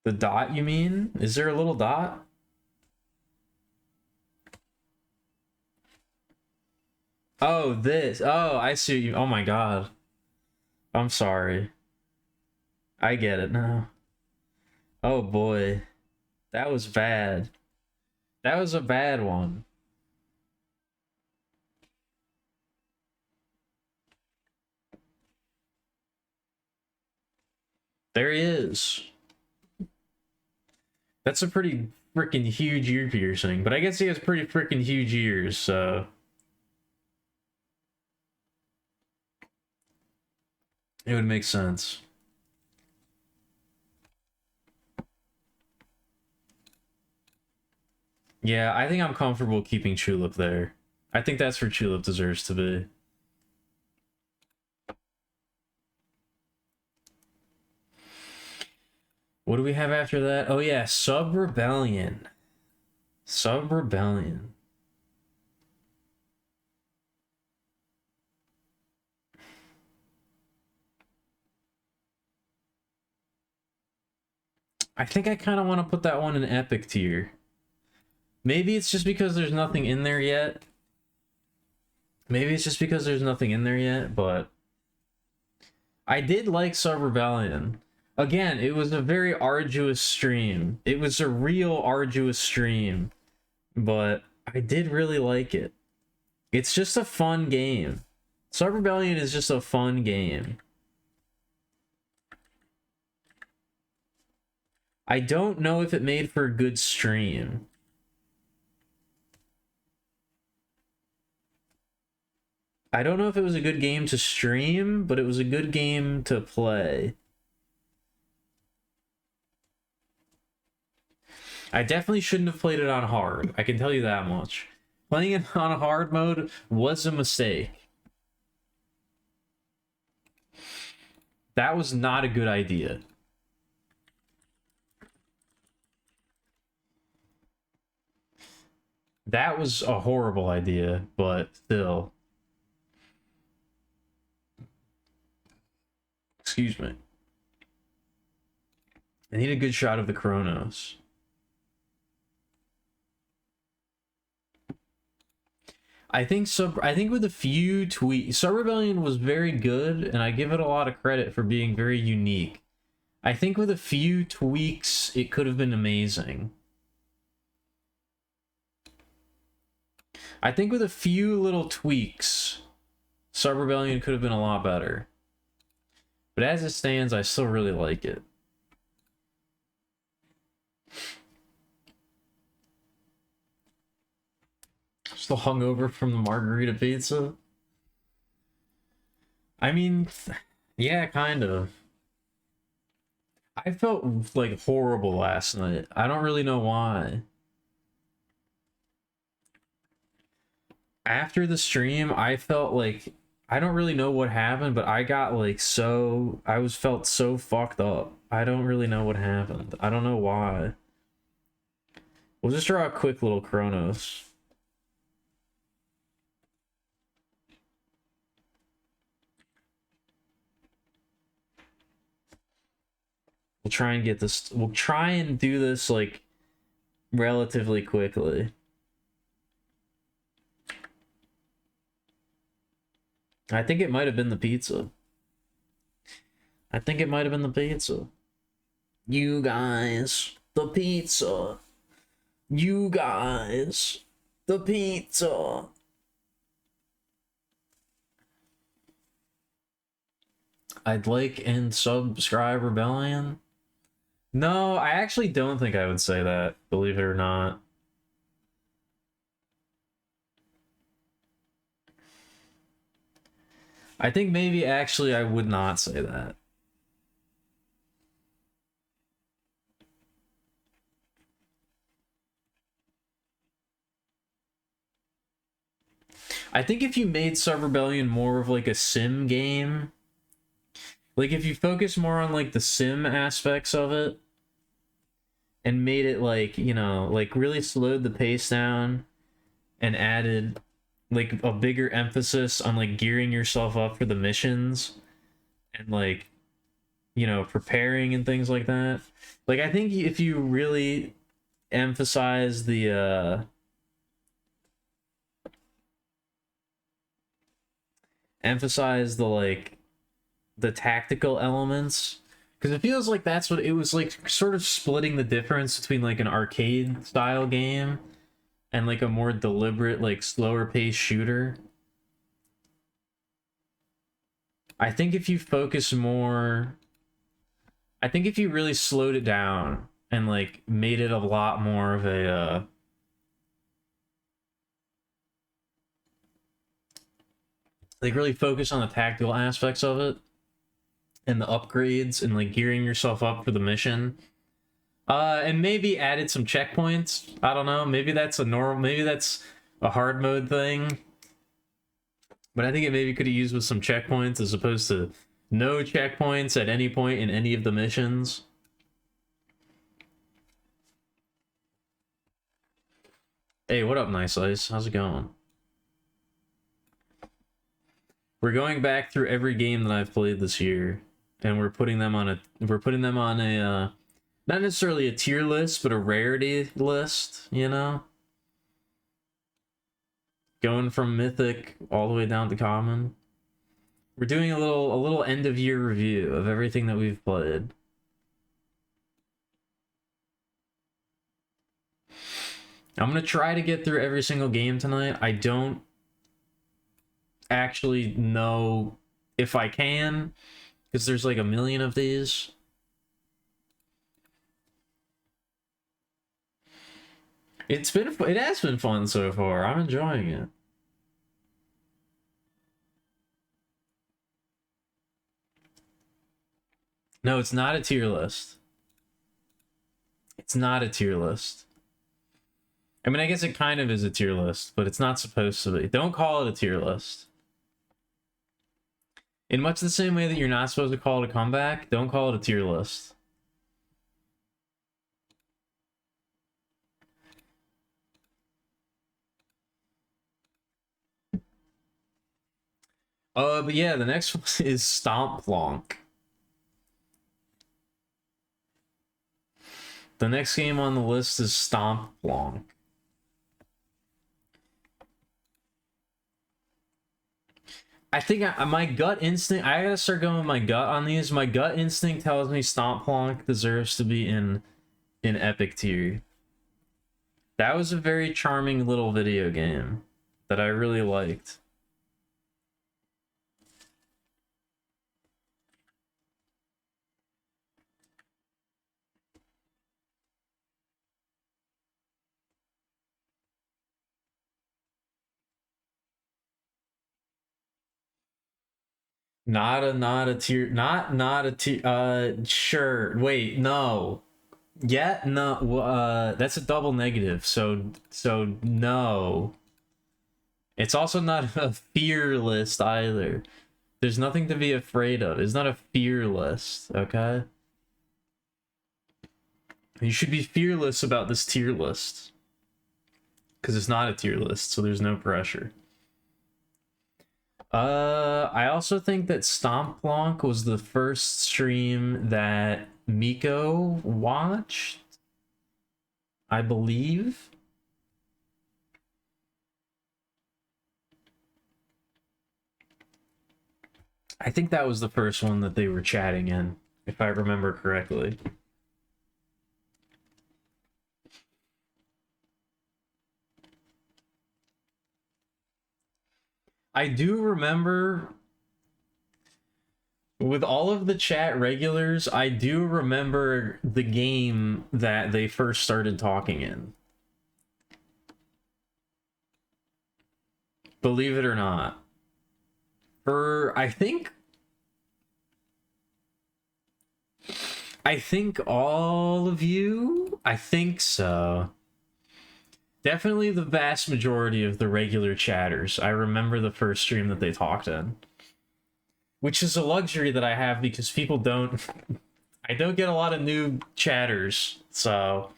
The dot, you mean? Is there a little dot? Oh, this. Oh, I see you. Oh my god. I'm sorry. I get it now. Oh boy. That was bad. That was a bad one. There he is. That's a pretty freaking huge ear piercing, but I guess he has pretty freaking huge ears, so it would make sense. Yeah, I think I'm comfortable keeping Tulip there. I think that's where Tulip deserves to be. What do we have after that? Oh yeah, Sub Rebellion. Sub Rebellion. I think I kind of want to put that one in epic tier. Maybe it's just because there's nothing in there yet. Maybe it's just because there's nothing in there yet, but I did like Sub Rebellion. Again, it was a very arduous stream. It was a real arduous stream, but I did really like it. It's just a fun game. Sub Rebellion is just a fun game. I don't know if it made for a good stream. I don't know if it was a good game to stream, but it was a good game to play. I definitely shouldn't have played it on hard. I can tell you that much. Playing it on hard mode was a mistake. That was not a good idea. That was a horrible idea, but still. Excuse me. I need a good shot of the Chronos. I think with a few tweaks, Sub Rebellion was very good, and I give it a lot of credit for being very unique. I think with a few tweaks, it could have been amazing. I think with a few little tweaks, Sub Rebellion could have been a lot better. But as it stands, I still really like it. Still hungover from the margarita pizza? I mean, yeah, kind of. I felt like horrible last night. I don't really know why. After the stream, I felt like I don't really know what happened, but I got like felt so fucked up. I don't really know what happened. I don't know why. We'll just draw a quick little Chronos. We'll try and get this. We'll try and do this like relatively quickly. I think it might have been the pizza. I think it might have been the pizza. You guys, the pizza. You guys, the pizza. I'd like and subscribe Rebellion. No, I actually don't think I would say that, believe it or not. I think maybe actually I would not say that. I think if you made Sub Rebellion more of like a sim game, like if you focus more on like the sim aspects of it and made it like, you know, like really slowed the pace down and added like a bigger emphasis on like gearing yourself up for the missions and like, you know, preparing and things like that. Like I think if you really emphasize the like the tactical elements, because it feels like that's what it was like, sort of splitting the difference between like an arcade style game and like a more deliberate, like slower paced shooter. I think if you focus more, I think if you really slowed it down and like made it a lot more of a like really focus on the tactical aspects of it and the upgrades and like gearing yourself up for the mission. And maybe added some checkpoints. I don't know. Maybe that's a hard mode thing. But I think it maybe could have used with some checkpoints as opposed to no checkpoints at any point in any of the missions. Hey, what up, Nice Ice? How's it going? We're going back through every game that I've played this year, and we're putting them on a not necessarily a tier list, but a rarity list, you know? Going from mythic all the way down to common. We're doing a little end of year review of everything that we've played. I'm gonna try to get through every single game tonight. I don't actually know if I can, because there's like a million of these. It has been fun so far. I'm enjoying it. No, it's not a tier list. It's not a tier list. I mean, I guess it kind of is a tier list, but it's not supposed to be. Don't call it a tier list. In much the same way that you're not supposed to call it a comeback, don't call it a tier list. But yeah, the next one is Stomplonk. The next game on the list is Stomplonk. I think my gut instinct, I gotta start going with my gut on these. My gut instinct tells me Stomplonk deserves to be in epic tier. That was a very charming little video game that I really liked. Not a tier, not a tier, sure, wait, no. Yeah, no, that's a double negative, so no. It's also not a fear list either. There's nothing to be afraid of. It's not a fear list, okay? You should be fearless about this tier list. Because it's not a tier list, so there's no pressure. I also think that Stomplonk was the first stream that Miko watched. I believe. I think that was the first one that they were chatting in, if I remember correctly. I do remember with all of the chat regulars, I do remember the game that they first started talking in. Believe it or not. For, I think all of you, I think so. Definitely the vast majority of the regular chatters. I remember the first stream that they talked in. Which is a luxury that I have because people don't... I don't get a lot of new chatters, so...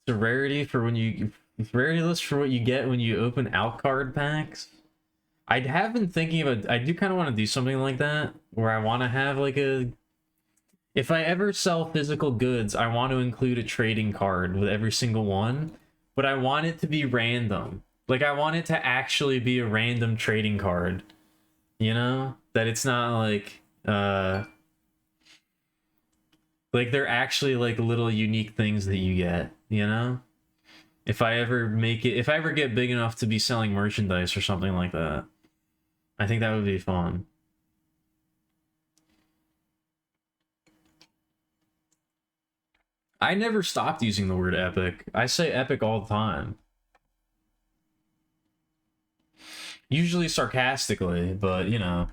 It's a rarity for when you... Rarity list for what you get when you open out card packs. I have been thinking about... I do kind of want to do something like that, where I want to have like a... If I ever sell physical goods, I want to include a trading card with every single one, but I want it to be random. Like, I want it to actually be a random trading card. You know? That it's not like, like, they're actually, like, little unique things that you get, you know? If I ever get big enough to be selling merchandise or something like that, I think that would be fun. I never stopped using the word epic. I say epic all the time. Usually sarcastically, but, you know.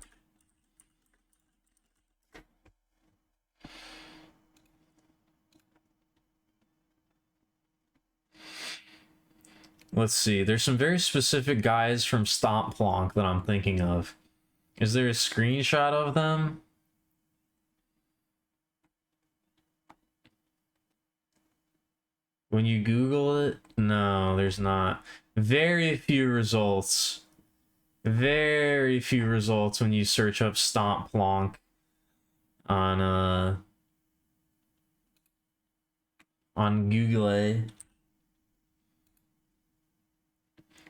Let's see. There's some very specific guys from Stomp Plonk that I'm thinking of. Is there a screenshot of them? When you Google it? No, there's not. Very few results. Very few results when you search up Stomp Plonk on Google.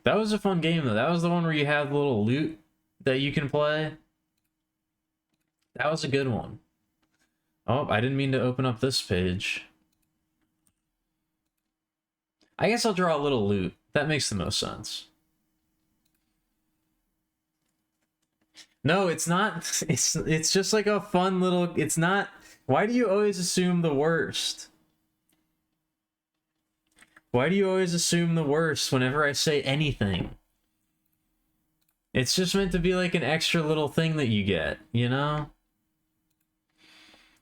That was a fun game though. That was the one where you have the little loot that you can play. That was a good one. Oh, I didn't mean to open up this page. I guess I'll draw a little loot. That makes the most sense. No, it's not. It's just like a fun little... It's not... Why do you always assume the worst? Why do you always assume the worst whenever I say anything? It's just meant to be like an extra little thing that you get, you know?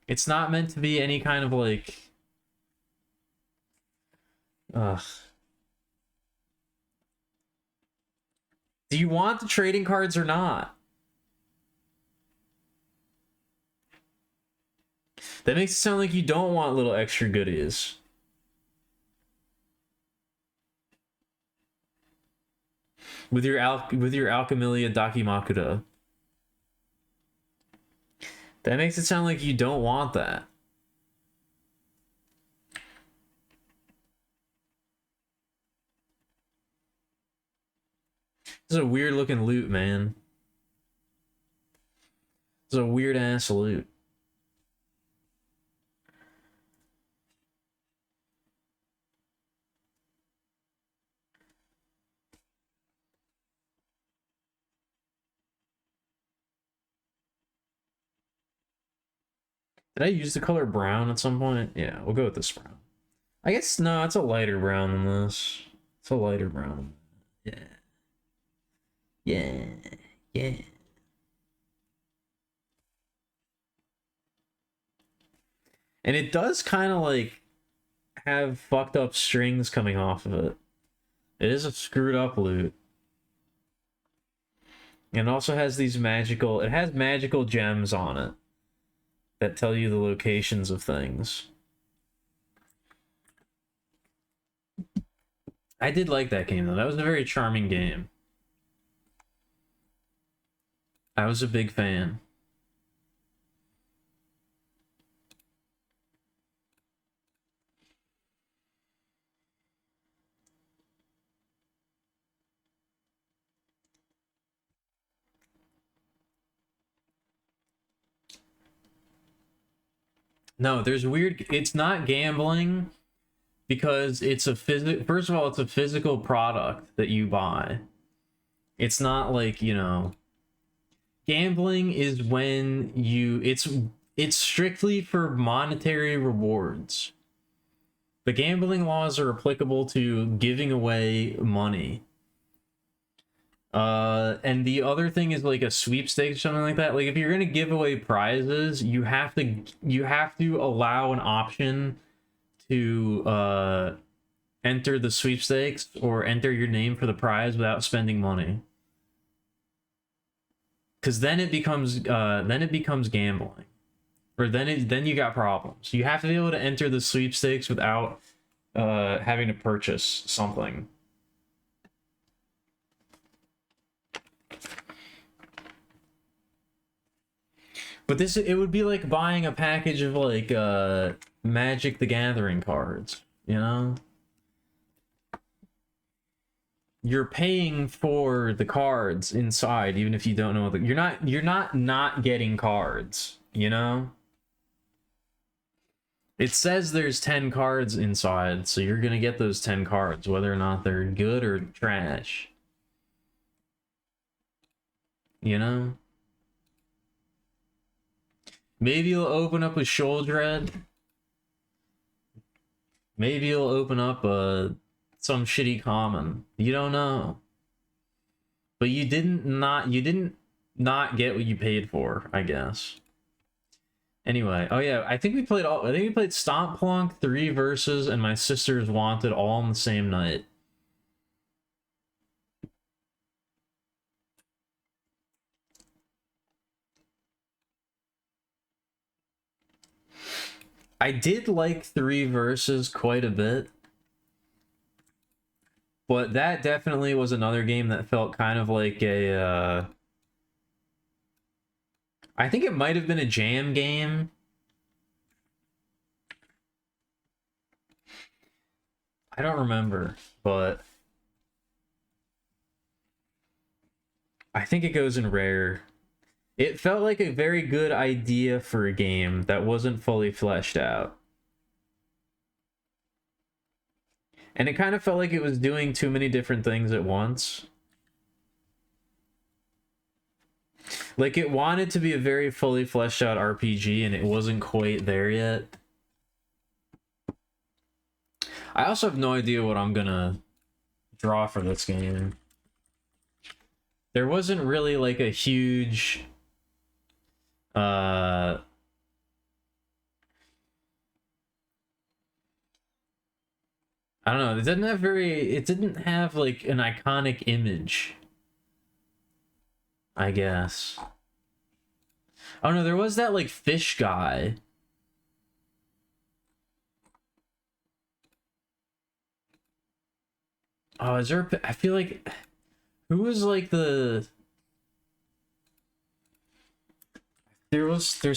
It's not meant to be any kind of like... Ugh. Do you want the trading cards or not? That makes it sound like you don't want little extra goodies. With your Alchemilia Dakimakura. That makes it sound like you don't want that. This is a weird looking loot, man. This is a weird ass loot. Did I use the color brown at some point? Yeah, we'll go with this brown. I guess, no, it's a lighter brown than this. It's a lighter brown. Yeah. Yeah. Yeah. And it does kind of like have fucked up strings coming off of it. It is a screwed up loot. And it also has these magical... It has magical gems on it that tell you the locations of things. I did like that game though. That was a very charming game. I was a big fan. No, there's weird. It's not gambling because it's a First of all, it's a physical product that you buy. It's not like, you know, gambling is when it's strictly for monetary rewards. The gambling laws are applicable to giving away money. And the other thing is like a sweepstakes or something like that. Like if you're gonna give away prizes, you have to allow an option to enter the sweepstakes or enter your name for the prize without spending money. Because then it becomes gambling, or then you got problems. You have to be able to enter the sweepstakes without having to purchase something. But it would be like buying a package of like Magic the Gathering cards, you know? You're paying for the cards inside even if you don't know you're not getting cards, you know? It says there's 10 cards inside, so you're going to get those 10 cards whether or not they're good or trash. You know? Maybe you'll open up a Sheoldred. Maybe you'll open up some shitty common. You don't know. But you didn't not get what you paid for, I guess. Anyway, oh yeah, I think we played Stompplunk, 3 Versus, and My Sister's Wanted all on the same night. I did like 3 Versus quite a bit. But that definitely was another game that felt kind of like a I think it might have been a jam game. I don't remember, but I think it goes in rare. It felt like a very good idea for a game that wasn't fully fleshed out. And it kind of felt like it was doing too many different things at once. Like it wanted to be a very fully fleshed out RPG and it wasn't quite there yet. I also have no idea what I'm gonna draw for this game. There wasn't really like a huge I don't know, it didn't have like an iconic image, I guess. Oh no, there was that like fish guy. Oh, is there I feel like who was like there's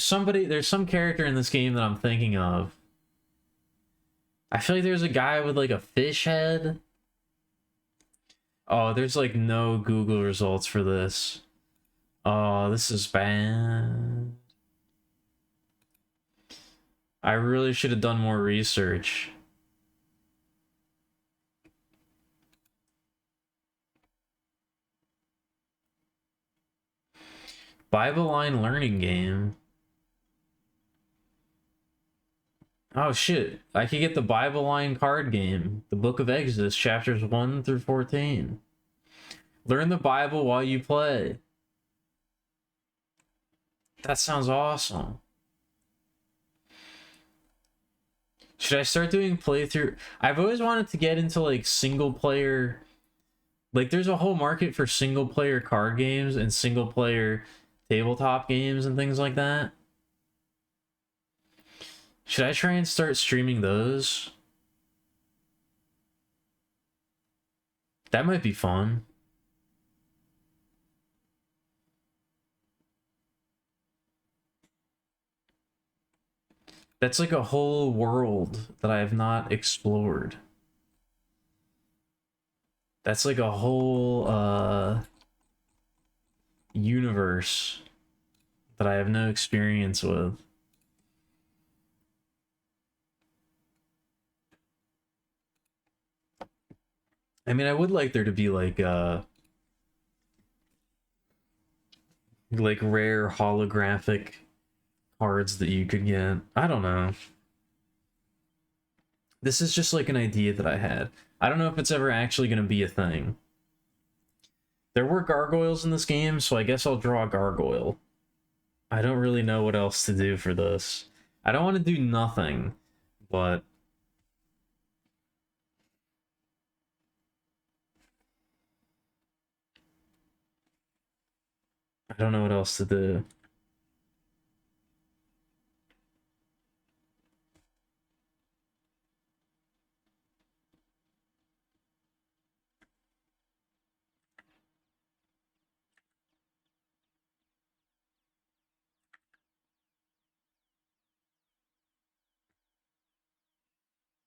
some character in this game that I'm thinking of. I feel like there's a guy with like a fish head. Oh, there's like no Google results for this. Oh, this is bad. I really should have done more research. Bible Line learning game. Oh shit, I could get the Bible Line card game. The Book of Exodus, chapters 1 through 14. Learn the Bible while you play. That sounds awesome. Should I start doing playthrough? I've always wanted to get into like single player. Like there's a whole market for single player card games and single player tabletop games and things like that. Should I try and start streaming those? That might be fun. That's like a whole world that I have not explored. That's like a whole universe that I have no experience with. I mean, I would like there to be like rare holographic cards that you could get. I don't know. This is just like an idea that I had. I don't know if it's ever actually going to be a thing. There were gargoyles in this game, so I guess I'll draw a gargoyle. I don't really know what else to do for this. I don't want to do nothing, but I don't know what else to do.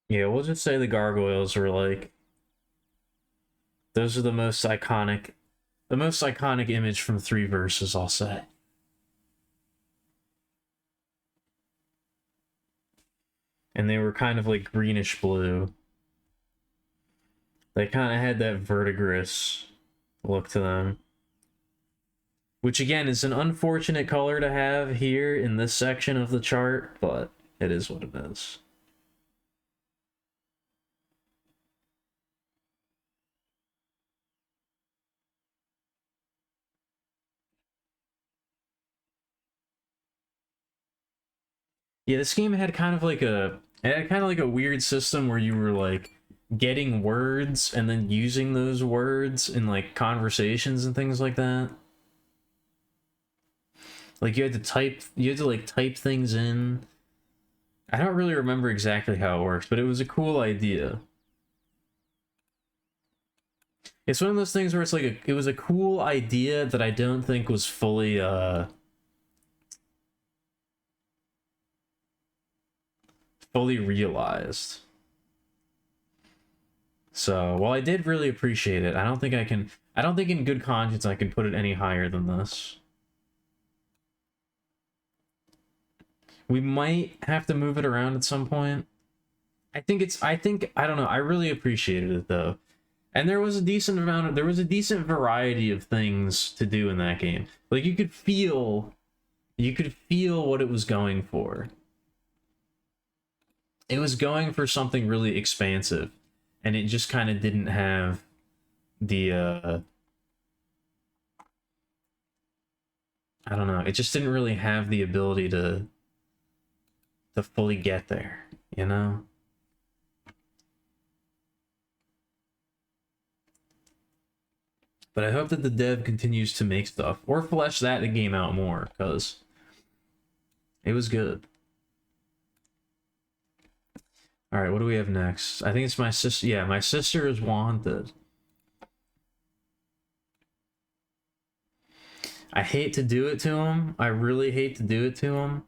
Yeah, we'll just say the gargoyles were like, those are the most iconic image from Three Verses, I'll say. And they were kind of like greenish blue. They kind of had that verdigris look to them. Which again is an unfortunate color to have here in this section of the chart, but it is what it is. Yeah, this game had kind of like a weird system where you were like getting words and then using those words in like conversations and things like that. Like you had to like type things in. I don't really remember exactly how it works, but it was a cool idea. It's one of those things where it's like it was a cool idea that I don't think was fully realized. So, while I did really appreciate it, I don't think in good conscience I can put it any higher than this. We might have to move it around at some point. I don't know, I really appreciated it though. And there was a decent variety of things to do in that game. Like you could feel what it was going for. It was going for something really expansive, and it just kind of didn't have the I don't know, it just didn't really have the ability to fully get there, you know? But I hope that the dev continues to make stuff or flesh that game out more, because it was good. All right, what do we have next? I think it's my sister. Yeah, my sister is wanted. I hate to do it to him. I really hate to do it to him.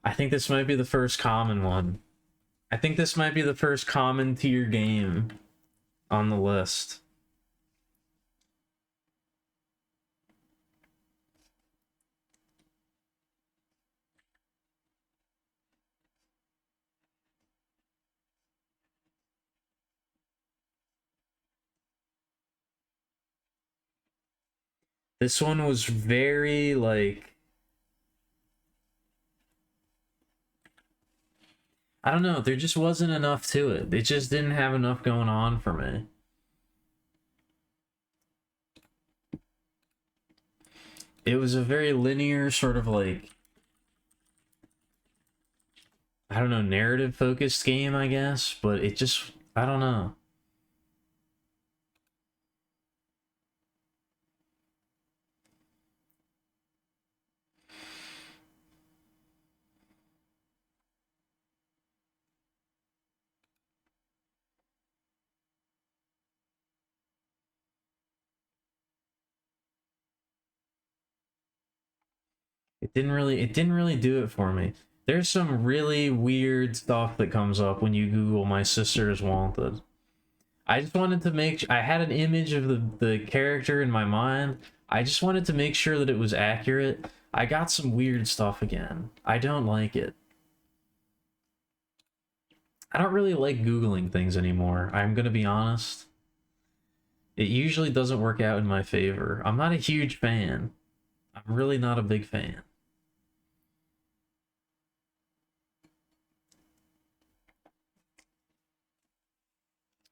I think this might be the first common one. I think this might be the first common tier game on the list. This one was very like, I don't know, there just wasn't enough to it. It just didn't have enough going on for me. It was a very linear sort of like, I don't know, narrative focused game, I guess, but it just, I don't know. It didn't really do it for me. There's some really weird stuff that comes up when you Google "My Sister is Wanted." I just wanted to I had an image of the character in my mind. I just wanted to make sure that it was accurate. I got some weird stuff again. I don't like it. I don't really like Googling things anymore. I'm gonna be honest. It usually doesn't work out in my favor. I'm not a huge fan. I'm really not a big fan.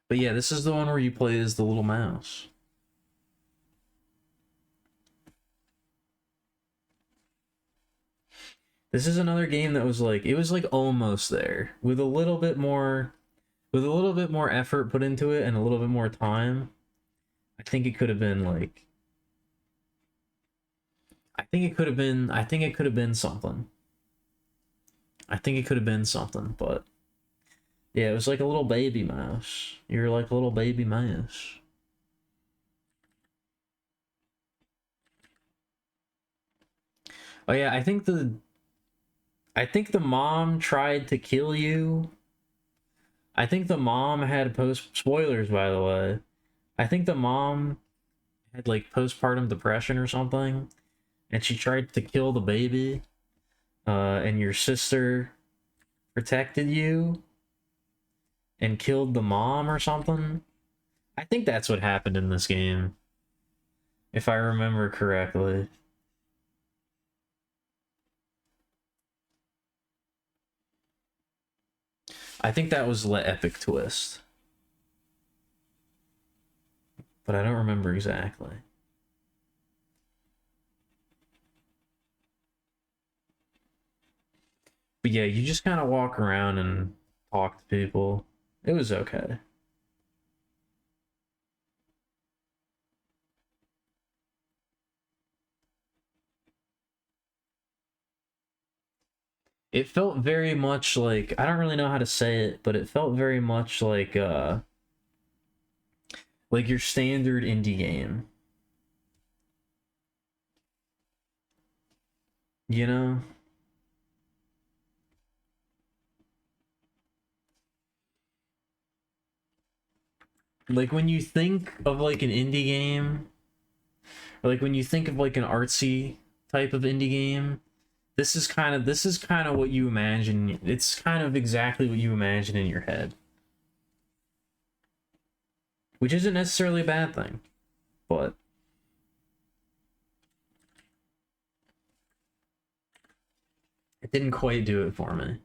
But yeah, this is the one where you play as the little mouse. This is another game that was like, it was like almost there with a little bit more, effort put into it and a little bit more time. I think it could have been like, I think it could have been something. I think it could have been something, but yeah, it was like a little baby mouse. You're like a little baby mouse. Oh yeah, I think the mom tried to kill you. I think the mom had post spoilers, by the way. I think the mom had like postpartum depression or something, and she tried to kill the baby. And your sister protected you and killed the mom or something. I think that's what happened in this game, if I remember correctly. I think that was the epic twist, but I don't remember exactly. But yeah, you just kind of walk around and talk to people. It was okay. It felt very much like, I don't really know how to say it, but it felt very much like your standard indie game. You know? Like when you think of like an indie game, or like when you think of like an artsy type of indie game, this is kind of what you imagine. It's kind of exactly what you imagine in your head, which isn't necessarily a bad thing, but it didn't quite do it for me.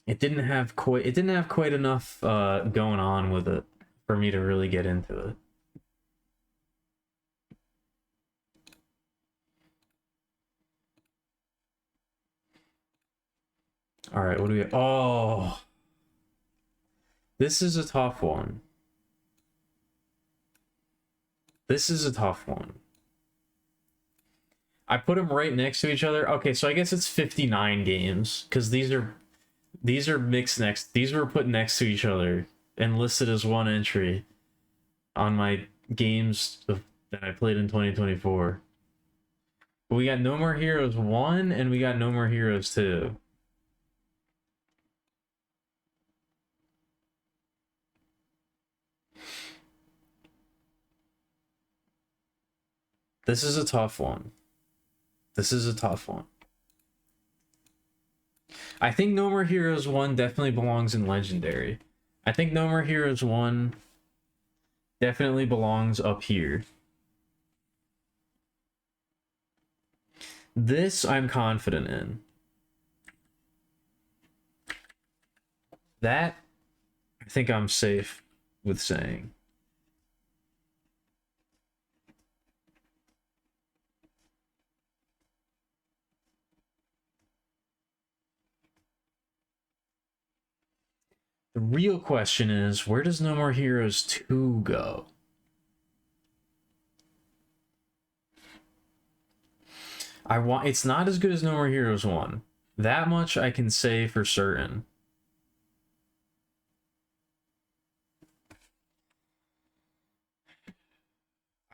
It didn't have quite enough going on with it for me to really get into it. All right, what do we? Oh, this is a tough one. This is a tough one. I put them right next to each other. Okay, so I guess it's 59 games because these are mixed next. These were put next to each other and listed as one entry on my that I played in 2024. But we got No More Heroes 1 and we got No More Heroes 2. This is a tough one. This is a tough one. I think No More Heroes 1 definitely belongs in Legendary. I think No More Heroes 1 definitely belongs up here. This I'm confident in. That I think I'm safe with saying. The real question is, where does No More Heroes 2 go? It's not as good as No More Heroes 1. That much I can say for certain.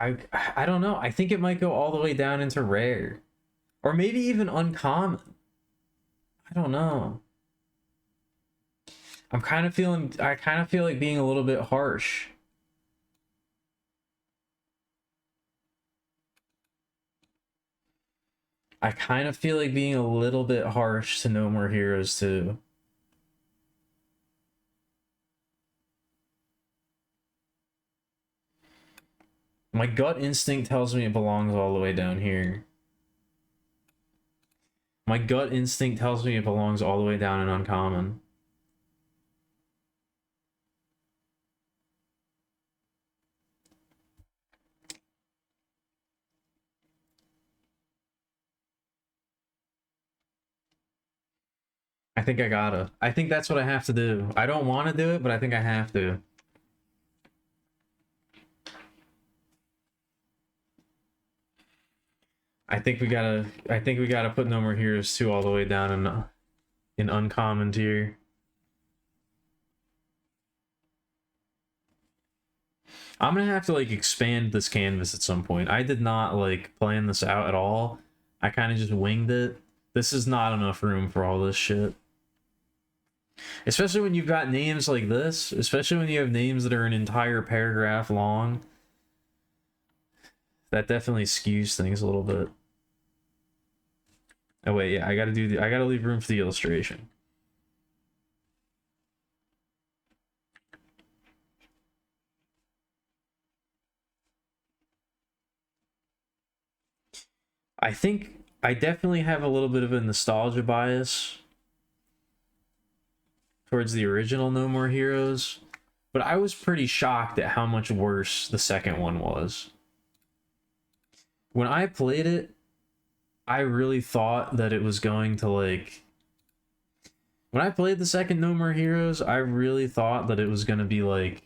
I don't know. I think it might go all the way down into rare. Or maybe even uncommon. I don't know. I kind of feel like being a little bit harsh. I kind of feel like being a little bit harsh to No More Heroes too. My gut instinct tells me it belongs all the way down here. My gut instinct tells me it belongs all the way down in uncommon. I think I gotta. I think that's what I have to do. I don't want to do it, but I think I have to. I think we gotta put No More Heroes 2 all the way down in uncommon tier. I'm gonna have to like expand this canvas at some point. I did not like plan this out at all. I kind of just winged it. This is not enough room for all this shit. Especially when you've got names like this. Especially when you have names that are an entire paragraph long. That definitely skews things a little bit. Oh wait, yeah, I gotta leave room for the illustration. I think I definitely have a little bit of a nostalgia bias towards the original No More Heroes, but I was pretty shocked at how much worse the second one was. When I played it, I really thought that it was going to like... When I played the second No More Heroes, I really thought that it was going to be like...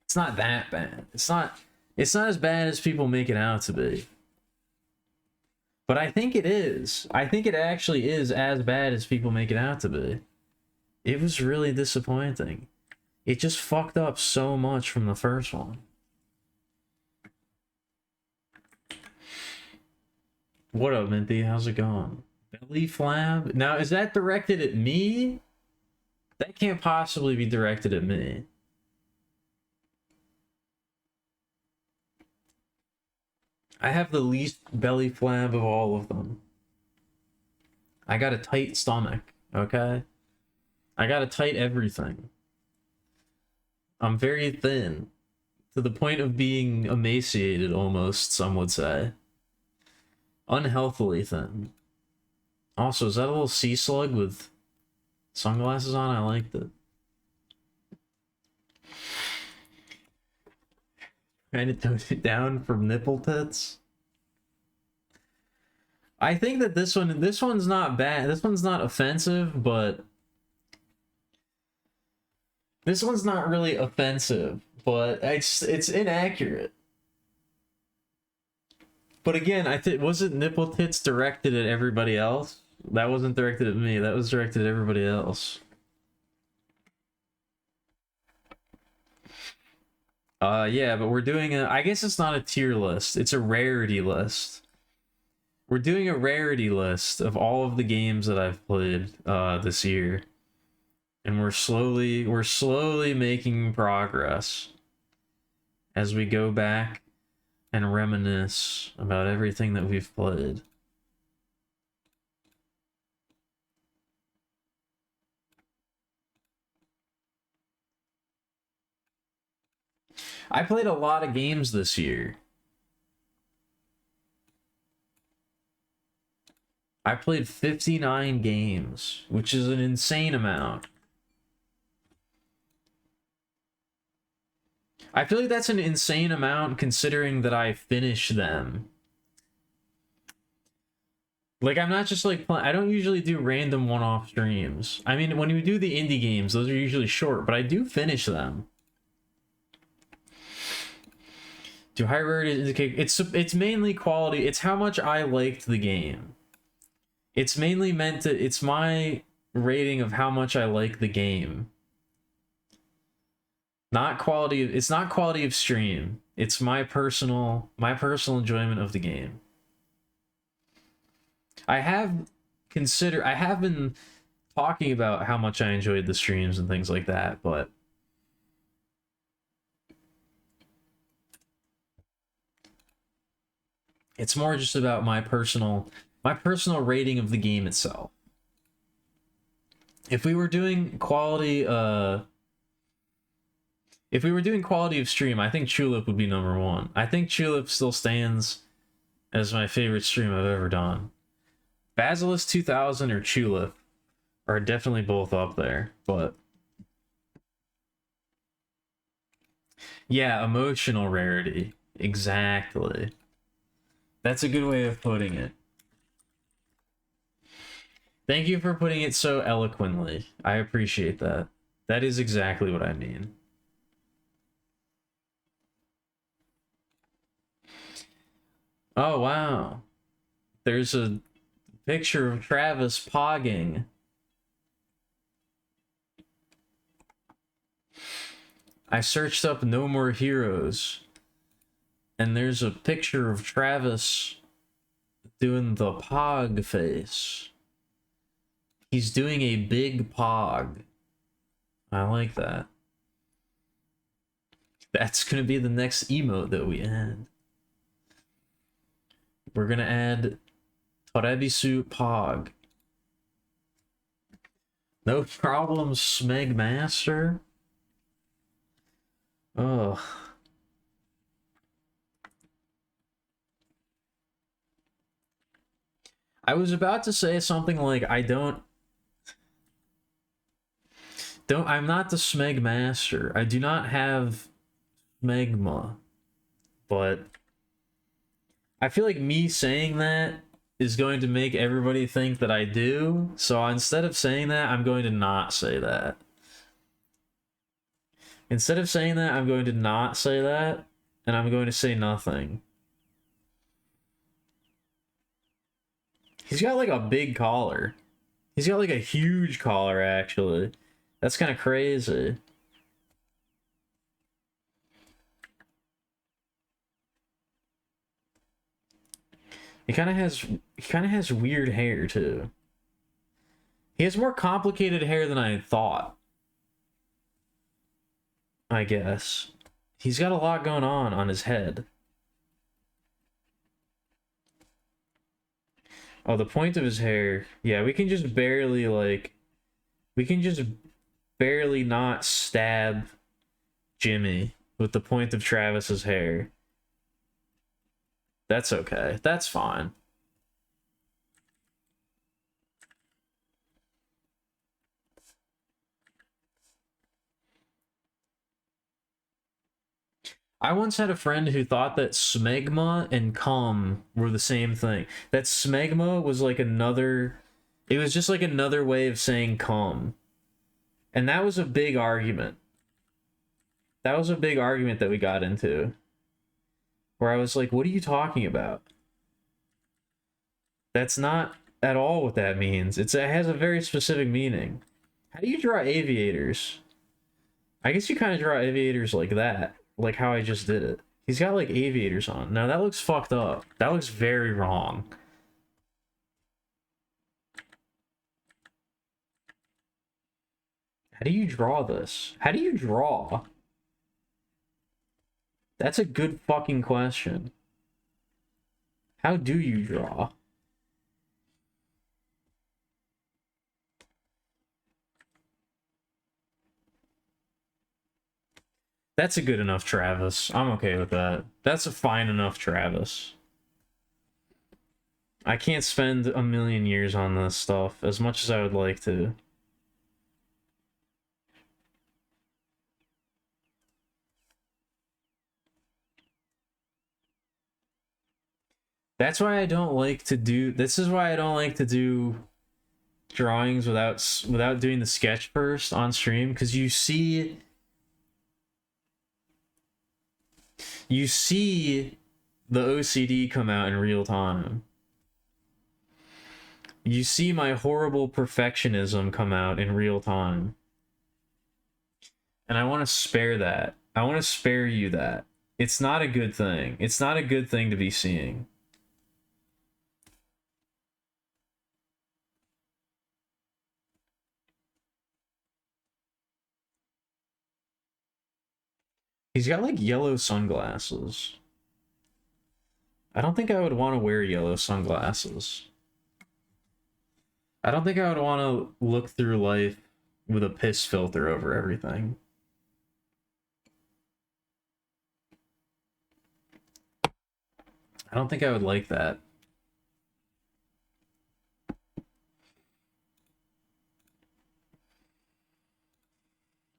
It's not that bad. It's not as bad as people make it out to be. But I think it is. I think it actually is as bad as people make it out to be. It was really disappointing. It just fucked up so much from the first one. What up, Minty? How's it going? Belly Flab? Now, is that directed at me? That can't possibly be directed at me. I have the least belly flab of all of them. I got a tight stomach, okay? I got a tight everything. I'm very thin. To the point of being emaciated, almost, some would say. Unhealthily thin. Also, is that a little sea slug with sunglasses on? I liked it. Trying to tone it down from nipple tits. I think that this one's not bad. This one's not offensive, but this one's not really offensive, but it's inaccurate. But again, wasn't nipple tits directed at everybody else? That wasn't directed at me. That was directed at everybody else. Yeah, but we're doing I guess it's not a tier list. It's a rarity list. We're doing a rarity list of all of the games that I've played this year. And we're slowly making progress as we go back and reminisce about everything that we've played. I played a lot of games this year. I played 59 games, which is an insane amount. I feel like that's an insane amount considering that I finish them. Like, I'm not just like, I don't usually do random one-off streams. I mean, when we do the indie games, those are usually short, but I do finish them. Do high rarity indicate it's mainly quality. It's how much I liked the game. It's mainly meant to, it's my rating of how much I like the game. Not quality, it's not quality of stream. It's my personal enjoyment of the game. I have been talking about how much I enjoyed the streams and things like that, but it's more just about my personal rating of the game itself. If we were doing quality of stream, I think Chulip would be number one. I think Chulip still stands as my favorite stream I've ever done. Basilisk 2000 or Chulip are definitely both up there, but yeah, emotional rarity. Exactly. That's a good way of putting it. Thank you for putting it so eloquently. I appreciate that. That is exactly what I mean. Oh, wow. There's a picture of Travis pogging. I searched up No More Heroes, and there's a picture of Travis doing the pog face. He's doing a big pog. I like that. That's gonna be the next emote that we add. We're gonna add Torebisu Pog. No problem, Smeg Master. Ugh. I was about to say something like, I'm not the Smeg Master. I do not have Smegma. But I feel like me saying that is going to make everybody think that I do. So instead of saying that, I'm going to not say that. Instead of saying that, I'm going to not say that, and I'm going to say nothing. He's got like a big collar. He's got like a huge collar, actually. That's kind of crazy. He kind of has weird hair too. He has more complicated hair than I thought. I guess. He's got a lot going on his head. Oh, the point of his hair. Yeah, we can just barely not stab Jimmy with the point of Travis's hair. That's okay. That's fine. I once had a friend who thought that smegma and cum were the same thing. That smegma was like another... It was just like another way of saying cum. And that was a big argument. That was a big argument that we got into. Where I was like, what are you talking about? That's not at all what that means. It has a very specific meaning. How do you draw aviators? I guess you kind of draw aviators like that. Like how I just did it. He's got like aviators on. Now that looks fucked up. That looks very wrong. How do you draw this? How do you draw? That's a good fucking question. How do you draw? That's a good enough Travis. I'm okay with that. That's a fine enough Travis. I can't spend a million years on this stuff as much as I would like to. That's why I don't like to do... This is why I don't like to do drawings without doing the sketch first on stream, because you see the OCD come out in real time. You see my horrible perfectionism come out in real time. And I want to spare that. I want to spare you that. It's not a good thing. It's not a good thing to be seeing. He's got like yellow sunglasses. I don't think I would want to wear yellow sunglasses. I don't think I would want to look through life with a piss filter over everything. I don't think I would like that.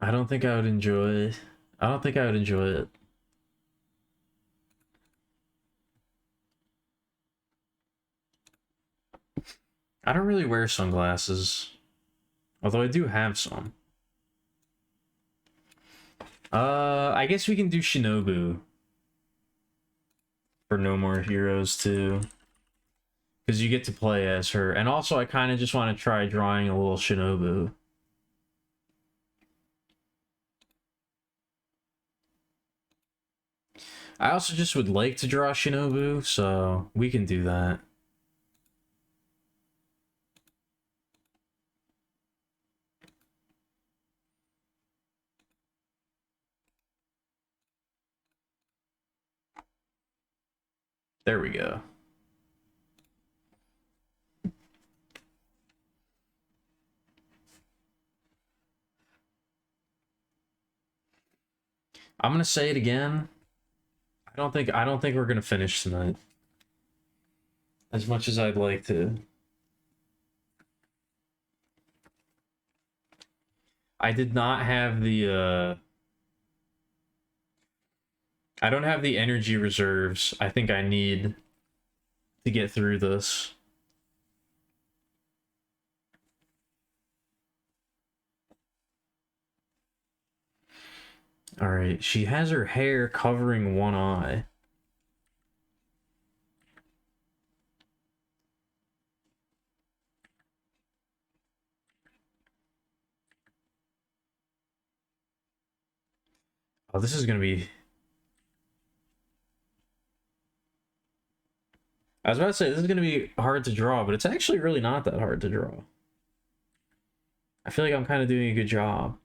I don't think I would enjoy... I don't think I would enjoy it. I don't really wear sunglasses. Although I do have some. I guess we can do Shinobu. For No More Heroes too. Because you get to play as her. And also I kind of just want to try drawing a little Shinobu. I also just would like to draw Shinobu, so we can do that. There we go. I'm gonna say it again. I don't think we're gonna finish tonight. As much as I'd like to. I did not have the I don't have the energy reserves I think I need to get through this. Alright, she has her hair covering one eye. Oh, this is gonna be... I was about to say, this is gonna be hard to draw, but it's actually really not that hard to draw. I feel like I'm kind of doing a good job.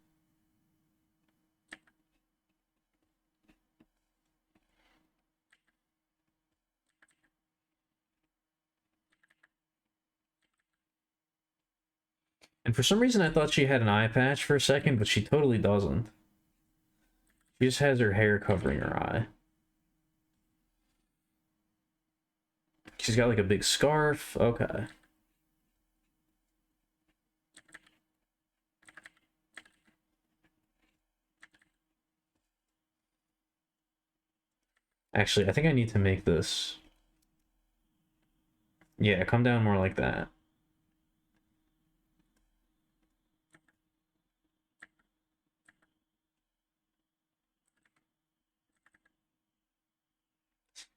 And for some reason I thought she had an eye patch for a second, but she totally doesn't. She just has her hair covering her eye. She's got like a big scarf. Okay. Actually, I think I need to make this. Yeah, come down more like that.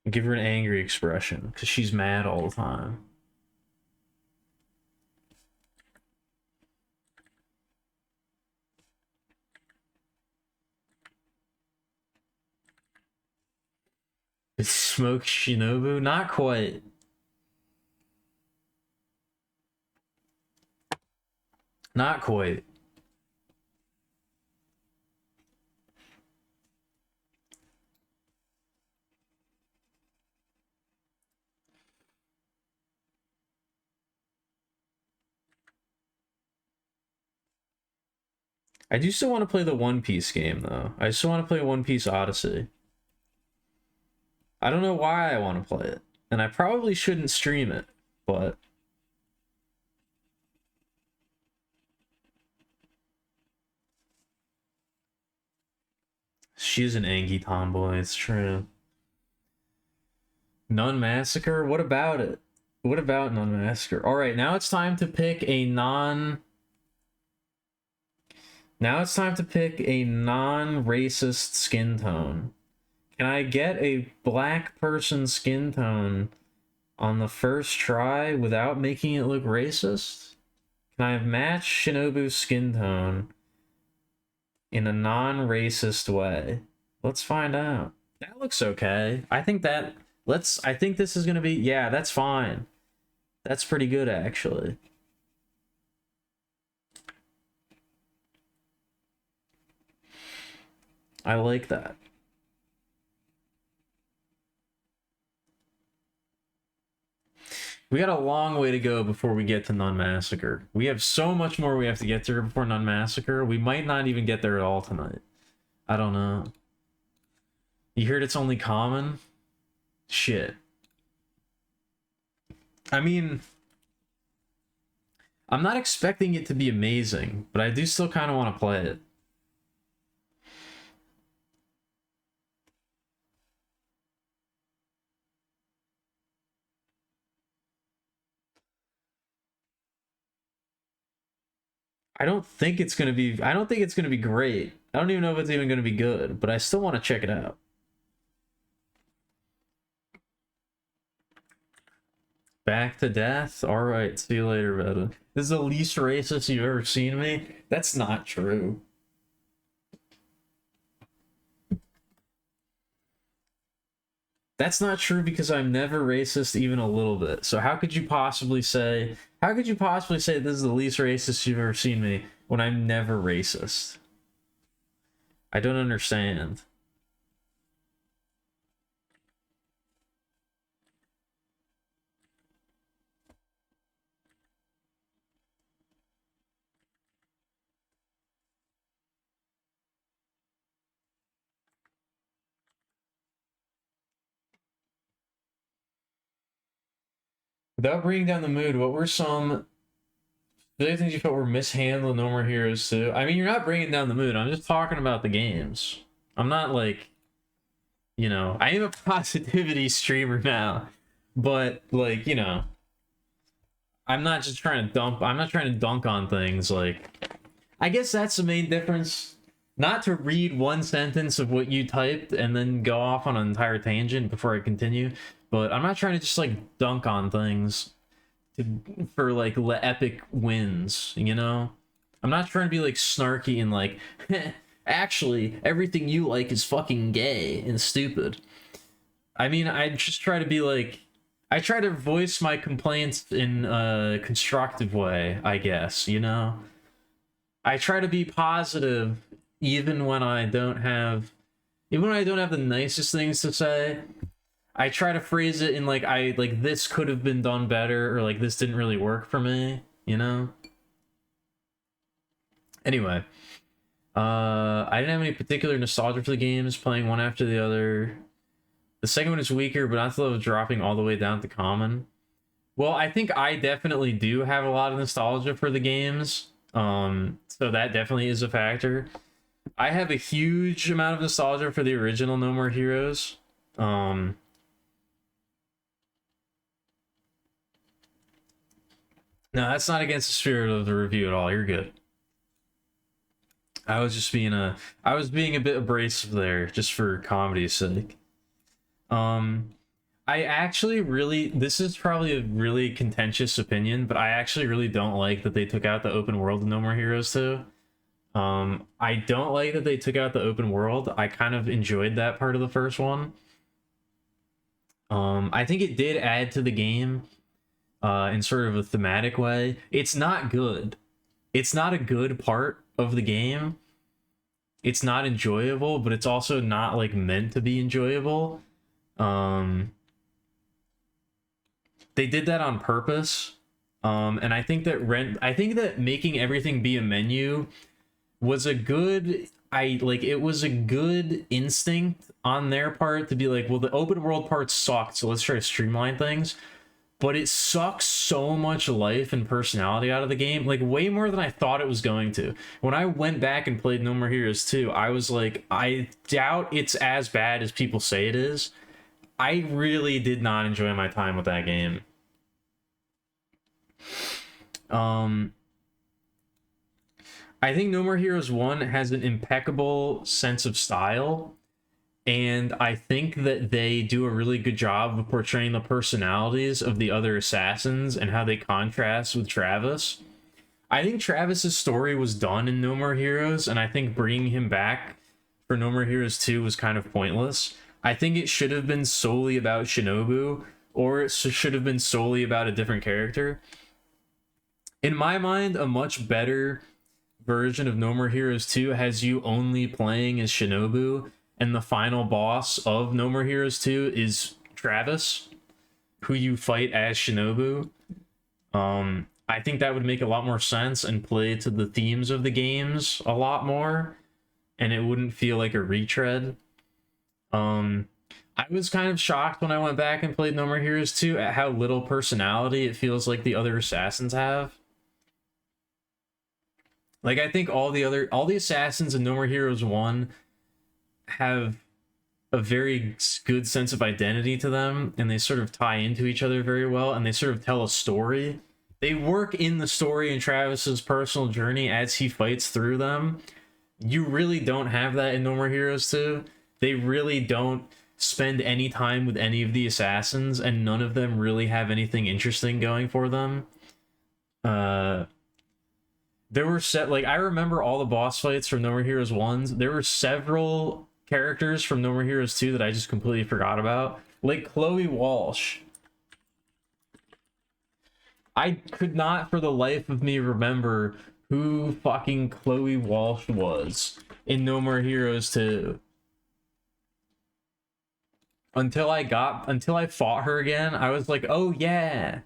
Give her an angry expression, because she's mad all the time. Is Smoke Shinobu? Not quite. Not quite. I do still want to play the One Piece game, though. I still want to play One Piece Odyssey. I don't know why I want to play it. And I probably shouldn't stream it, but... She's an Angie tomboy, it's true. Nun Massacre? What about it? What about Nun Massacre? Alright, now it's time to pick a non... Now it's time to pick a non-racist skin tone. Can I get a black person skin tone on the first try without making it look racist? Can I match Shinobu's skin tone in a non-racist way? Let's find out. That looks okay. I think that I think this is gonna be, yeah, that's fine. That's pretty good actually. I like that. We got a long way to go before we get to Nun Massacre. We have so much more we have to get to before Nun Massacre. We might not even get there at all tonight. I don't know. You heard it's only common? Shit. I mean, I'm not expecting it to be amazing, but I do still kind of want to play it. I don't think it's going to be, I don't think it's going to be great. I don't even know if it's even going to be good, but I still want to check it out. Back to death? Alright, see you later, Veta. This is the least racist you've ever seen me? That's not true. That's not true because I'm never racist even a little bit. So how could you possibly say this is the least racist you've ever seen me when I'm never racist? I don't understand. Without bringing down the mood, what were some really things you felt were mishandled in No More Heroes 2? I mean, you're not bringing down the mood. I'm just talking about the games. I'm not like, you know, I am a positivity streamer now, but like, you know, I'm not just trying to dump. I'm not trying to dunk on things. Like, I guess that's the main difference. Not to read one sentence of what you typed and then go off on an entire tangent before I continue, but I'm not trying to just like dunk on things for like epic wins, you know? I'm not trying to be like snarky and like, actually, everything you like is fucking gay and stupid. I mean, I just try to be like, I try to voice my complaints in a constructive way, I guess, you know? I try to be positive even when I don't have the nicest things to say. I try to phrase it in like this could have been done better, or like this didn't really work for me, you know? Anyway, I didn't have any particular nostalgia for the games, playing one after the other. The second one is weaker, but not to the level of dropping all the way down to common. Well, I think I definitely do have a lot of nostalgia for the games. So that definitely is a factor. I have a huge amount of nostalgia for the original No More Heroes. No, that's not against the spirit of the review at all. You're good. I was being a bit abrasive there, just for comedy's sake. I actually really, this is probably a really contentious opinion, but I actually really don't like that they took out the open world in No More Heroes 2. I don't like that they took out the open world. I kind of enjoyed that part of the first one. I think it did add to the game in sort of a thematic way. It's not good. It's not a good part of the game. It's not enjoyable, but it's also not like meant to be enjoyable. They did that on purpose. And I think that making everything be a menu was a good it was a good instinct on their part to be like, well, the open world part sucked, so let's try to streamline things. But it sucks so much life and personality out of the game, like way more than I thought it was going to. When I went back and played No More Heroes 2, I was like, I doubt it's as bad as people say it is. I really did not enjoy my time with that game. I think No More Heroes 1 has an impeccable sense of style, and I think that they do a really good job of portraying the personalities of the other assassins and how they contrast with Travis. I think Travis's story was done in No More Heroes, and I think bringing him back for No More Heroes 2 was kind of pointless. I think it should have been solely about Shinobu, or it should have been solely about a different character. In my mind, a much better version of No More Heroes 2 has you only playing as Shinobu, and the final boss of No More Heroes 2 is Travis, who you fight as Shinobu. I think that would make a lot more sense and play to the themes of the games a lot more, and it wouldn't feel like a retread. I was kind of shocked when I went back and played No More Heroes 2 at how little personality it feels like the other assassins have. Like, I think all the assassins in No More Heroes 1 have a very good sense of identity to them, and they sort of tie into each other very well, and they sort of tell a story. They work in the story in Travis's personal journey as he fights through them. You really don't have that in No More Heroes 2. They really don't spend any time with any of the assassins, and none of them really have anything interesting going for them. There were I remember all the boss fights from No More Heroes 1. There were several characters from No More Heroes 2 that I just completely forgot about. Like Chloe Walsh. I could not for the life of me remember who fucking Chloe Walsh was in No More Heroes 2. Until I fought her again, I was like, oh yeah.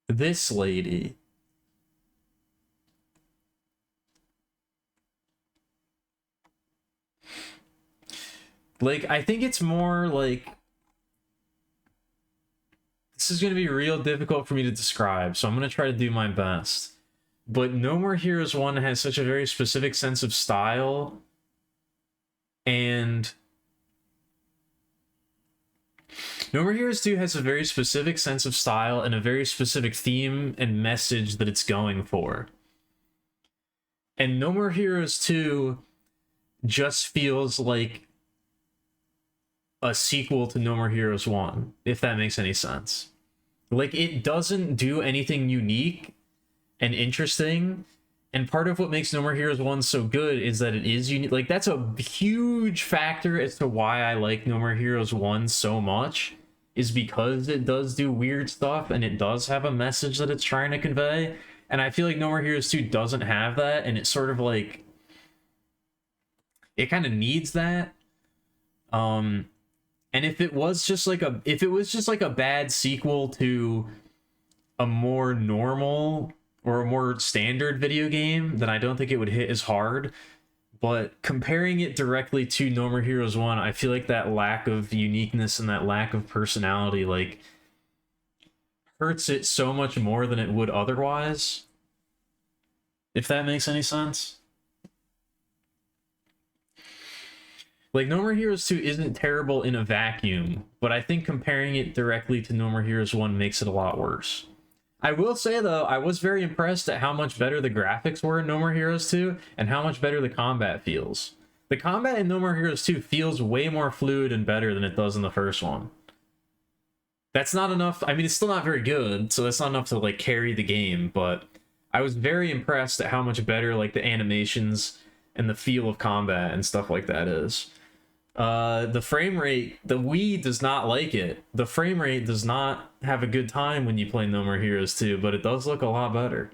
This lady. Like, I think it's more like... This is going to be real difficult for me to describe, so I'm going to try to do my best. But No More Heroes 1 has such a very specific sense of style, and No More Heroes 2 has a very specific sense of style and a very specific theme and message that it's going for. And No More Heroes 2 just feels like a sequel to No More Heroes 1, if that makes any sense. Like, it doesn't do anything unique and interesting, and part of what makes No More Heroes 1 so good is that it is unique. Like, that's a huge factor as to why I like No More Heroes 1 so much, is because it does do weird stuff, and it does have a message that it's trying to convey, and I feel like No More Heroes 2 doesn't have that, and it's sort of like... It kind of needs that. And if it was just like a bad sequel to a more normal or a more standard video game, then I don't think it would hit as hard. But comparing it directly to No More Heroes 1, I feel like that lack of uniqueness and that lack of personality, like, hurts it so much more than it would otherwise. If that makes any sense. Like, No More Heroes 2 isn't terrible in a vacuum, but I think comparing it directly to No More Heroes 1 makes it a lot worse. I will say, though, I was very impressed at how much better the graphics were in No More Heroes 2, and how much better the combat feels. The combat in No More Heroes 2 feels way more fluid and better than it does in the first one. That's not enough. I mean, it's still not very good, so that's not enough to, like, carry the game, but I was very impressed at how much better, like, the animations and the feel of combat and stuff like that is. The frame rate, the Wii does not like it. The frame rate does not have a good time when you play No More Heroes 2, but it does look a lot better.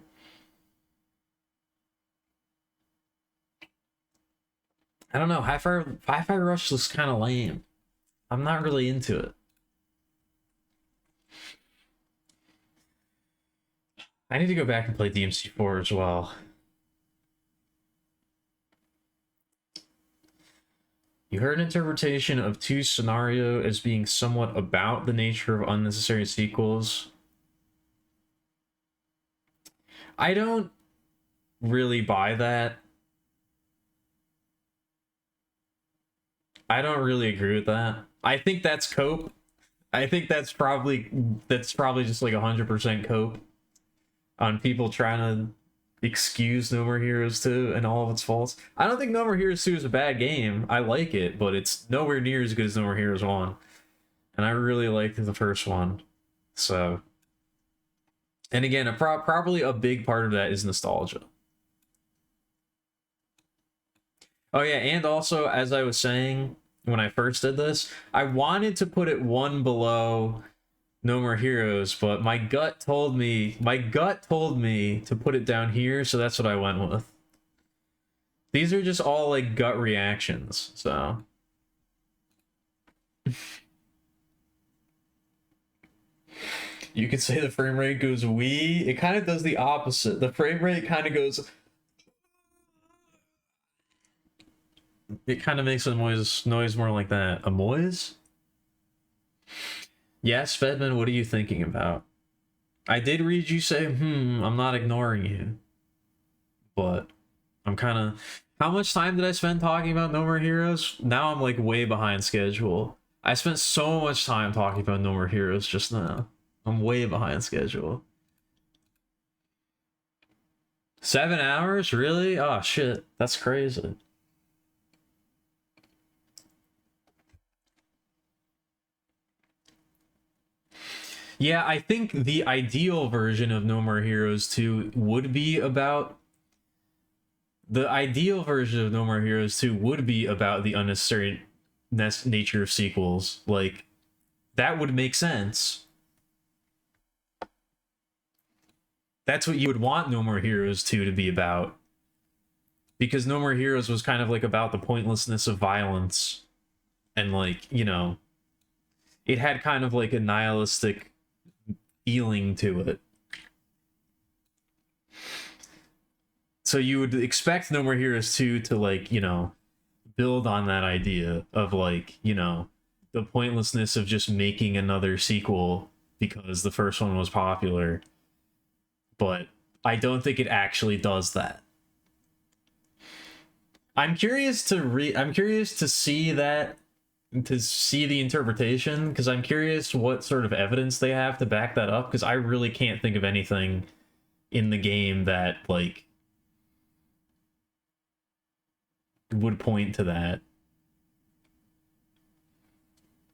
I don't know, Hi-Fi Rush looks kind of lame. I'm not really into it. I need to go back and play DMC4 as well. You heard an interpretation of 2's scenario as being somewhat about the nature of unnecessary sequels. I don't really buy that. I don't really agree with that. I think that's cope. I think that's probably just like 100% cope on people trying to excuse No More Heroes 2 and all of its faults. I don't think No More Heroes 2 is a bad game. I like it, but it's nowhere near as good as No More Heroes 1. And I really liked the first one. So, and again, probably a big part of that is nostalgia. Oh yeah, and also, as I was saying, when I first did this. I wanted to put it one below No More Heroes, but my gut told me to put it down here, so that's what I went with. These are just all like gut reactions, so. You could say the frame rate goes wee. It kind of does the opposite. The frame rate kind of goes. It kind of makes a noise more like that. A noise? Yes, Fedman, what are you thinking about? I did read you say, I'm not ignoring you. But I'm kind of... How much time did I spend talking about No More Heroes? Now I'm like way behind schedule. I spent so much time talking about No More Heroes just now. I'm way behind schedule. 7 hours? Really? Oh shit, that's crazy. Yeah, I think the ideal version of No More Heroes 2 would be about... The ideal version of No More Heroes 2 would be about the unnecessary nature of sequels. Like, that would make sense. That's what you would want No More Heroes 2 to be about. Because No More Heroes was kind of like about the pointlessness of violence. And like, you know, it had kind of like a nihilistic feeling to it. So you would expect No More Heroes 2 to like, you know, build on that idea of like, you know, the pointlessness of just making another sequel because the first one was popular. But I don't think it actually does that. I'm curious to see that, to see the interpretation, because I'm curious what sort of evidence they have to back that up, because I really can't think of anything in the game that like would point to that.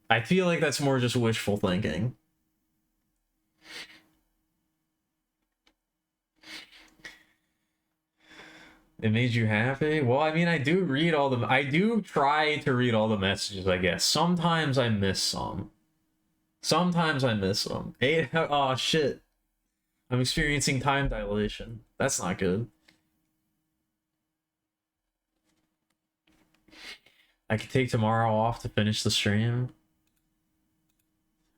I feel like that's more just wishful thinking. It made you happy? Well, I mean, I do try to read all the messages, I guess. Sometimes I miss some. Oh shit. I'm experiencing time dilation. That's not good. I could take tomorrow off to finish the stream.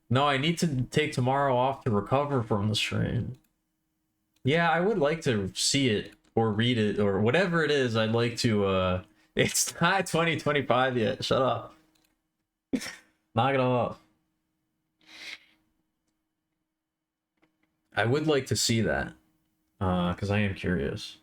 No, I need to take tomorrow off to recover from the stream. Yeah, I would like to see it or read it or whatever it is. I'd like to it's not 2025 yet. Shut up. Knock it off. I would like to see that. Because I am curious.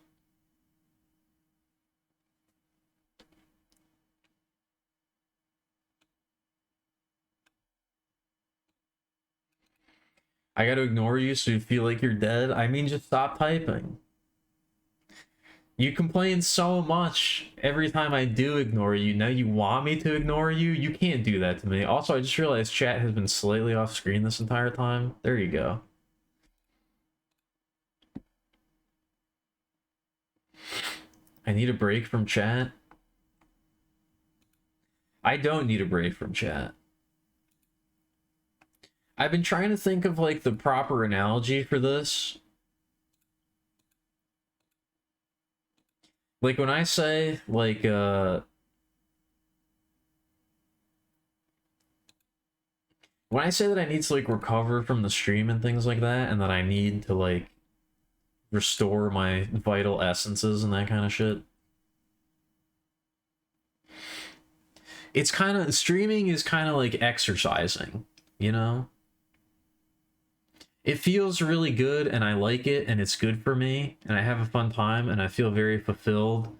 I gotta ignore you so you feel like you're dead? I mean, just stop typing. You complain so much every time I do ignore you. Now you want me to ignore you? You can't do that to me. Also, I just realized chat has been slightly off screen this entire time. There you go. I need a break from chat. I don't need a break from chat. I've been trying to think of like the proper analogy for this. Like when I say like when I say that I need to like recover from the stream and things like that, and that I need to like restore my vital essences and that kind of shit. It's kind of, streaming is kind of like exercising, you know? It feels really good and I like it and it's good for me and I have a fun time and I feel very fulfilled.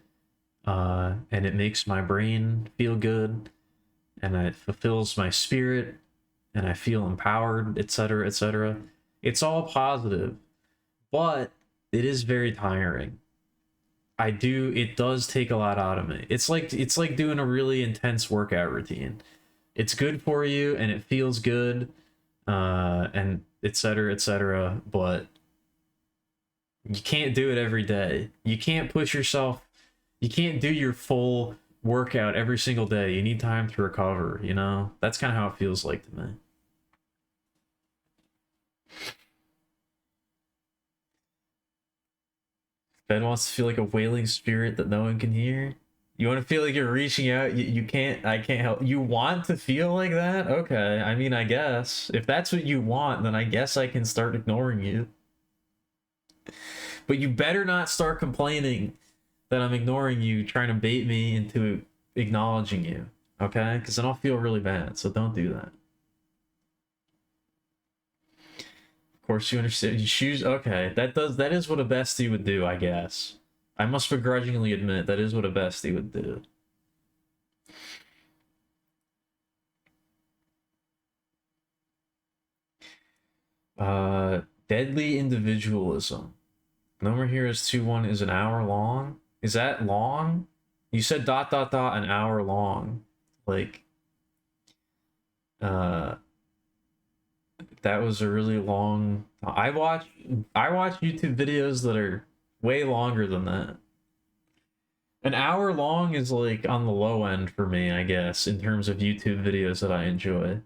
And it makes my brain feel good and it fulfills my spirit and I feel empowered, etc., etc. It's all positive, but it is very tiring. It does take a lot out of me. It's like doing a really intense workout routine. It's good for you and it feels good, and etc., etc., but you can't do it every day. You can't push yourself, you can't do your full workout every single day. You need time to recover, you know? That's kind of how it feels like to me. Ben wants to feel like a wailing spirit that no one can hear. You want to feel like you're reaching out. You can't. I can't help. You want to feel like that? Okay. I mean, I guess if that's what you want, then I guess I can start ignoring you. But you better not start complaining that I'm ignoring you, trying to bait me into acknowledging you. Okay? Because then I'll feel really bad. So don't do that. Of course, you understand. You choose. Okay, that is what a bestie would do, I guess. I must begrudgingly admit that is what a bestie would do. Deadly Individualism. No More Heroes 2-1 is an hour long. Is that long? You said ... an hour long. Like, that was a really long. I watch YouTube videos that are way longer than that. An hour long is like on the low end for me, I guess, in terms of YouTube videos that I enjoy.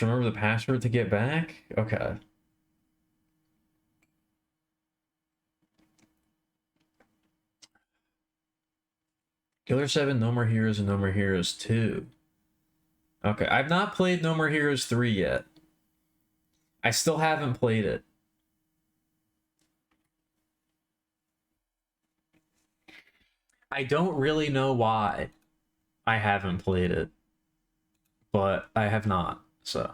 Remember the password to get back? Okay. Killer 7, No More Heroes, and No More Heroes 2. Okay, I've not played No More Heroes 3 yet. I still haven't played it. I don't really know why I haven't played it, but I have not, so.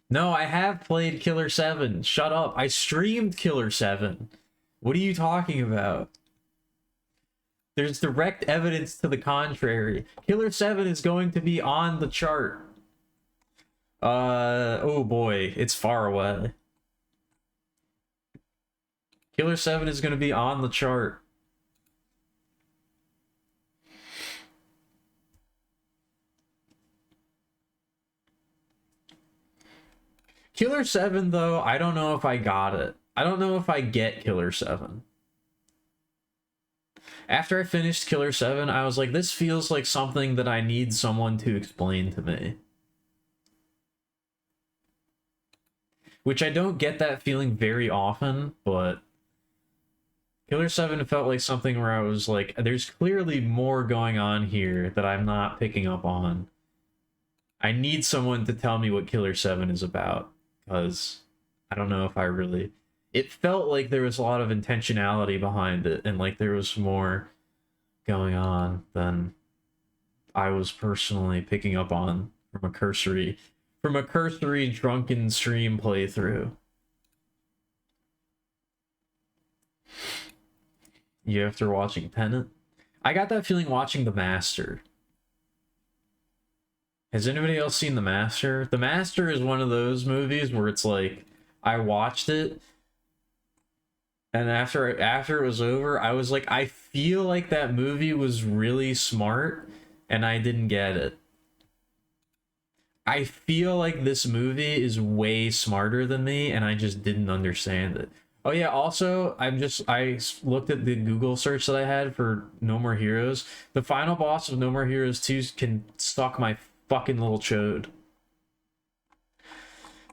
No, I have played Killer 7. Shut up. I streamed Killer 7. What are you talking about? There's direct evidence to the contrary. Killer 7 is going to be on the chart. Oh boy, it's far away. Killer 7 is going to be on the chart. Killer 7, though, I don't know if I got it. I don't know if I get Killer 7. After I finished Killer 7, I was like, this feels like something that I need someone to explain to me. Which I don't get that feeling very often, but Killer 7 felt like something where I was like, there's clearly more going on here that I'm not picking up on. I need someone to tell me what Killer 7 is about, because I don't know if I really... It felt like there was a lot of intentionality behind it, and like there was more going on than I was personally picking up on from a cursory drunken stream playthrough. You after watching Tenet? I got that feeling watching The Master. Has anybody else seen The Master? The Master is one of those movies where it's like, I watched it, and after it was over, I was like, I feel like that movie was really smart, and I didn't get it. I feel like this movie is way smarter than me, and I just didn't understand it. Oh yeah, also, I looked at the Google search that I had for No More Heroes. The final boss of No More Heroes 2 can suck my fucking little chode.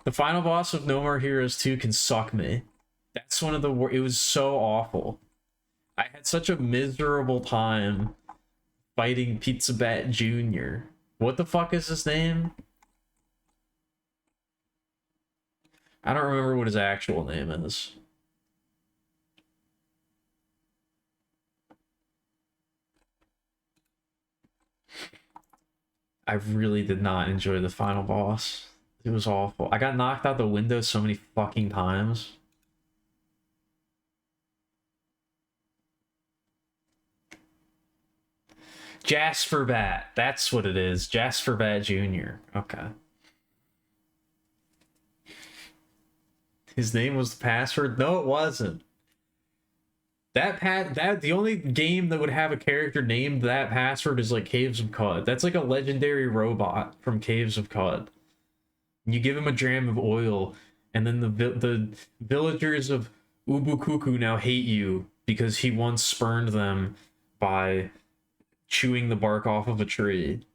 The final boss of No More Heroes 2 can suck me. That's one of the it was so awful. I had such a miserable time fighting Pizza Bat Jr. What the fuck is his name? I don't remember what his actual name is. I really did not enjoy the final boss. It was awful. I got knocked out the window so many fucking times. Jasper Bat. That's what it is. Jasper Bat Jr. Okay. His name was the password? No, it wasn't. The only game that would have a character named that password is like Caves of Cod. That's like a legendary robot from Caves of Cod. You give him a dram of oil, and then the villagers of Ubukuku now hate you because he once spurned them by chewing the bark off of a tree.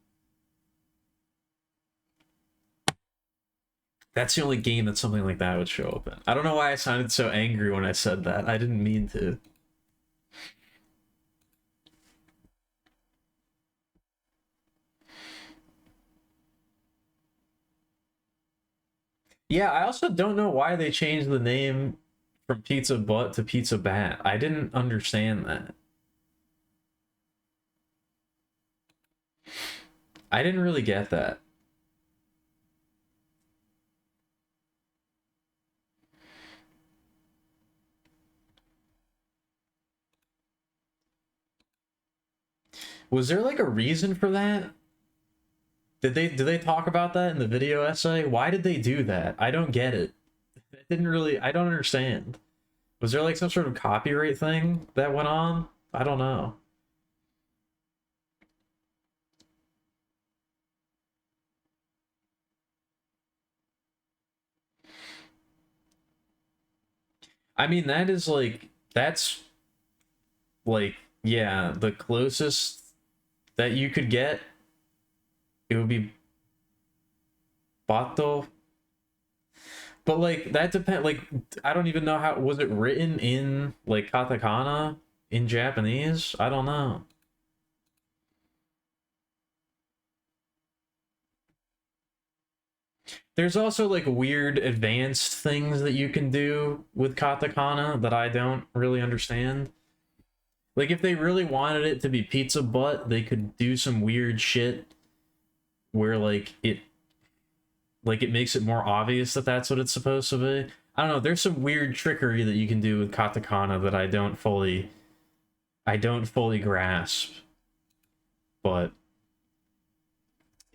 That's the only game that something like that would show up in. I don't know why I sounded so angry when I said that. I didn't mean to. Yeah, I also don't know why they changed the name from Pizza Butt to Pizza Bat. I didn't understand that. I didn't really get that. Was there like a reason for that? Did they talk about that in the video essay? Why did they do that? I don't get it. I don't understand. Was there like some sort of copyright thing that went on? I don't know. I mean, that's like, yeah, the closest that you could get, it would be Bato. But like that depend like I don't even know how was it written in like katakana in Japanese? I don't know. There's also like weird advanced things that you can do with katakana that I don't really understand. Like if they really wanted it to be pizza butt, they could do some weird shit where it makes it more obvious that that's what it's supposed to be. I don't know, there's some weird trickery that you can do with katakana that I don't fully grasp. But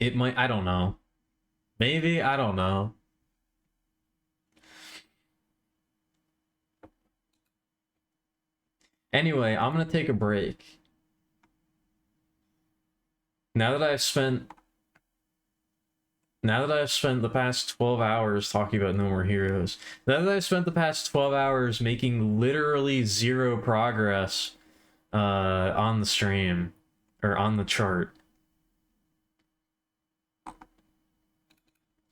it might, I don't know. Maybe, I don't know. Anyway, I'm gonna take a break. Now that I've spent now that I've spent the past 12 hours talking about No More Heroes, now that I've spent the past 12 hours making literally zero progress on the stream or on the chart,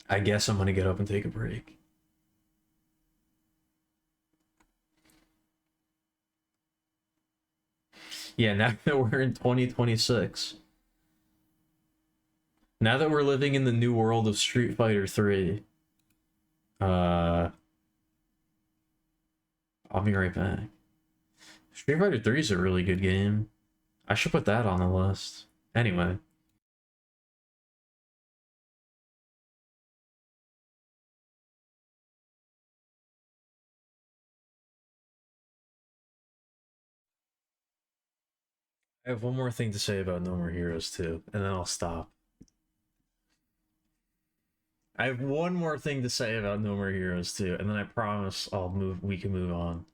I guess I'm gonna get up and take a break. Yeah, now that we're in 2026. Now that we're living in the new world of Street Fighter 3, uh, I'll be right back. Street Fighter 3 is a really good game. I should put that on the list. Anyway. I have one more thing to say about No More Heroes 2, and then I'll stop. I have one more thing to say about No More Heroes 2, and then I promise we can move on.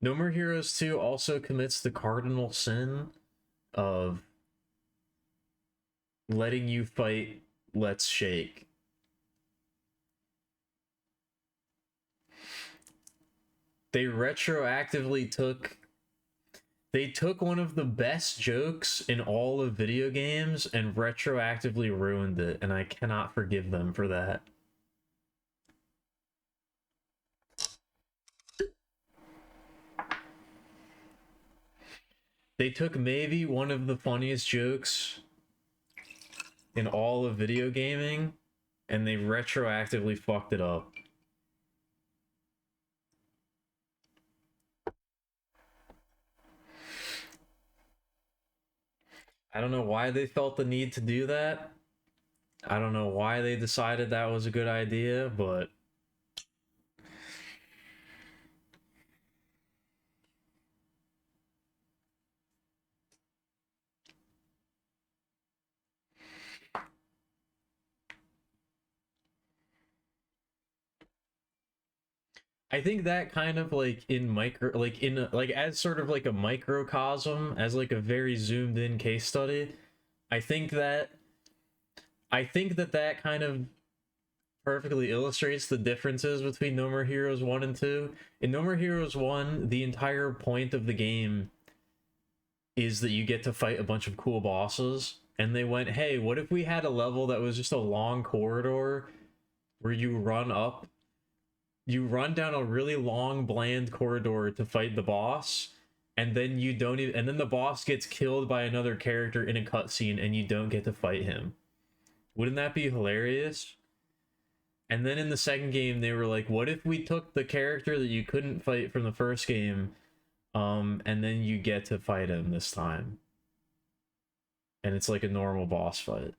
No More Heroes 2 also commits the cardinal sin of letting you fight Let's Shake. They took one of the best jokes in all of video games and retroactively ruined it, and I cannot forgive them for that. They took maybe one of the funniest jokes in all of video gaming, and they retroactively fucked it up. I don't know why they felt the need to do that. I don't know why they decided that was a good idea, but I think that kind of like in micro, like in like as sort of like a microcosm, as like a very zoomed in case study. I think that that kind of perfectly illustrates the differences between No More Heroes 1 and 2. In No More Heroes 1, the entire point of the game is that you get to fight a bunch of cool bosses. And they went, hey, what if we had a level that was just a long corridor where you run down a really long, bland corridor to fight the boss, and then you don't even, and then the boss gets killed by another character in a cutscene and you don't get to fight him. Wouldn't that be hilarious? And then in the second game, they were like, what if we took the character that you couldn't fight from the first game, and then you get to fight him this time? And it's like a normal boss fight.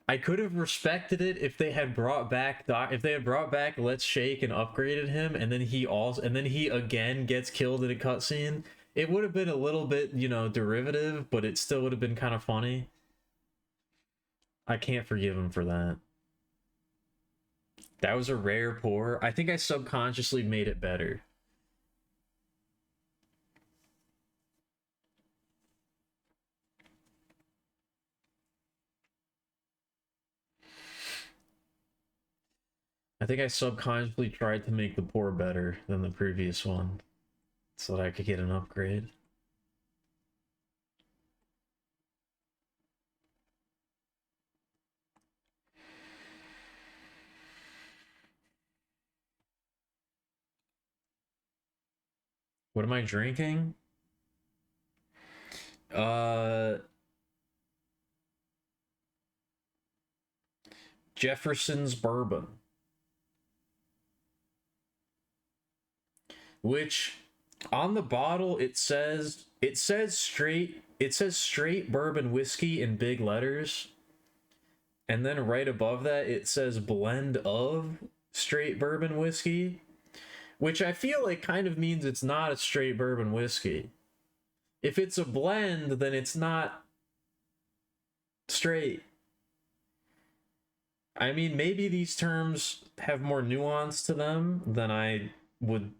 I could have respected it if they had brought back Let's Shake and upgraded him, and then he again gets killed in a cutscene. It would have been a little bit, derivative, but it still would have been kind of funny. I can't forgive him for that. That was a rare pour. I think I subconsciously made it better. I think I subconsciously tried to make the pour better than the previous one so that I could get an upgrade. What am I drinking? Jefferson's bourbon. Which on the bottle it says straight bourbon whiskey in big letters. And then right above that it says blend of straight bourbon whiskey, which I feel like kind of means it's not a straight bourbon whiskey. If it's a blend, then it's not straight. I mean, maybe these terms have more nuance to them than I would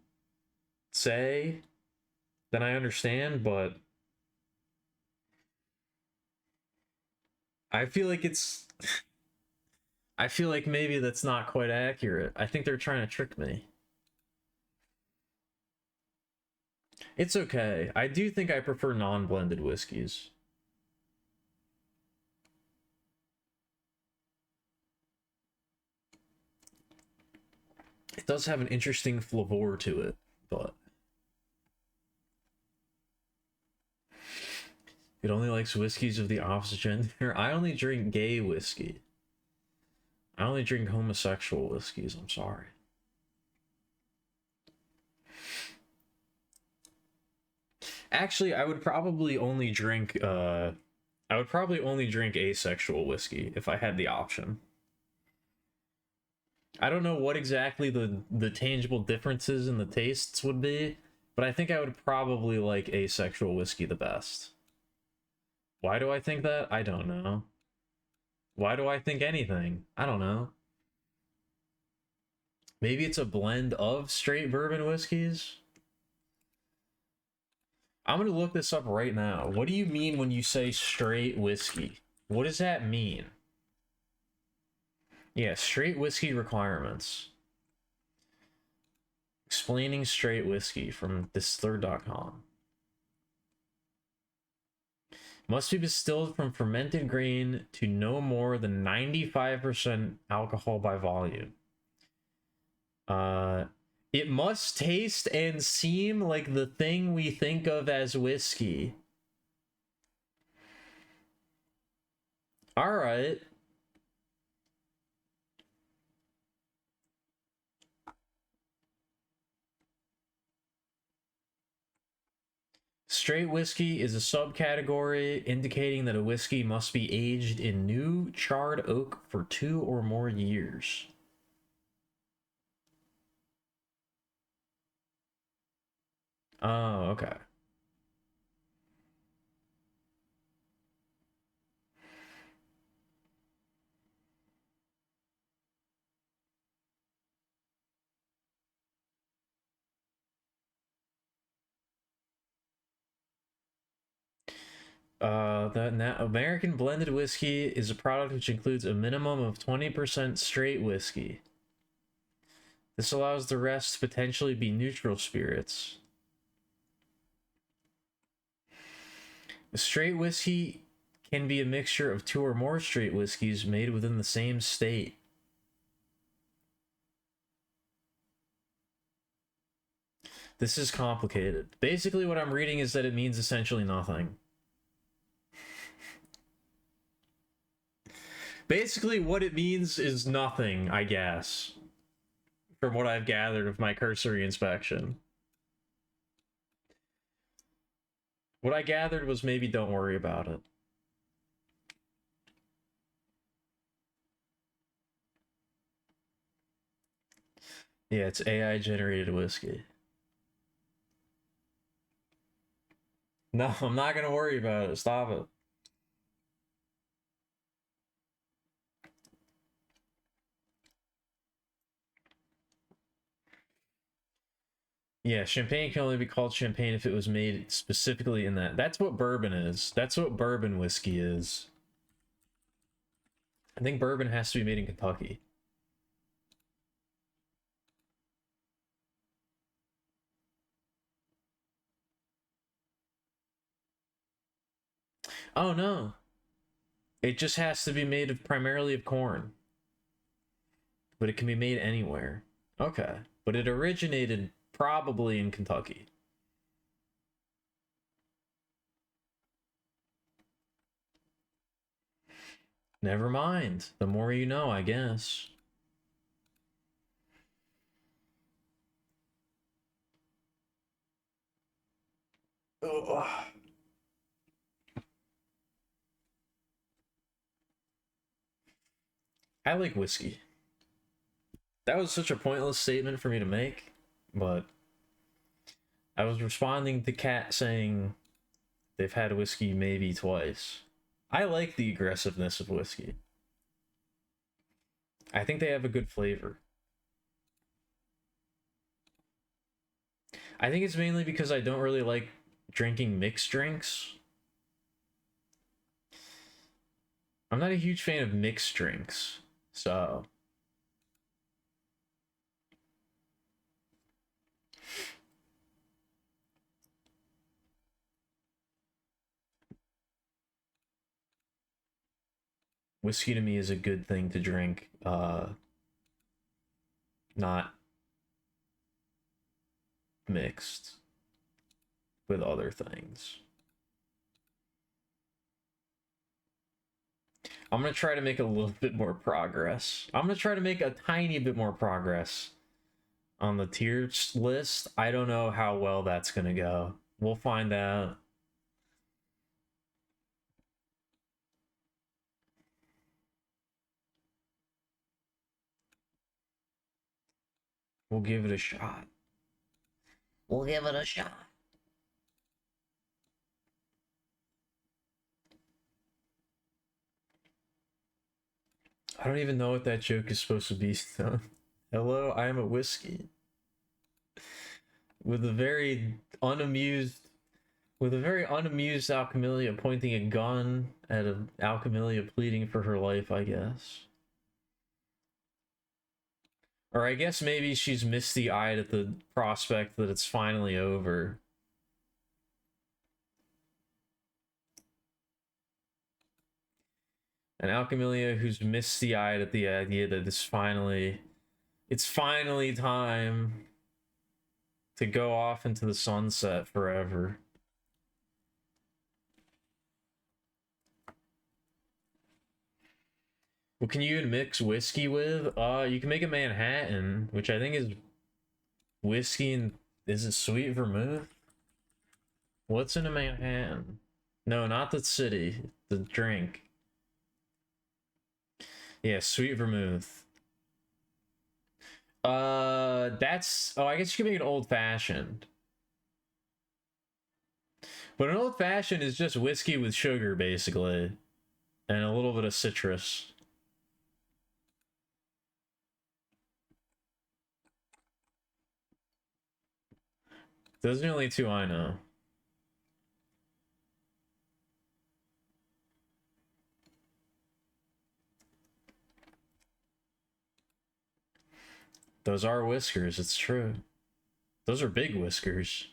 say, than I understand, but I feel like I feel like maybe that's not quite accurate. I think they're trying to trick me. It's okay. I do think I prefer non-blended whiskeys. It does have an interesting flavor to it, but it only likes whiskeys of the opposite gender. I only drink gay whiskey. I only drink homosexual whiskeys, I'm sorry. Actually, I would probably only drink asexual whiskey if I had the option. I don't know what exactly the tangible differences in the tastes would be, but I think I would probably like asexual whiskey the best. Why do I think that? I don't know. Why do I think anything? I don't know. Maybe it's a blend of straight bourbon whiskeys? I'm gonna look this up right now. What do you mean when you say straight whiskey? What does that mean? Yeah, straight whiskey requirements. Explaining straight whiskey from distiller.com. Must be distilled from fermented grain to no more than 95% alcohol by volume. It must taste and seem like the thing we think of as whiskey. All right. Straight whiskey is a subcategory indicating that a whiskey must be aged in new charred oak for 2 or more years. Oh, okay. The American blended whiskey is a product which includes a minimum of 20% straight whiskey. This allows the rest to potentially be neutral spirits. A straight whiskey can be a mixture of 2 or more straight whiskeys made within the same state. This is complicated. Basically, what I'm reading is that it means essentially nothing. Basically, what it means is nothing, I guess. From what I've gathered of my cursory inspection. What I gathered was maybe don't worry about it. Yeah, it's AI generated whiskey. No, I'm not gonna worry about it. Stop it. Yeah, champagne can only be called champagne if it was made specifically in that. That's what bourbon is. That's what bourbon whiskey is. I think bourbon has to be made in Kentucky. Oh no. It just has to be made of primarily of corn. But it can be made anywhere. Okay. But it originated probably in Kentucky. Never mind. The more you know, I guess. Ugh. I like whiskey. That was such a pointless statement for me to make, but I was responding to Kat saying they've had whiskey maybe twice. I like the aggressiveness of whiskey. I think they have a good flavor. I think it's mainly because I don't really like drinking mixed drinks. I'm not a huge fan of mixed drinks, so whiskey to me is a good thing to drink, not mixed with other things. I'm gonna try to make a little bit more progress. I'm gonna try to make a tiny bit more progress on the tiers list. I don't know how well that's gonna go. We'll find out. We'll give it a shot. We'll give it a shot. I don't even know what that joke is supposed to be. Hello, I am a whiskey. With a very unamused Alchemilia pointing a gun at Alchemilia pleading for her life, I guess. Or I guess maybe she's misty-eyed at the prospect that it's finally over. And Alchemilia who's misty-eyed at the idea that it's finally time to go off into the sunset forever. What can you mix whiskey with? You can make a Manhattan, which I think is whiskey and is it sweet vermouth? What's in a Manhattan? No, not the city, the drink. Yeah, sweet vermouth. That's I guess you can make an old fashioned. But an old fashioned is just whiskey with sugar, basically, and a little bit of citrus. Those are the only two I know. Those are whiskers, it's true. Those are big whiskers.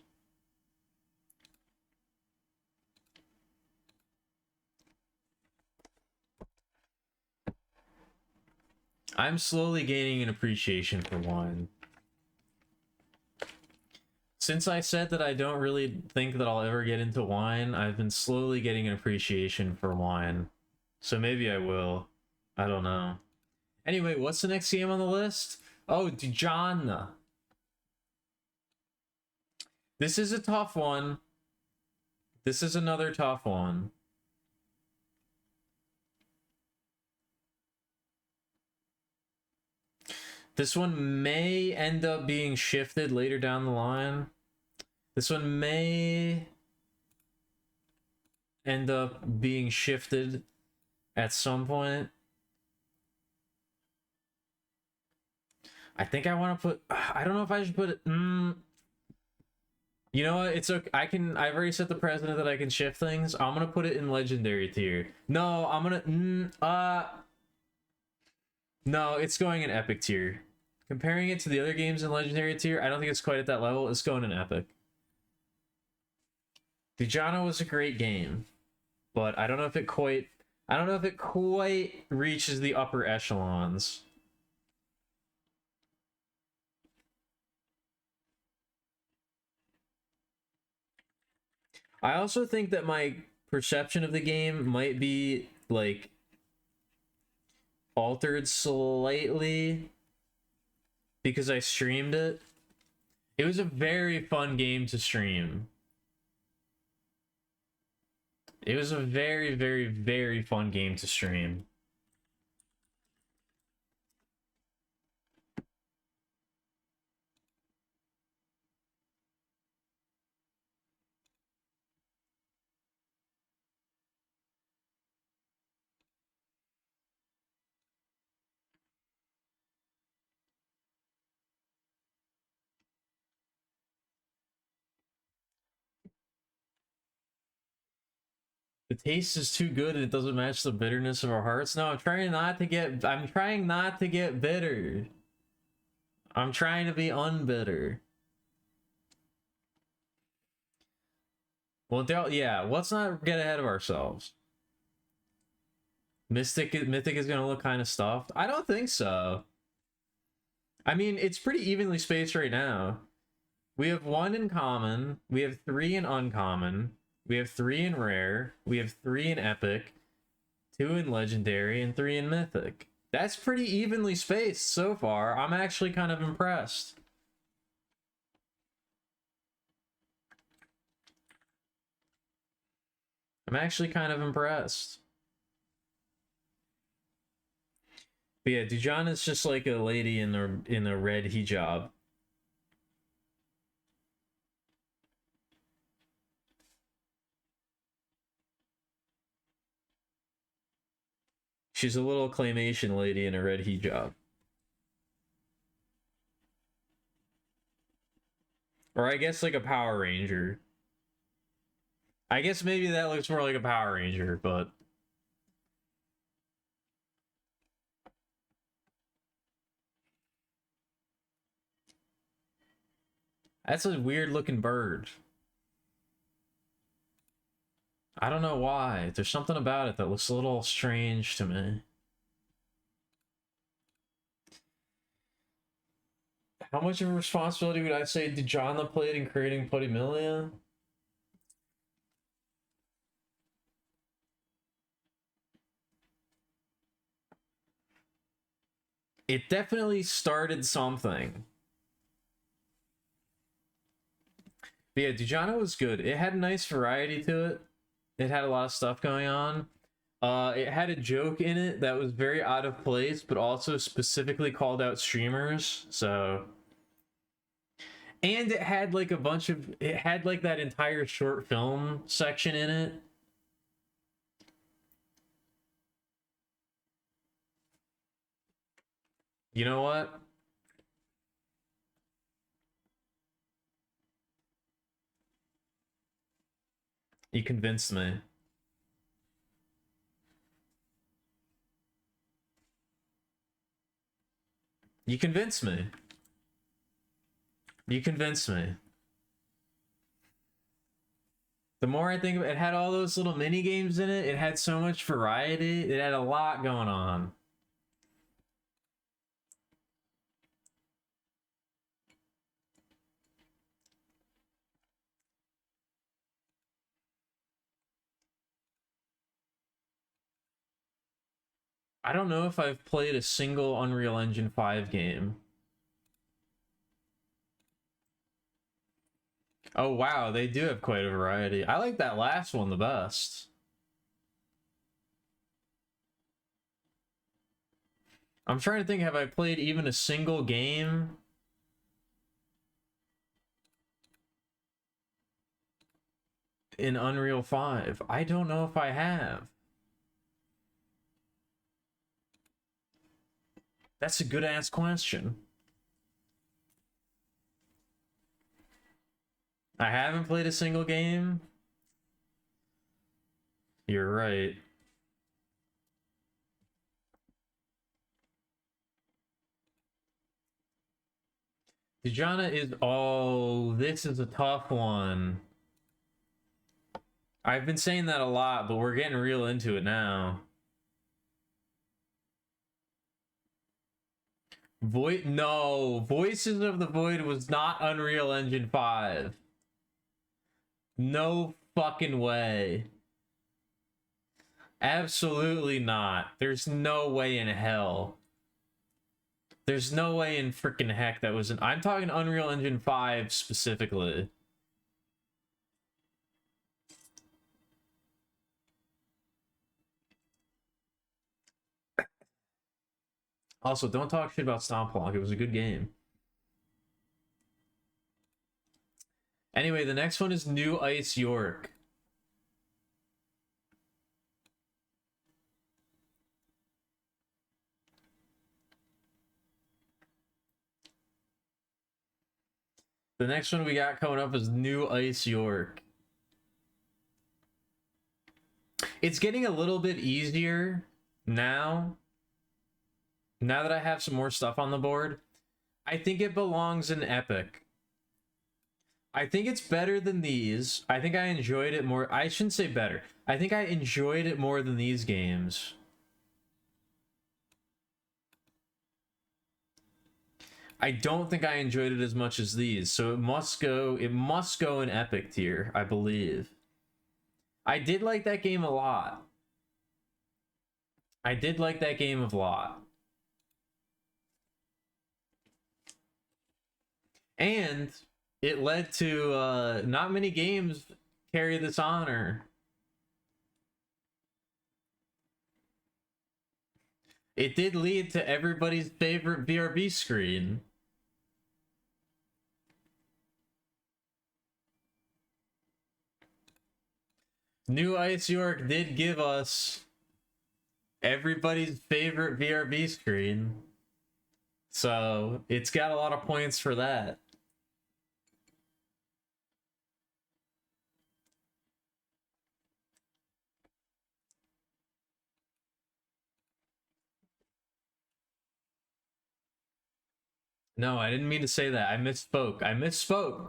I'm slowly gaining an appreciation for wine. Since I said that I don't really think that I'll ever get into wine, I've been slowly getting an appreciation for wine. So maybe I will. I don't know. Anyway, what's the next game on the list? Oh, Dujana. This is a tough one. This is another tough one. This one may end up being shifted later down the line. This one may end up being shifted at some point. I think I want to put... I don't know if I should put it... You know what? It's okay. I've already set the precedent that I can shift things. I'm gonna put it in legendary tier. No, I'm gonna... No, it's going in epic tier. Comparing it to the other games in legendary tier, I don't think it's quite at that level. It's going in epic. Dujana was a great game, but I don't know if it quite reaches the upper echelons. I also think that my perception of the game might be like altered slightly because I streamed it. It was a very fun game to stream. It was a very, very, very fun game to stream. The taste is too good and it doesn't match the bitterness of our hearts. No, I'm trying not to get bitter. I'm trying to be unbitter. Well, yeah, let's not get ahead of ourselves. Mythic is gonna look kind of stuffed. I don't think so. I mean, it's pretty evenly spaced right now. We have 1 in common, we have 3 in uncommon, we have 3 in rare, we have 3 in epic, 2 in legendary, and 3 in mythic. That's pretty evenly spaced so far. I'm actually kind of impressed. I'm actually kind of impressed. But yeah, Dujana is just like a lady in a red hijab. She's a little claymation lady in a red hijab. Or I guess like a Power Ranger. I guess maybe that looks more like a Power Ranger, but... That's a weird looking bird. I don't know why. There's something about it that looks a little strange to me. How much of a responsibility would I say Dujana played in creating Podimelia? It definitely started something. But yeah, Dujana was good. It had a nice variety to it. It had a lot of stuff going on. It had a joke in it that was very out of place, but also specifically called out streamers, so... And it had like a bunch of... It had like that entire short film section in it. You know what? You convinced me. You convinced me. You convinced me. The more I think of it, it had all those little mini games in it. It had so much variety. It had a lot going on. I don't know if I've played a single Unreal Engine 5 game. Oh wow, they do have quite a variety. I like that last one the best. I'm trying to think, have I played even a single game? In Unreal 5? I don't know if I have. That's a good ass question. I haven't played a single game. You're right. Dejana is... Oh, this is a tough one. I've been saying that a lot, but we're getting real into it now. Void... No! Voices of the Void was not Unreal Engine 5. No fucking way. Absolutely not. There's no way in hell. There's no way in freaking heck that was an... I'm talking Unreal Engine 5 specifically. Also, don't talk shit about Stomplonk. It was a good game. Anyway, the next one is New Ice York. The next one we got coming up is New Ice York. It's getting a little bit easier now. Now that I have some more stuff on the board, I think it belongs in Epic. I think it's better than these. I think I enjoyed it more. I shouldn't say better. I think I enjoyed it more than these games. I don't think I enjoyed it as much as these, so it must go in Epic tier, I believe. I did like that game a lot. I did like that game a lot. And it led to not many games carry this honor. It did lead to everybody's favorite VRB screen. New Ice York did give us everybody's favorite VRB screen. So it's got a lot of points for that. No, I didn't mean to say that. I misspoke. I misspoke.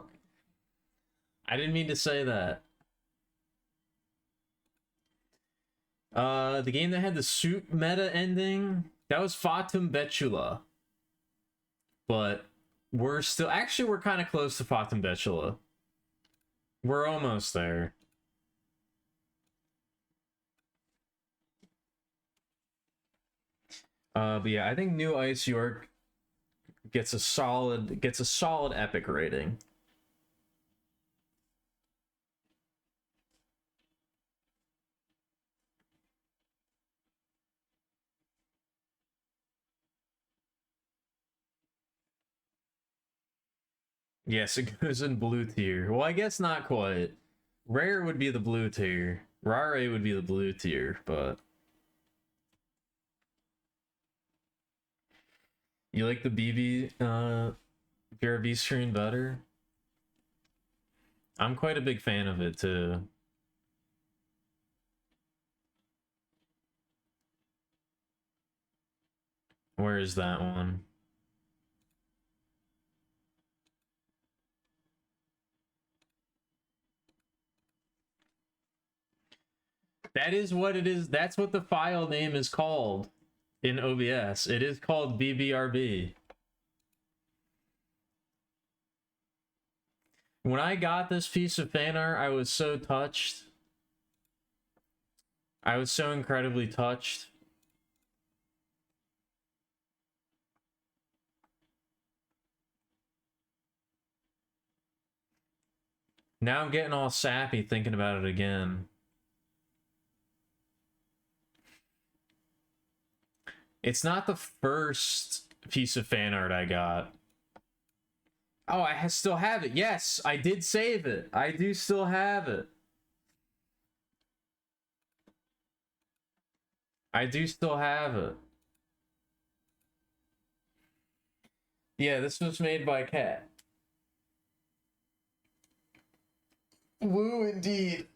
I didn't mean to say that. The game that had the suit meta ending, that was Fatum Betula. But we're still... Actually, we're kind of close to Fatum Betula. We're almost there. But yeah, I think New Ice York gets a solid Epic rating. Yes, it goes in blue tier. Well, I guess not quite. Rare would be the blue tier. Rare would be the blue tier, but... You like the BB, VRB screen better? I'm quite a big fan of it, too. Where is that one? That is what it is. That's what the file name is called in OBS. It is called BBRB. When I got this piece of fan art, I was so touched. I was so incredibly touched. Now I'm getting all sappy thinking about it again. It's not the first piece of fan art I got. Oh, I still have it. Yes, I did save it. I do still have it. I do still have it. Yeah, this was made by Cat. Woo, indeed.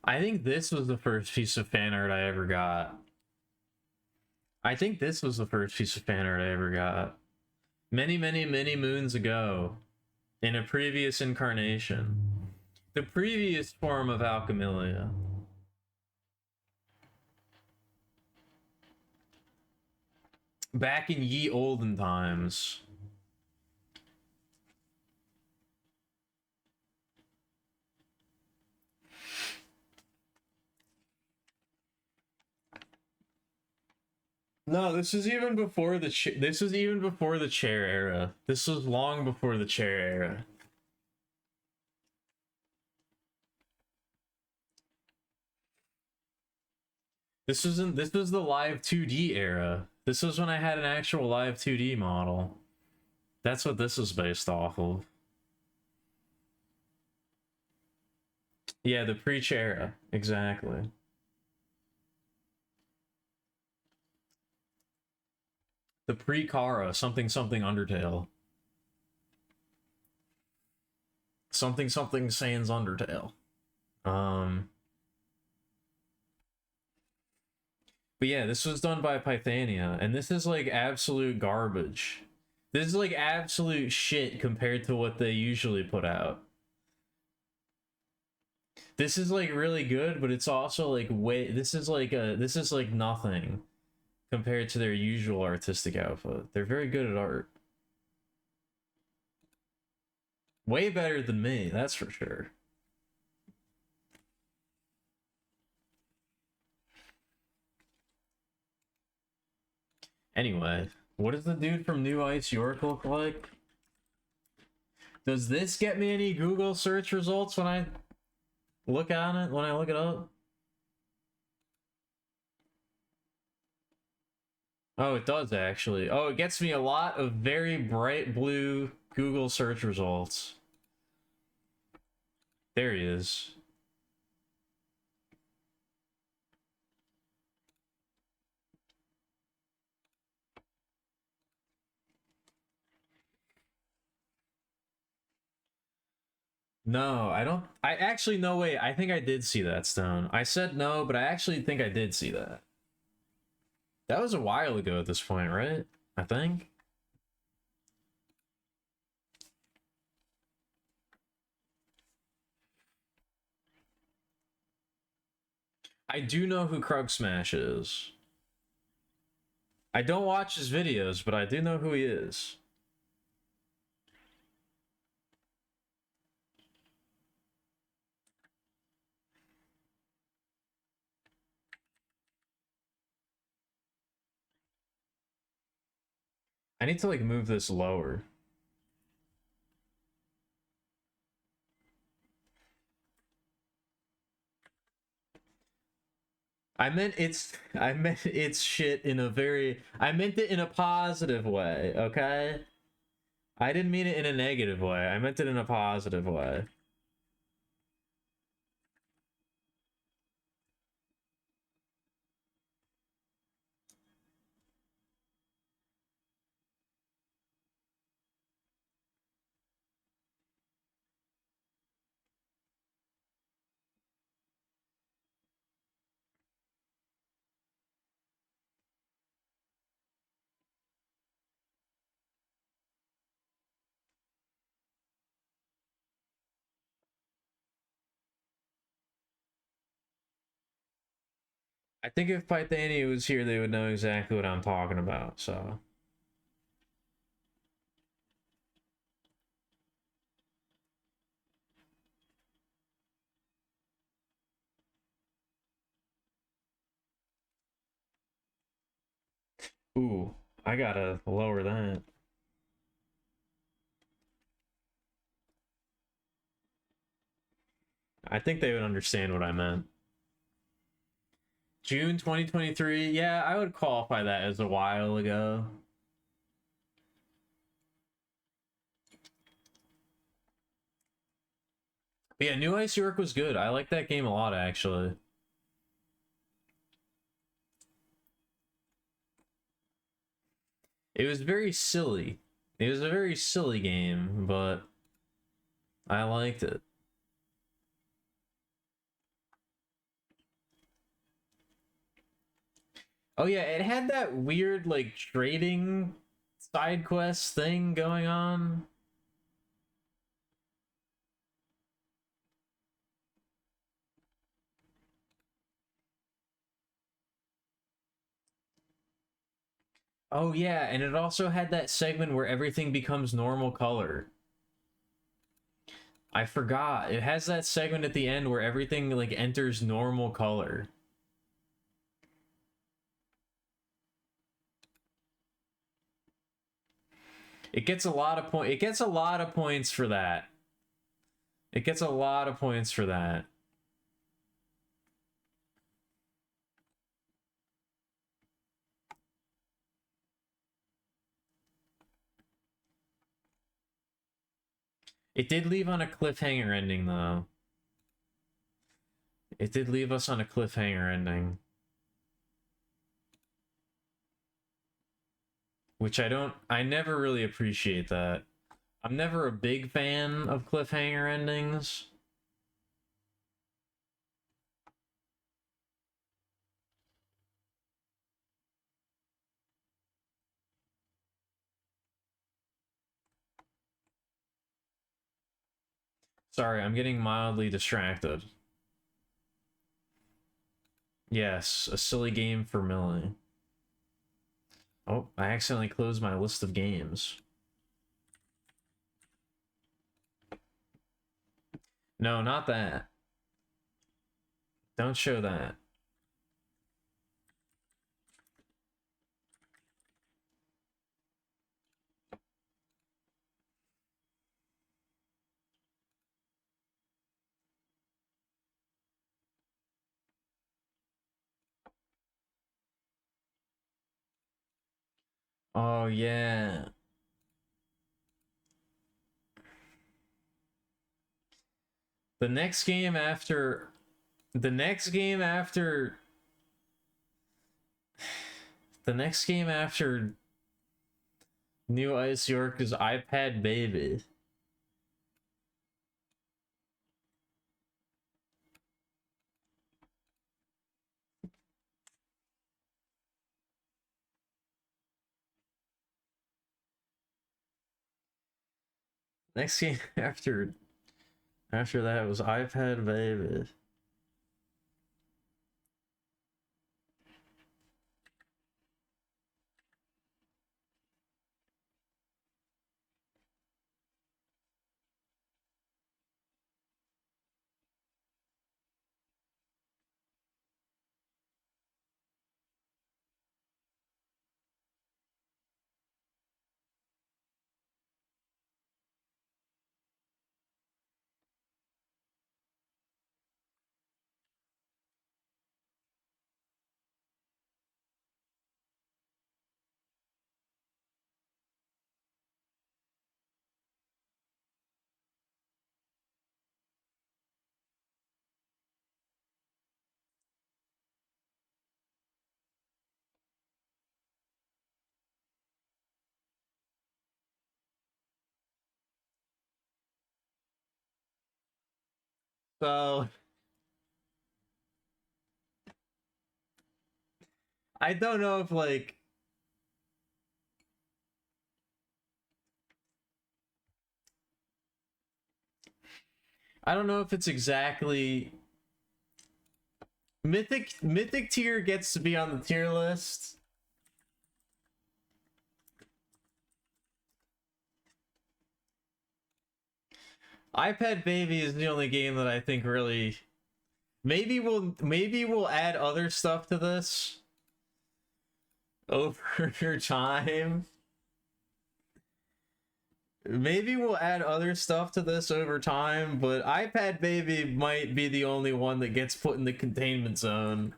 I think this was the first piece of fan art I ever got. I think this was the first piece of fan art I ever got. Many, many, many moons ago. In a previous incarnation. The previous form of Alchemilia. Back in ye olden times. No, this is even before the this is even before the chair era. This was long before the chair era. This was the live 2D era. This was when I had an actual live 2D model. That's what this is based off of. Yeah, the pre-chair era. Exactly. The pre-Kara, something something Undertale. Something something Sans Undertale. But yeah, this was done by Pythania, and this is like absolute garbage. This is like absolute shit compared to what they usually put out. This is like really good, but it's also like way this is like nothing compared to their usual artistic output. They're very good at art. Way better than me, that's for sure. Anyway, what does the dude from New Ice York look like? Does this get me any Google search results when I look on it, when I look it up? Oh, it does actually. Oh, it gets me a lot of very bright blue Google search results. There he is. No, I don't. I actually, no, wait. I think I did see that stone. I said no, but I actually think I did see that. That was a while ago at this point, right? I think. I do know who Krugsmash is. I don't watch his videos, but I do know who he is. I need to like move this lower. I meant it's shit in a very, I meant it in a positive way, okay? I didn't mean it in a negative way. I meant it in a positive way. I think if Pythania was here, they would know exactly what I'm talking about, so. Ooh, I gotta lower that. I think they would understand what I meant. June 2023, yeah, I would qualify that as a while ago. But yeah, New Ice York was good. I like that game a lot, actually. It was very silly. It was a very silly game, but I liked it. Oh yeah, it had that weird like trading side quest thing going on. Oh yeah, and it also had that segment where everything becomes normal color. I forgot. It has that segment at the end where everything like enters normal color. It gets a lot of point. It gets a lot of points for that. It gets a lot of points for that. It did leave on a cliffhanger ending though. It did leave us on a cliffhanger ending. Which I never really appreciate that. I'm never a big fan of cliffhanger endings. Sorry, I'm getting mildly distracted. Yes, a silly game for Millie. Oh, I accidentally closed my list of games. No, not that. Don't show that. Oh, yeah. The next game after... The next game after... The next game after New Ice York is iPad Baby. Next game after that was iPad Baby. So... I don't know if, like... I don't know if it's exactly Mythic tier gets to be on the tier list. iPad Baby is the only game that I think really. Maybe we'll add other stuff to this over time. Maybe we'll add other stuff to this over time, but iPad Baby might be the only one that gets put in the containment zone.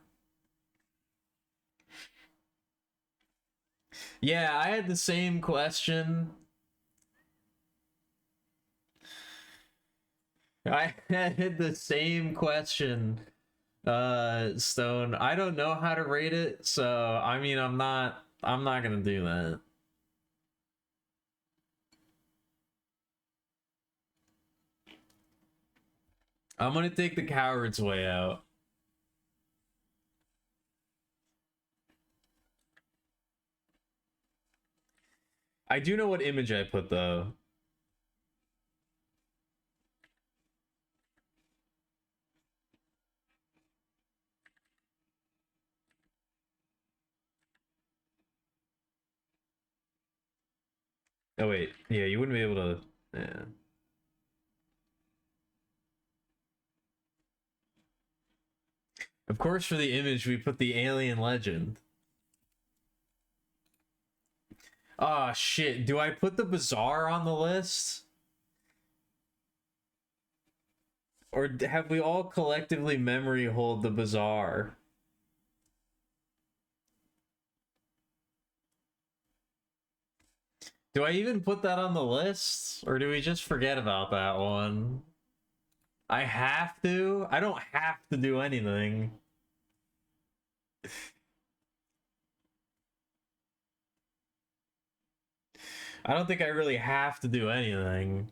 Yeah, I had the same question. I had the same question, Stone. I don't know how to rate it, so I mean I'm not gonna do that. I'm gonna take the coward's way out. I do know what image I put though. Oh wait, yeah, you wouldn't be able to. Yeah. Of course, for the image, we put the alien legend. Ah, shit. Do I put the Bazaar on the list? Or have we all collectively memory hold the Bazaar? Do I even put that on the list? Or do we just forget about that one? I have to? I don't have to do anything. I don't think I really have to do anything.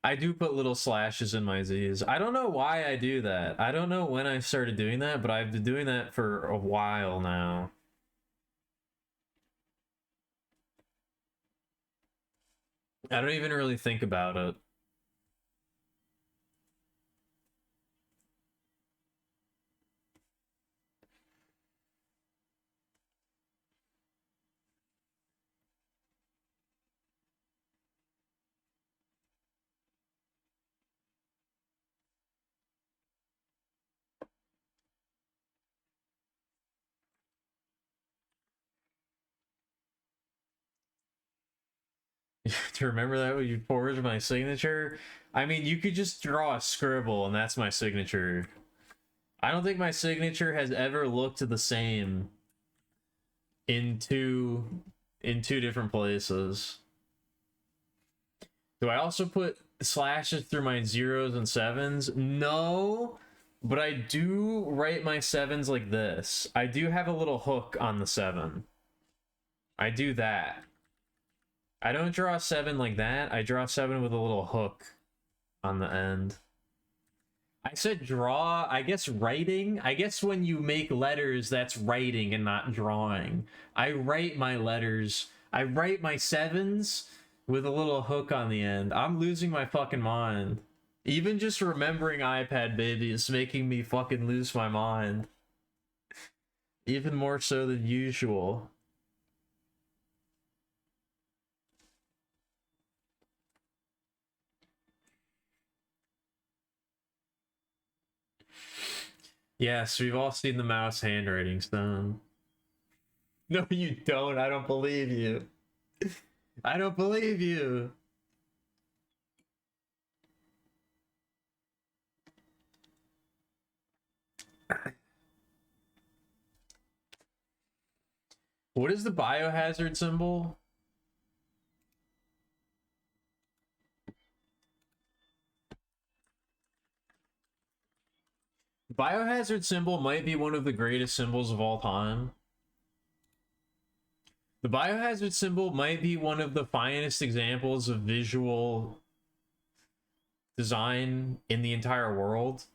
I do put little slashes in my Z's. I don't know why I do that. I don't know when I started doing that, but I've been doing that for a while now. I don't even really think about it. To remember that when you forged my signature? I mean, you could just draw a scribble and that's my signature. I don't think my signature has ever looked the same in two different places. Do I also put slashes through my zeros and sevens? No, but I do write my sevens like this. I do have a little hook on the 7. I do that. I don't draw a 7 like that. I draw a 7 with a little hook on the end. I said draw, I guess writing. I guess when you make letters, that's writing and not drawing. I write my letters. I write my 7s with a little hook on the end. I'm losing my fucking mind. Even just remembering iPad Baby is making me fucking lose my mind. Even more so than usual. Yes, we've all seen the mouse handwriting stone. No, you don't. I don't believe you. I don't believe you. What is the biohazard symbol? Biohazard symbol might be one of the greatest symbols of all time. The biohazard symbol might be one of the finest examples of visual design in the entire world.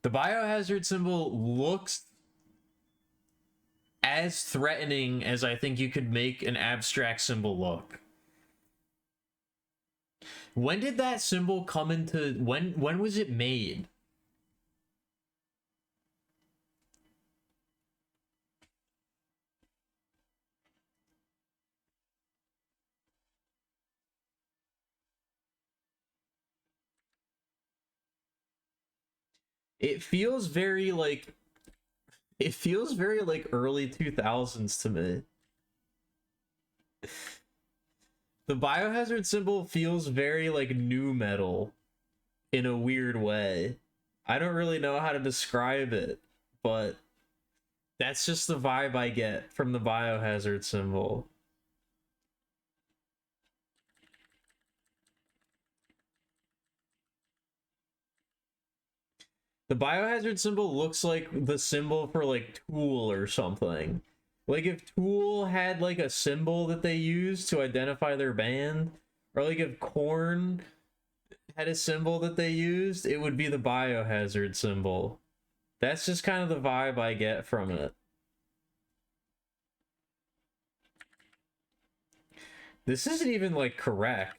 The biohazard symbol looks as threatening as I think you could make an abstract symbol look. When did that symbol come into... When was it made? It feels very like... It feels very like early 2000s to me. The Biohazard symbol feels very like new metal in a weird way. I don't really know how to describe it, but that's just the vibe I get from the Biohazard symbol. The Biohazard symbol looks like the symbol for like Tool or something. Like if Tool had like a symbol that they used to identify their band, or like if Korn had a symbol that they used, it would be the Biohazard symbol. That's just kind of the vibe I get from it. This isn't even like correct.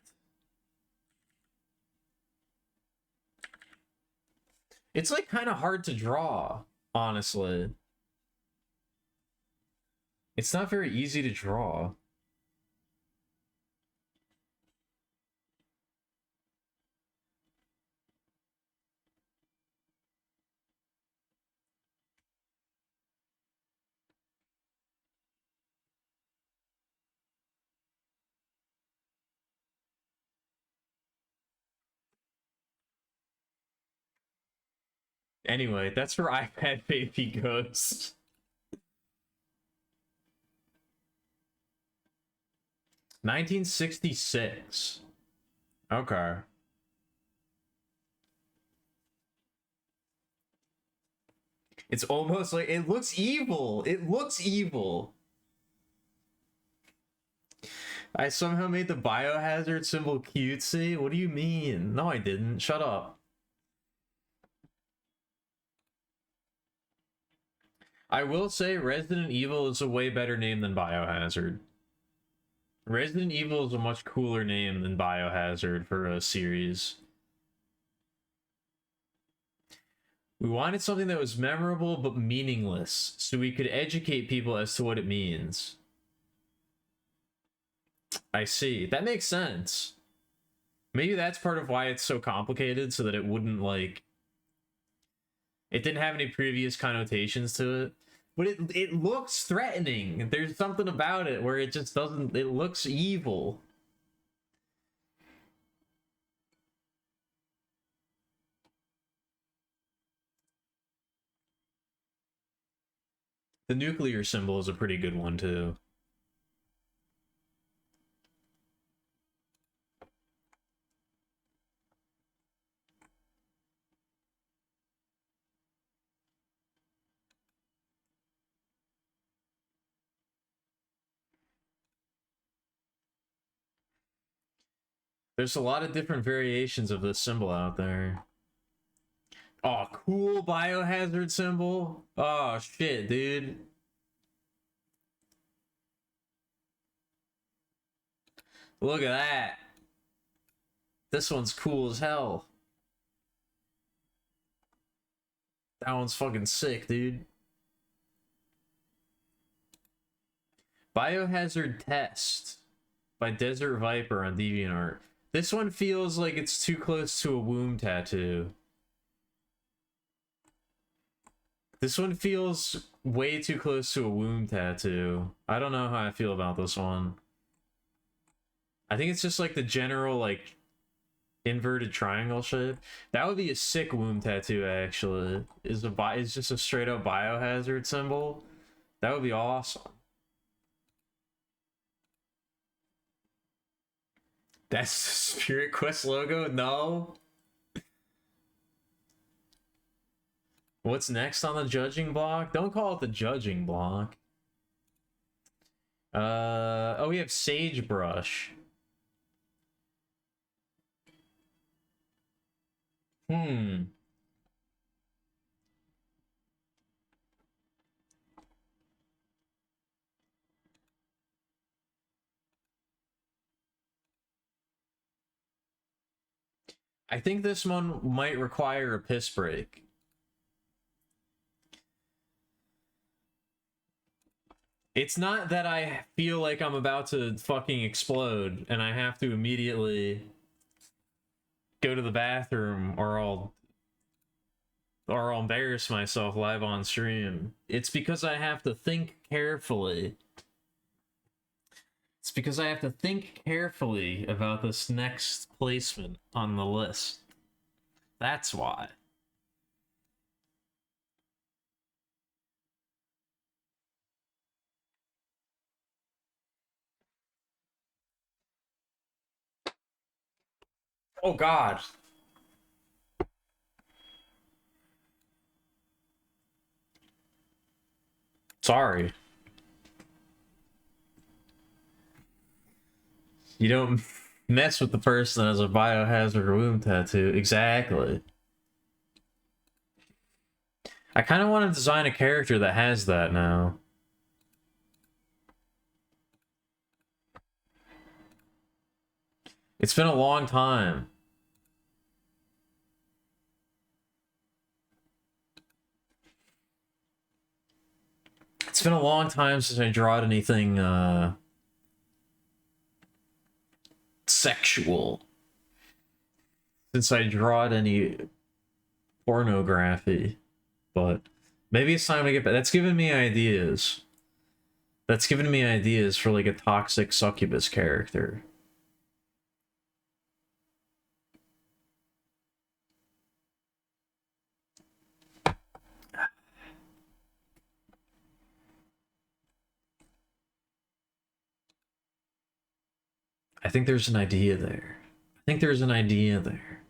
It's like kind of hard to draw, honestly. It's not very easy to draw. Anyway, that's where iPad Baby goes. 1966. Okay. It's almost like it looks evil. It looks evil. I somehow made the Biohazard symbol cutesy. What do you mean? No, I didn't. Shut up. I will say Resident Evil is a way better name than Biohazard. Resident Evil is a much cooler name than Biohazard for a series. We wanted something that was memorable but meaningless, so we could educate people as to what it means. I see. That makes sense. Maybe that's part of why it's so complicated, so that it wouldn't, like... It didn't have any previous connotations to it. But it looks threatening. There's something about it where it just doesn't... It looks evil. The nuclear symbol is a pretty good one, too. There's a lot of different variations of this symbol out there. Oh, cool Biohazard symbol. Oh, shit, dude. Look at that. This one's cool as hell. That one's fucking sick, dude. Biohazard Test by Desert Viper on DeviantArt. This one feels like it's too close to a womb tattoo. This one feels way too close to a womb tattoo. I don't know how I feel about this one. I think it's just like the general, like, inverted triangle shape. That would be a sick womb tattoo, actually. Is just a straight up Biohazard symbol. That would be awesome. That's the Spirit Quest logo? No. What's next on the judging block? Don't call it the judging block. Oh, we have Sagebrush. Hmm. I think this one might require a piss break. It's not that I feel like I'm about to fucking explode and I have to immediately go to the bathroom or I'll embarrass myself live on stream. It's because I have to think carefully. It's because I have to think carefully about this next placement on the list. That's why. Oh God. Sorry. You don't mess with the person that has a biohazard womb tattoo. Exactly. I kind of want to design a character that has that now. It's been a long time. It's been a long time since I drawed anything sexual. Since I drawed any pornography. But maybe it's time to get back. That's giving me ideas. That's giving me ideas for like a toxic succubus character. I think there's an idea there. I think there's an idea there.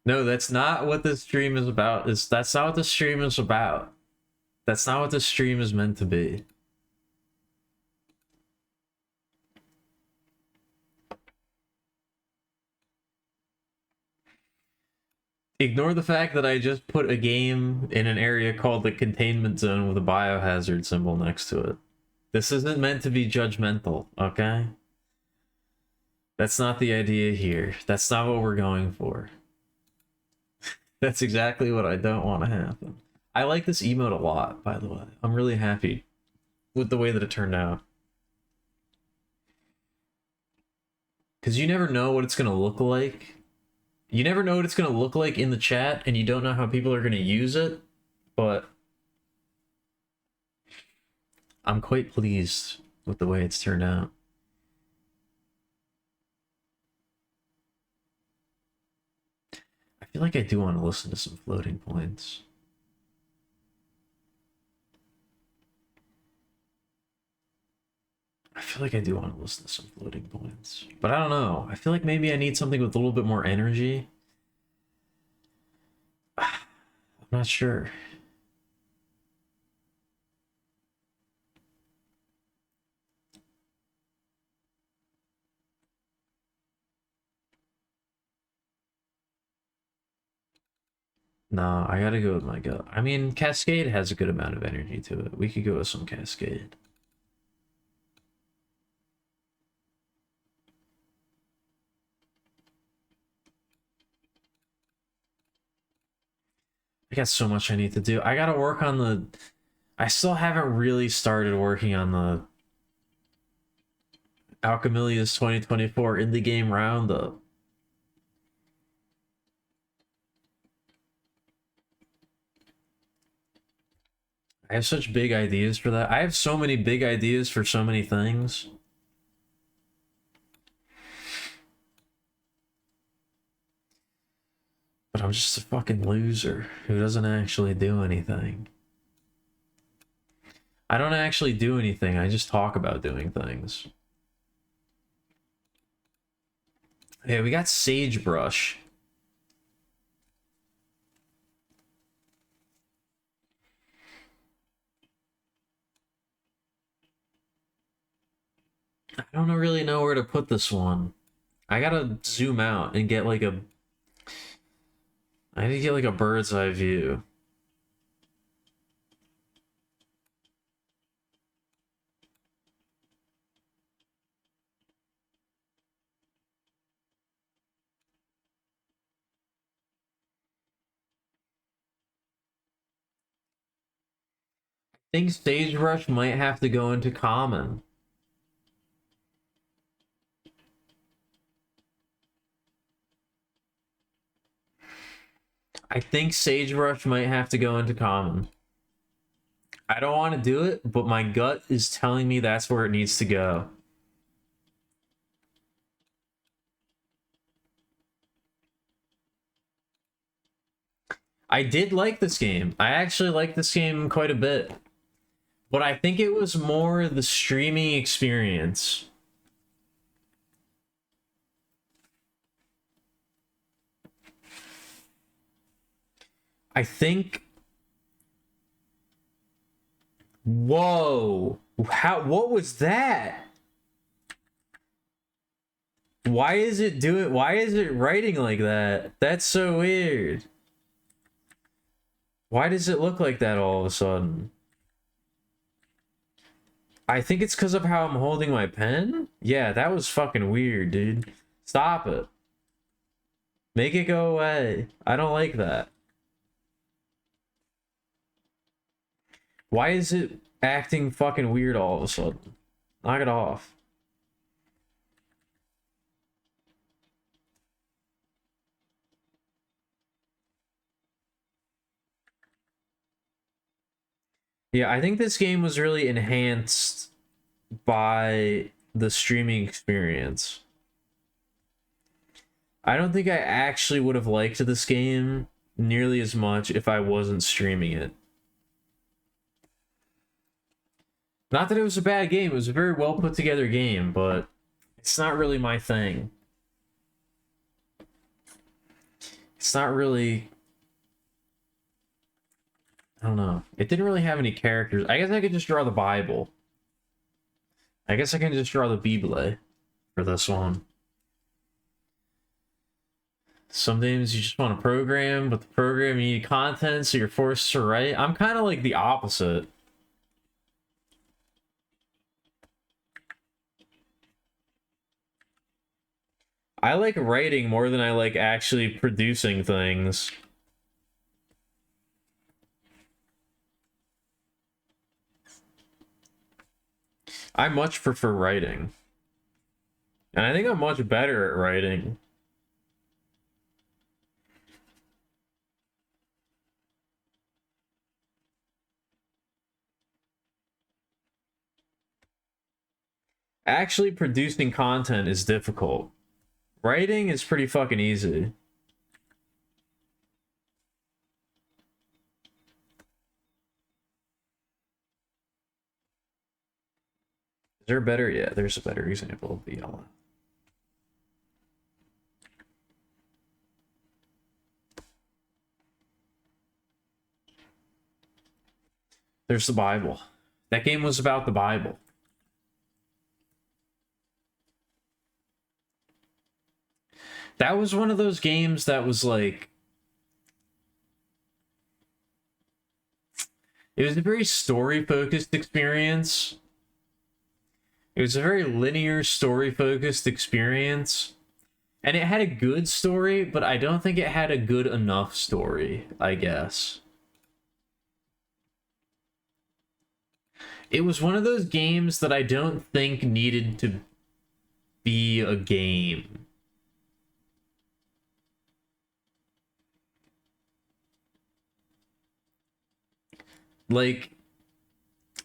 No, that's not what this stream is about. That's not what this stream is about. That's not what this stream is meant to be. Ignore the fact that I just put a game in an area called the containment zone with a biohazard symbol next to it. This isn't meant to be judgmental, okay? That's not the idea here. That's not what we're going for. That's exactly what I don't want to happen. I like this emote a lot, by the way. I'm really happy with the way that it turned out. Because you never know what it's going to look like. You never know what it's going to look like in the chat, and you don't know how people are going to use it, but I'm quite pleased with the way it's turned out. I feel like I do want to listen to some floating points. I feel like I do want to listen to some floating points. But I don't know. I feel like maybe I need something with a little bit more energy. I'm not sure. No, I gotta go with my gut. I mean, Cascade has a good amount of energy to it. We could go with some Cascade. I got so much I need to do. I gotta work on the... I still haven't really started working on the Alchemilius 2024 indie game roundup. I have such big ideas for that. I have so many big ideas for so many things. But I'm just a fucking loser who doesn't actually do anything. I don't actually do anything, I just talk about doing things. Hey, we got Sagebrush. I don't really know where to put this one. I gotta zoom out and get like a... I need to get like a bird's eye view. think Sagebrush might have to go into common. I think Sagebrush might have to go into common. I don't want to do it, but my gut is telling me that's where it needs to go. I did like this game. I actually like this game quite a bit. But I think it was more the streaming experience. I think... Whoa! What was that? Why is it writing like that? That's so weird. Why does it look like that all of a sudden? I think it's because of how I'm holding my pen? Yeah, that was fucking weird, dude. Stop it. Make it go away. I don't like that. Why is it acting fucking weird all of a sudden? Knock it off. Yeah, I think this game was really enhanced by the streaming experience. I don't think I actually would have liked this game nearly as much if I wasn't streaming it. Not that it was a bad game, it was a very well put together game, but it's not really my thing. It's not really... I don't know. It didn't really have any characters. I guess I could just draw the Bible. I guess I can just draw the Bible for this one. Some games you just want to program, but the program you need content, so you're forced to write. I'm kind of like the opposite. I like writing more than I like actually producing things. I much prefer writing. And I think I'm much better at writing. Actually producing content is difficult. Writing is pretty fucking easy. Is there a better? Yeah, there's a better example of the yellow. There's the Bible. That game was about the Bible. That was one of those games that was like... It was a very story-focused experience. It was a very linear, story-focused experience. And it had a good story, but I don't think it had a good enough story, I guess. It was one of those games that I don't think needed to be a game. Like,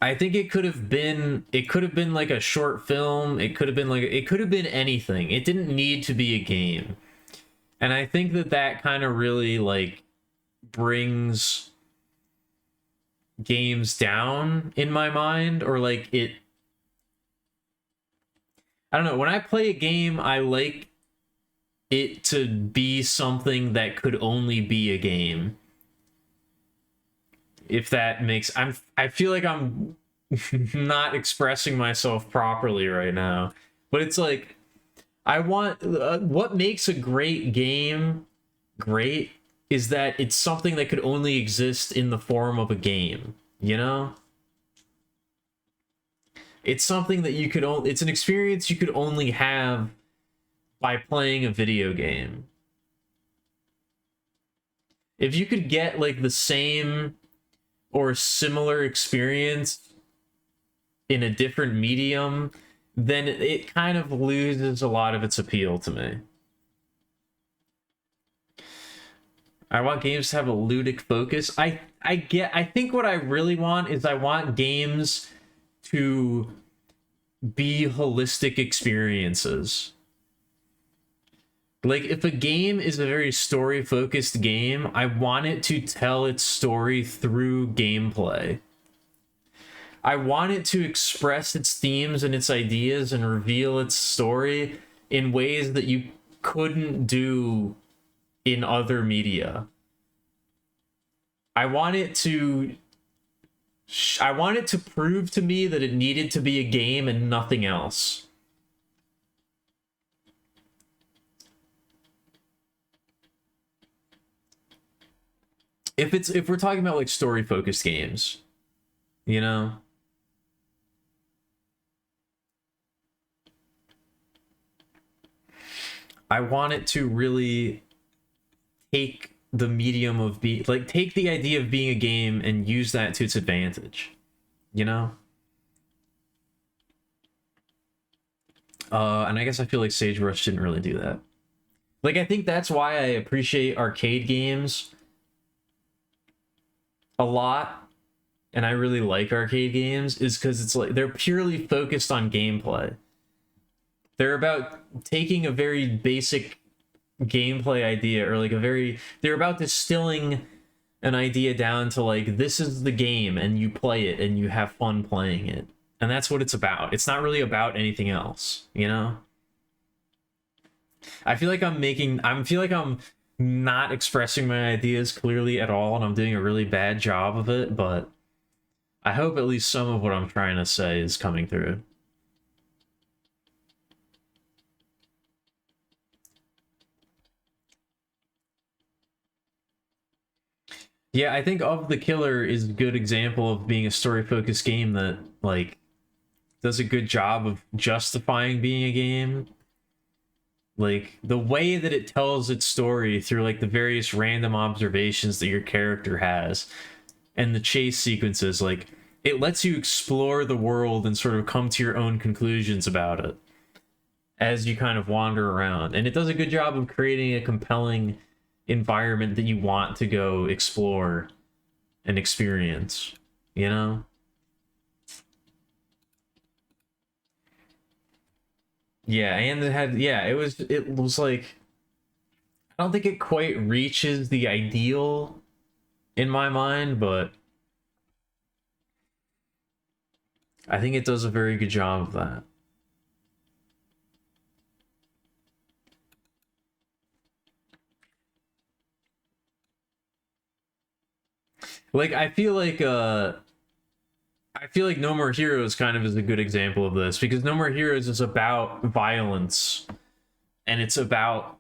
I think it could have been like a short film. It could have been anything. It didn't need to be a game. And I think that kind of really like brings games down in my mind, or like it... I don't know, when I play a game, I like it to be something that could only be a game. If that makes... I feel like I'm not expressing myself properly right now, but it's like I want what makes a great game great is that it's something that could only exist in the form of a game, you know? It's something that you could only... It's an experience you could only have by playing a video game. If you could get like the same or a similar experience in a different medium, then it kind of loses a lot of its appeal to me. I want games to have a ludic focus. I think what I really want is I want games to be holistic experiences. Like, if a game is a very story-focused game, I want it to tell its story through gameplay. I want it to express its themes and its ideas and reveal its story in ways that you couldn't do in other media. I want it to prove to me that it needed to be a game and nothing else. If we're talking about like story focused games, you know, I want it to really take the medium of take the idea of being a game and use that to its advantage, you know. And I guess I feel like Sagebrush didn't really do that. Like, I think that's why I appreciate arcade games a lot, and I really like arcade games, is because it's like they're purely focused on gameplay. They're about taking a very basic gameplay idea, or like they're about distilling an idea down to like, this is the game and you play it and you have fun playing it, and that's what it's about. It's not really about anything else, you know. I feel like I'm not expressing my ideas clearly at all, and I'm doing a really bad job of it, but I hope at least some of what I'm trying to say is coming through. Yeah, I think Of the Killer is a good example of being a story-focused game that, like, does a good job of justifying being a game. Like, the way that it tells its story through, like, the various random observations that your character has, and the chase sequences, like, it lets you explore the world and sort of come to your own conclusions about it as you kind of wander around. And it does a good job of creating a compelling environment that you want to go explore and experience, you know? Yeah, and it was like, I don't think it quite reaches the ideal in my mind, but I think it does a very good job of that. Like, I feel like No More Heroes kind of is a good example of this, because No More Heroes is about violence, and it's about,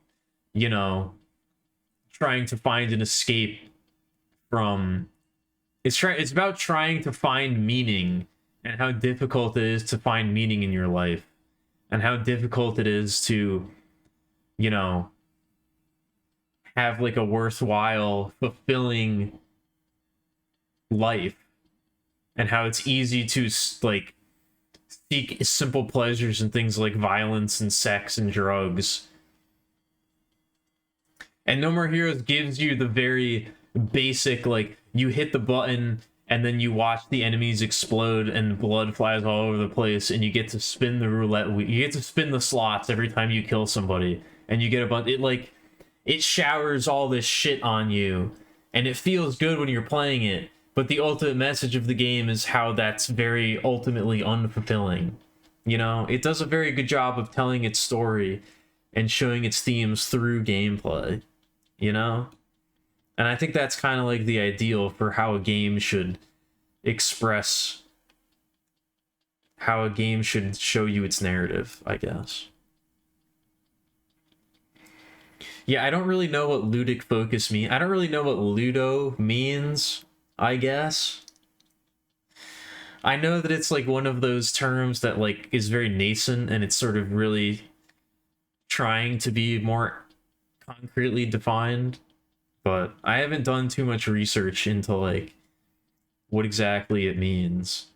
you know, trying to find an escape from it's about trying to find meaning, and how difficult it is to find meaning in your life, and how difficult it is to, you know, have like a worthwhile, fulfilling life, and how it's easy to like seek simple pleasures and things like violence and sex and drugs. And No More Heroes gives you the very basic, like, you hit the button and then you watch the enemies explode and blood flies all over the place, and you get to spin the roulette wheel. You get to spin the slots every time you kill somebody, and you get a bunch. It showers all this shit on you, and it feels good when you're playing it. But the ultimate message of the game is how that's very ultimately unfulfilling. You know, it does a very good job of telling its story and showing its themes through gameplay, you know? And I think that's kind of like the ideal for how a game should express, how a game should show you its narrative, I guess. Yeah, I don't really know what ludic focus means. I don't really know what ludo means, I guess. I know that it's like one of those terms that like is very nascent, and it's sort of really trying to be more concretely defined, but I haven't done too much research into like what exactly it means.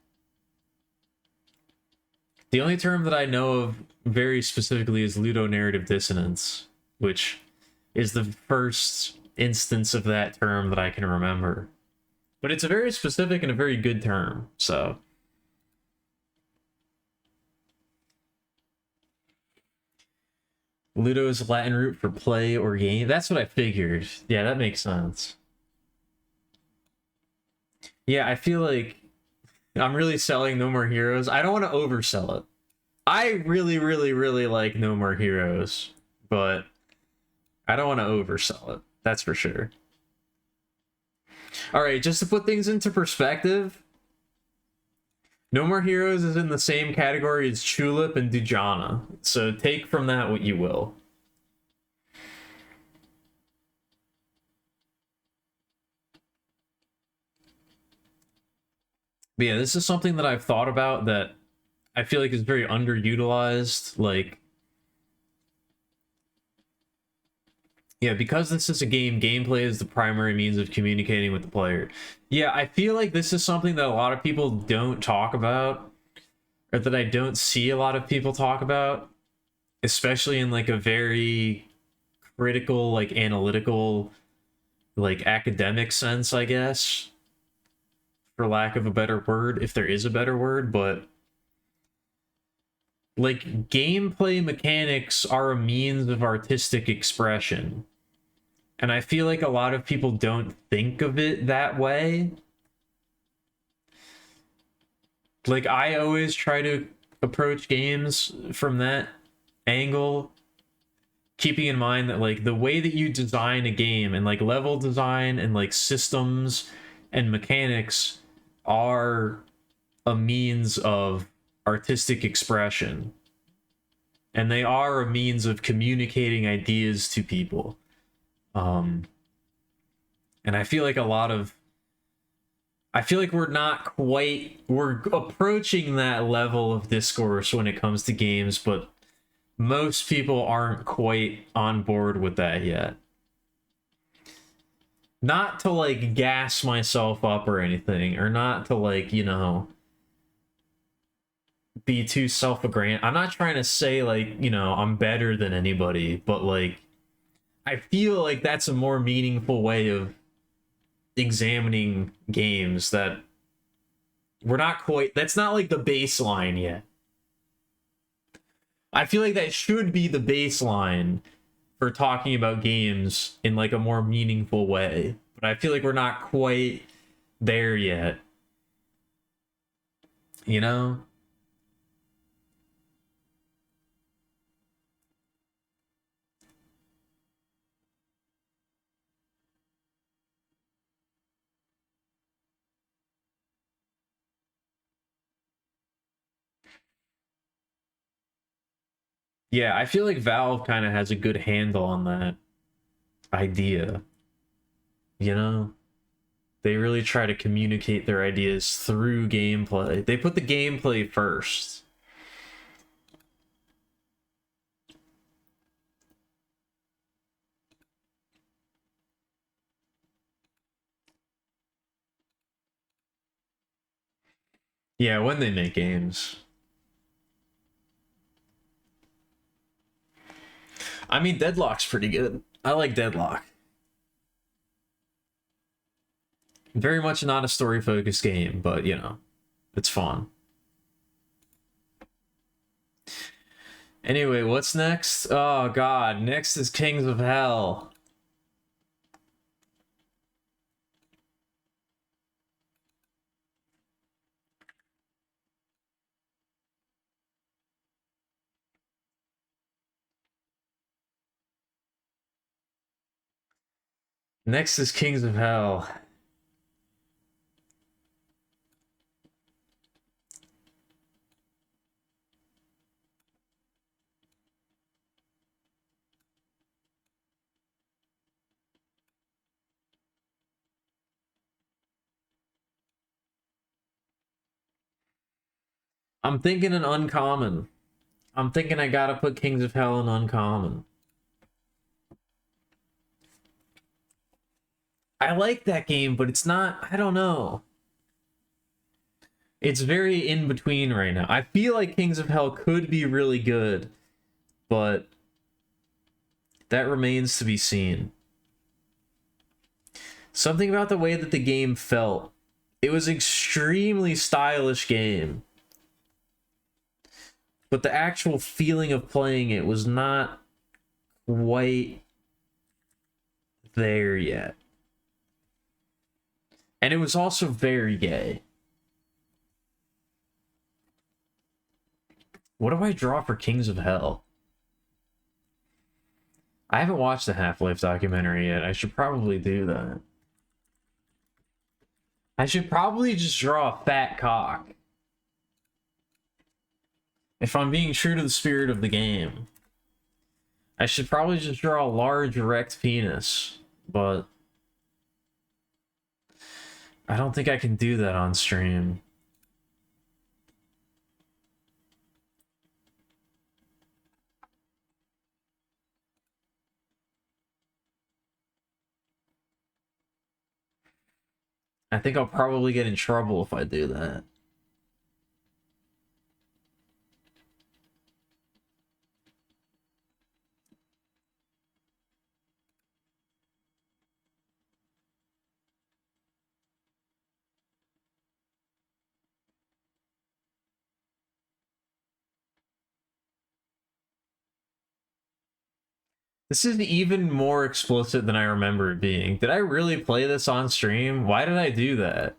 The only term that I know of very specifically is ludonarrative dissonance, which is the first instance of that term that I can remember. But it's a very specific and a very good term, so. Ludo is Latin root for play or game. That's what I figured. Yeah, that makes sense. Yeah, I feel like I'm really selling No More Heroes. I don't want to oversell it. I really, really, really like No More Heroes, but I don't want to oversell it. That's for sure. All right, just to put things into perspective, No More Heroes is in the same category as Chulip and Dujana, so take from that what you will. But yeah, this is something that I've thought about that I feel like is very underutilized. Like, yeah, because this is a game, gameplay is the primary means of communicating with the player. Yeah, I feel like this is something that a lot of people don't talk about, or that I don't see a lot of people talk about, especially in like a very critical, like analytical, like academic sense, I guess, for lack of a better word, if there is a better word. But like, gameplay mechanics are a means of artistic expression. And I feel like a lot of people don't think of it that way. Like, I always try to approach games from that angle, keeping in mind that like the way that you design a game and like level design and like systems and mechanics are a means of artistic expression, and they are a means of communicating ideas to people. And I feel like we're approaching that level of discourse when it comes to games, but most people aren't quite on board with that yet. Not to like gas myself up or anything, or not to like, you know, be too self-aggrandized. I'm not trying to say like, you know, I'm better than anybody, but like, I feel like that's a more meaningful way of examining games, that we're not quite, that's not like the baseline yet. I feel like that should be the baseline for talking about games in like a more meaningful way, but I feel like we're not quite there yet, you know. Yeah, I feel like Valve kind of has a good handle on that idea, you know. They really try to communicate their ideas through gameplay. They put the gameplay first. Yeah, when they make games. I mean, Deadlock's pretty good. I like Deadlock. Very much not a story-focused game, but, you know, it's fun. Anyway, what's next? Oh, God. Next is Kings of Hell. Next is Kings of Hell. I'm thinking an uncommon. I'm thinking I gotta put Kings of Hell in uncommon. I like that game, but it's not, I don't know. It's very in between right now. I feel like Kings of Hell could be really good, but that remains to be seen. Something about the way that the game felt. It was an extremely stylish game, but the actual feeling of playing it was not quite there yet. And it was also very gay. What do I draw for Kings of Hell? I haven't watched the Half-Life documentary yet. I should probably do that. I should probably just draw a fat cock. If I'm being true to the spirit of the game. I should probably just draw a large erect penis, but I don't think I can do that on stream. I think I'll probably get in trouble if I do that. This is even more explicit than I remember it being. Did I really play this on stream? Why did I do that?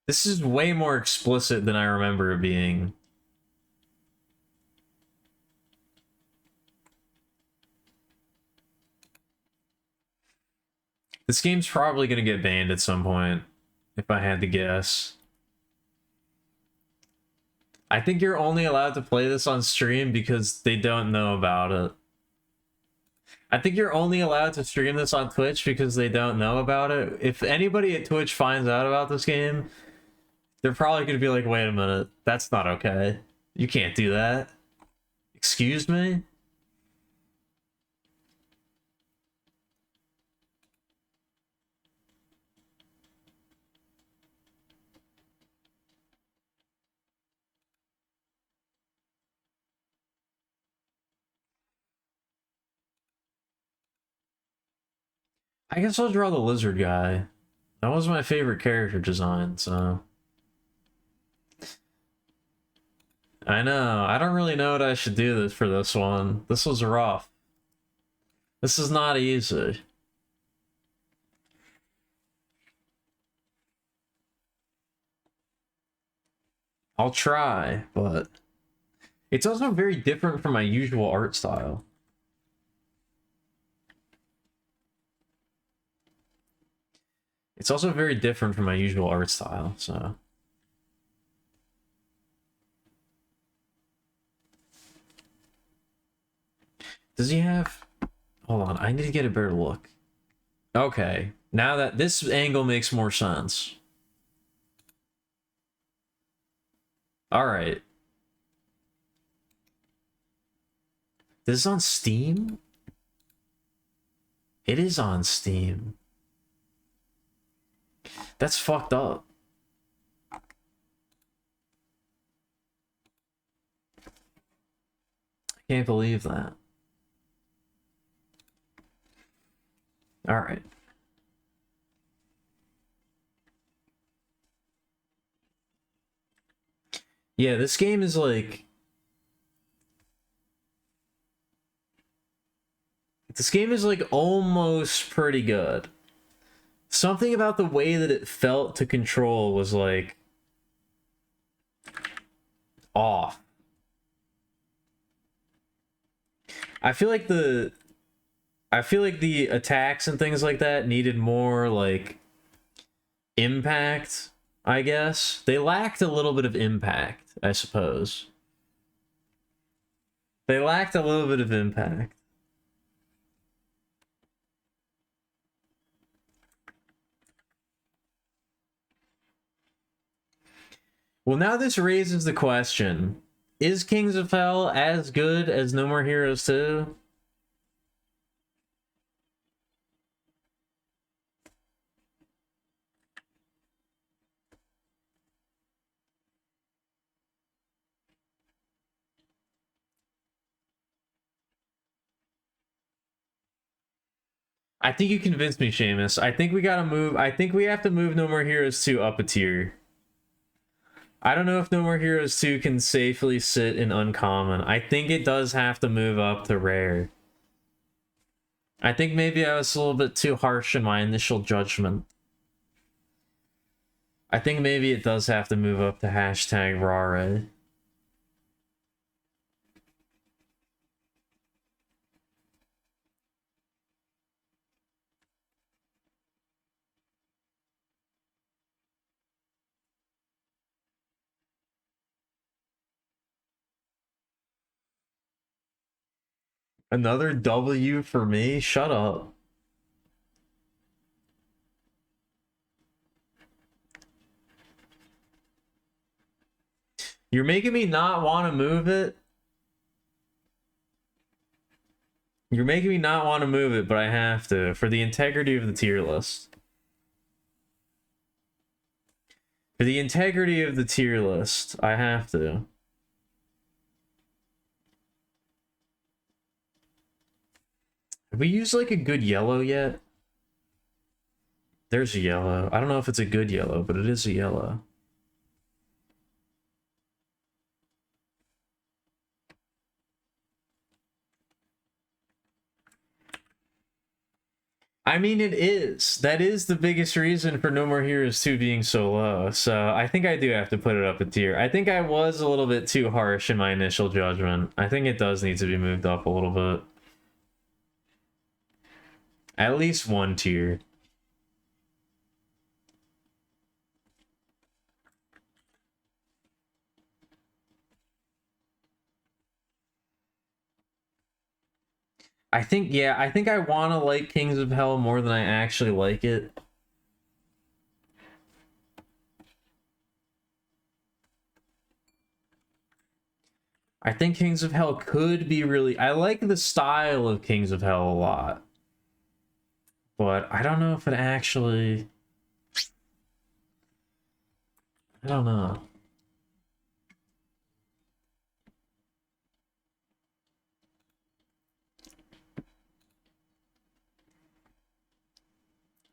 This is way more explicit than I remember it being. This game's probably gonna get banned at some point, if I had to guess. I think you're only allowed to play this on stream because they don't know about it. I think you're only allowed to stream this on Twitch because they don't know about it. If anybody at Twitch finds out about this game, they're probably gonna be like, wait a minute, that's not okay. You can't do that. Excuse me? I guess I'll draw the lizard guy. That was my favorite character design, so... I know. I don't really know what I should do for this one. This was rough. This is not easy. I'll try, but... It's also very different from my usual art style. It's also very different from my usual art style, so... Does he have... Hold on, I need to get a better look. Okay, now that this angle makes more sense. Alright. This is on Steam? It is on Steam. That's fucked up. I can't believe that. Alright. Yeah, this game is like... This game is like almost pretty good. Something about the way that it felt to control was like... off. I feel like the attacks and things like that needed more like impact, I guess. They lacked a little bit of impact, I suppose. They lacked a little bit of impact. Well, now this raises the question, Is Kings of Hell as good as No More Heroes 2? I think you convinced me, Seamus. I think we gotta move. I think we have to move No More Heroes 2 up a tier. I don't know if No More Heroes 2 can safely sit in uncommon. I think it does have to move up to rare. I think maybe I was a little bit too harsh in my initial judgment. I think maybe it does have to move up to hashtag rare. Another W for me? Shut up. You're making me not want to move it. You're making me not want to move it, but I have to for the integrity of the tier list. For the integrity of the tier list, I have to. Have we used like a good yellow yet? There's a yellow. I don't know if it's a good yellow, but it is a yellow. I mean, it is. That is the biggest reason for No More Heroes 2 being so low. So I think I do have to put it up a tier. I think I was a little bit too harsh in my initial judgment. I think it does need to be moved up a little bit. At least one tier. I think, yeah, I think I want to like Kings of Hell more than I actually like it. I think Kings of Hell could be really... I like the style of Kings of Hell a lot. But I don't know if it actually... I don't know.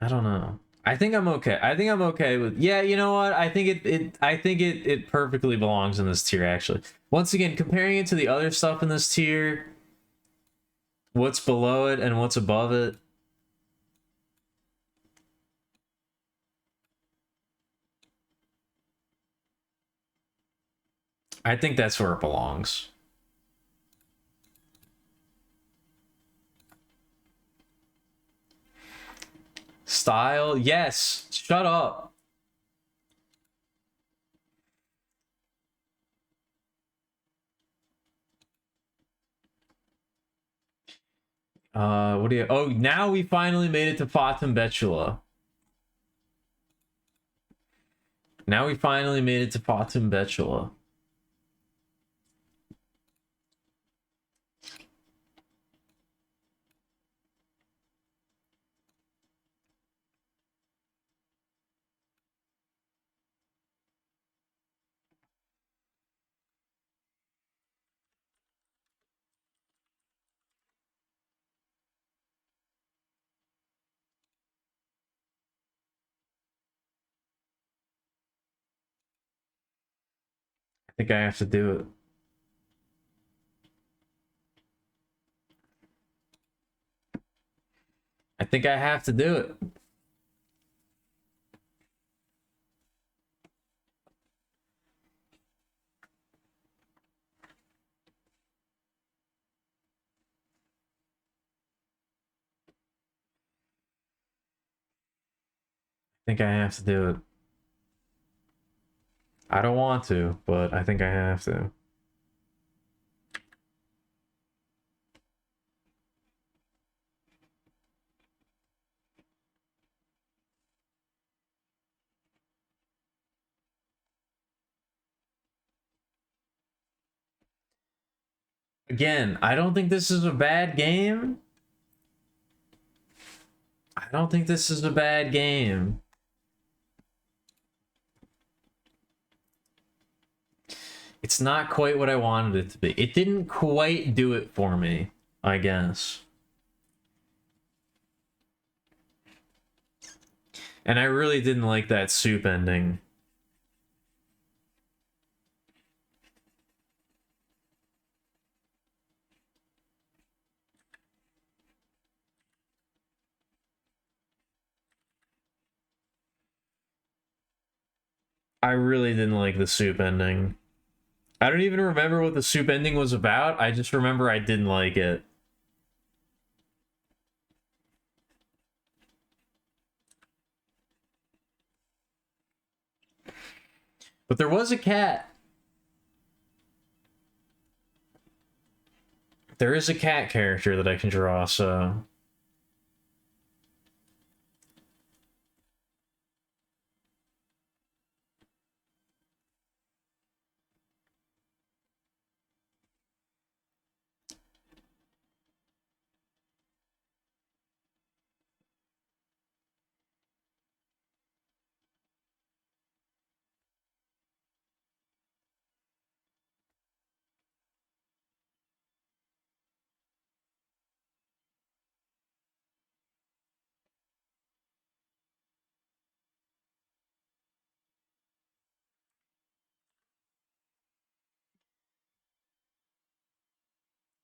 I don't know. I think I'm okay. I think I'm okay with... Yeah, you know what? I think it perfectly belongs in this tier, actually. Once again, comparing it to the other stuff in this tier, what's below it and what's above it, I think that's where it belongs. Style? Yes. Shut up. What do you... Oh, now we finally made it to Fatum Betula. Now we finally made it to Fatum Betula. I think I have to do it. I think I have to do it. I think I have to do it. I don't want to, but I think I have to. Again, I don't think this is a bad game. I don't think this is a bad game. It's not quite what I wanted it to be. It didn't quite do it for me, I guess. And I really didn't like that soup ending. I really didn't like the soup ending. I don't even remember what the soup ending was about. I just remember I didn't like it. But there was a cat. There is a cat character that I can draw, so...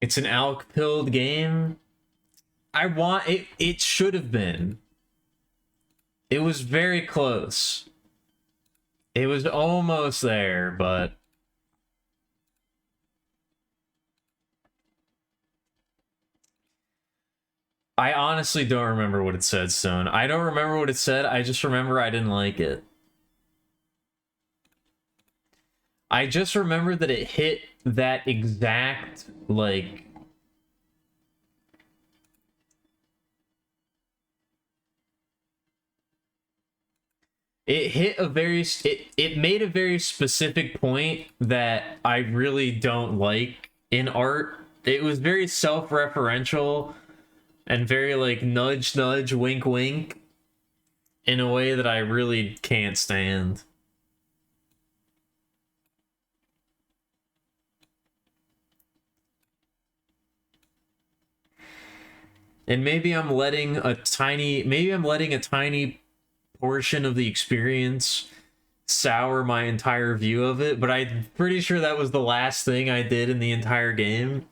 It's an alk-pilled game. I want it. It should have been. It was very close. It was almost there, but I honestly don't remember what it said, Stone. I don't remember what it said. I just remember I didn't like it. I just remember that it hit that exact, like... It hit a very... It made a very specific point that I really don't like in art. It was very self-referential and very, like, nudge, nudge, wink, wink in a way that I really can't stand. And maybe I'm letting a tiny portion of the experience sour my entire view of it, but I'm pretty sure that was the last thing I did in the entire game.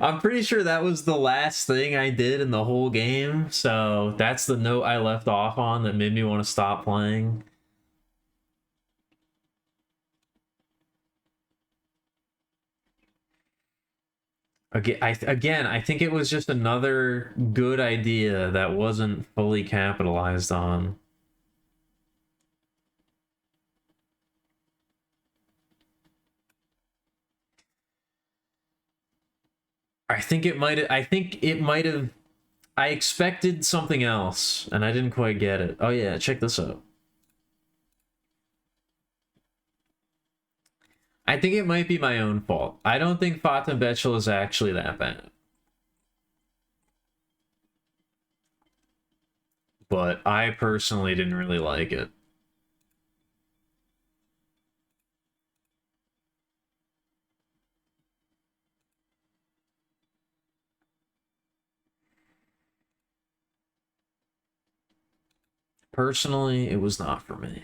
I'm pretty sure that was the last thing I did in the whole game, so that's the note I left off on that made me want to stop playing. Again, I think it was just another good idea that wasn't fully capitalized on. I think it might have. I expected something else, and I didn't quite get it. Oh yeah, check this out. I think it might be my own fault. I don't think Fatem Betchel is actually that bad. But I personally didn't really like it. Personally, it was not for me.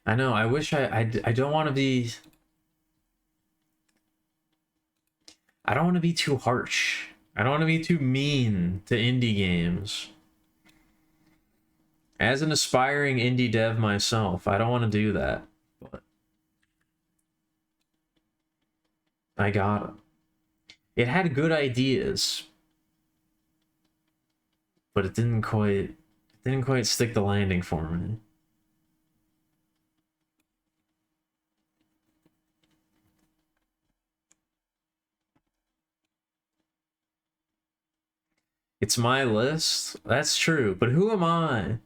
I know, I wish I don't want to be... I don't want to be too harsh. I don't want to be too mean to indie games. As an aspiring indie dev myself, I don't want to do that. But I got it. It had good ideas, but it didn't quite stick the landing for me. It's my list. That's true, but who am I?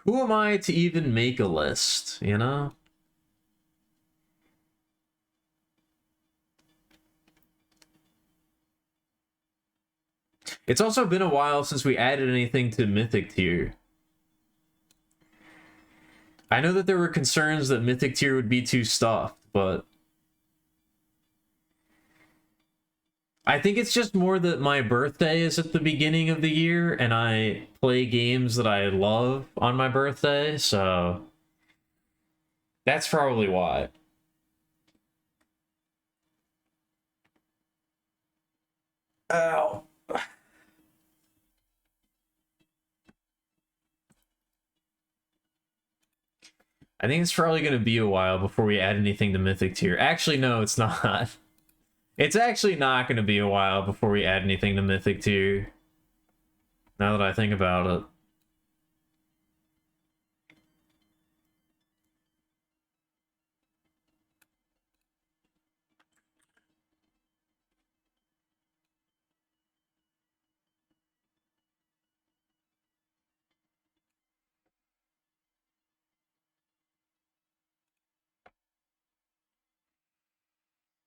Who am I to even make a list, you know? It's also been a while since we added anything to Mythic tier. I know that there were concerns that Mythic tier would be too stuffed, but I think it's just more that my birthday is at the beginning of the year and I play games that I love on my birthday, so that's probably why. Ow. I think it's probably going to be a while before we add anything to Mythic tier. Actually, no, it's not. It's actually not going to be a while before we add anything to Mythic tier. Now that I think about it.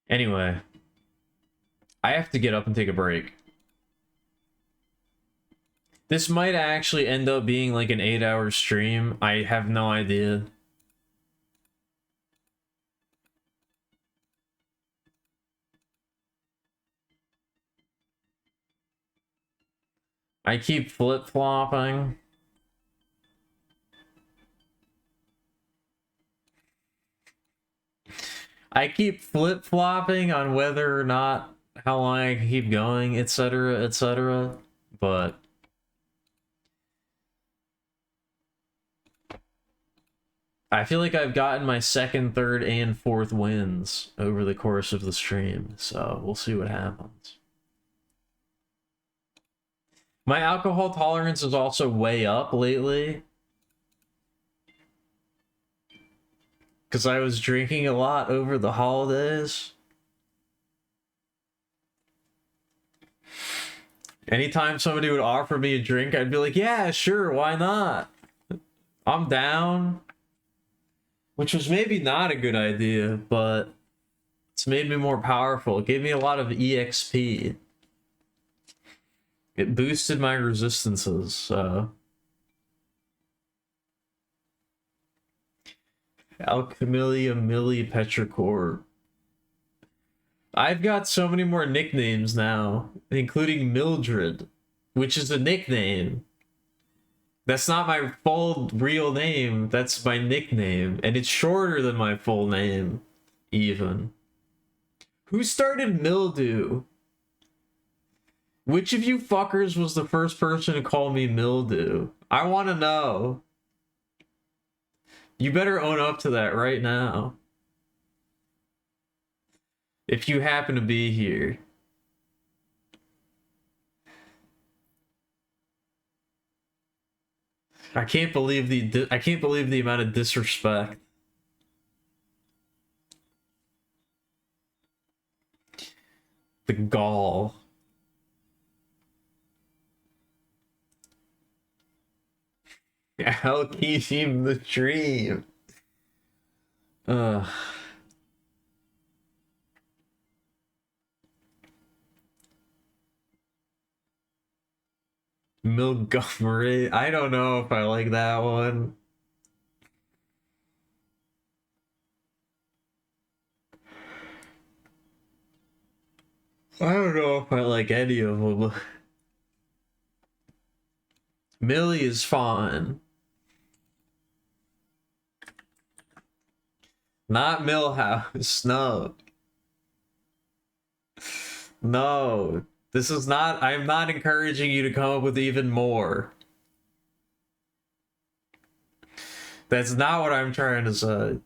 Anyway, I have to get up and take a break. This might actually end up being like an 8-hour stream. I have no idea. I keep flip-flopping. I keep flip-flopping on whether or not how long I can keep going, etc., etc. But I feel like I've gotten my second, third, and fourth wins over the course of the stream, so we'll see what happens. My alcohol tolerance is also way up lately. Because I was drinking a lot over the holidays. Anytime somebody would offer me a drink, I'd be like, yeah, sure, why not? I'm down. Which was maybe not a good idea, but it's made me more powerful. It gave me a lot of EXP. It boosted my resistances, so... Alchemilia Millie Petrichor. I've got so many more nicknames now, including Mildred, which is a nickname. That's not my full real name, that's my nickname, and it's shorter than my full name, even. Who started Mildew? Which of you fuckers was the first person to call me Mildew? I want to know. You better own up to that right now. If you happen to be here. I can't believe the amount of disrespect. The gall. I'll keep him the dream. Montgomery. I don't know if I like that one. I don't know if I like any of them. Millie is fine. Not Millhouse, no. No. This is not, I'm not encouraging you to come up with even more. That's not what I'm trying to say.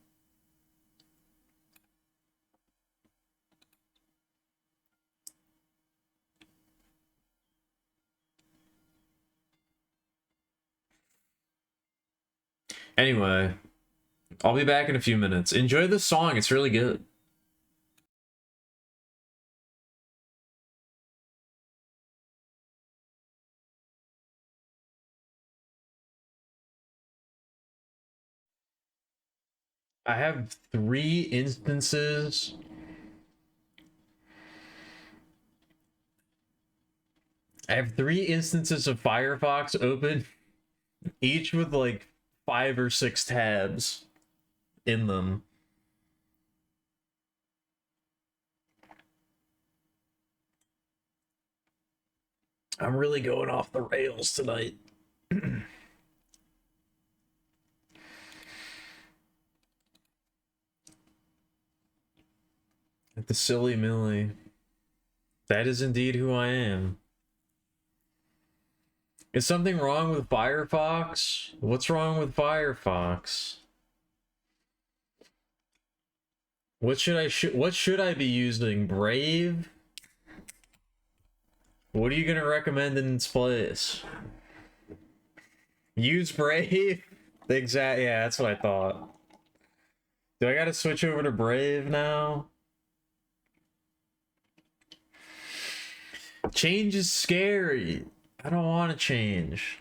Anyway, I'll be back in a few minutes. Enjoy this song, it's really good. I have 3 instances. I have 3 instances of Firefox open, each with like 5 or 6 tabs in them. I'm really going off the rails tonight. The silly Millie. That is indeed who I am. Is something wrong with Firefox? What's wrong with Firefox? What should I be using? Brave? What are you gonna recommend in its place? Use Brave? Exactly. Yeah, that's what I thought. Do I gotta switch over to Brave now? Change is scary. I don't want to change.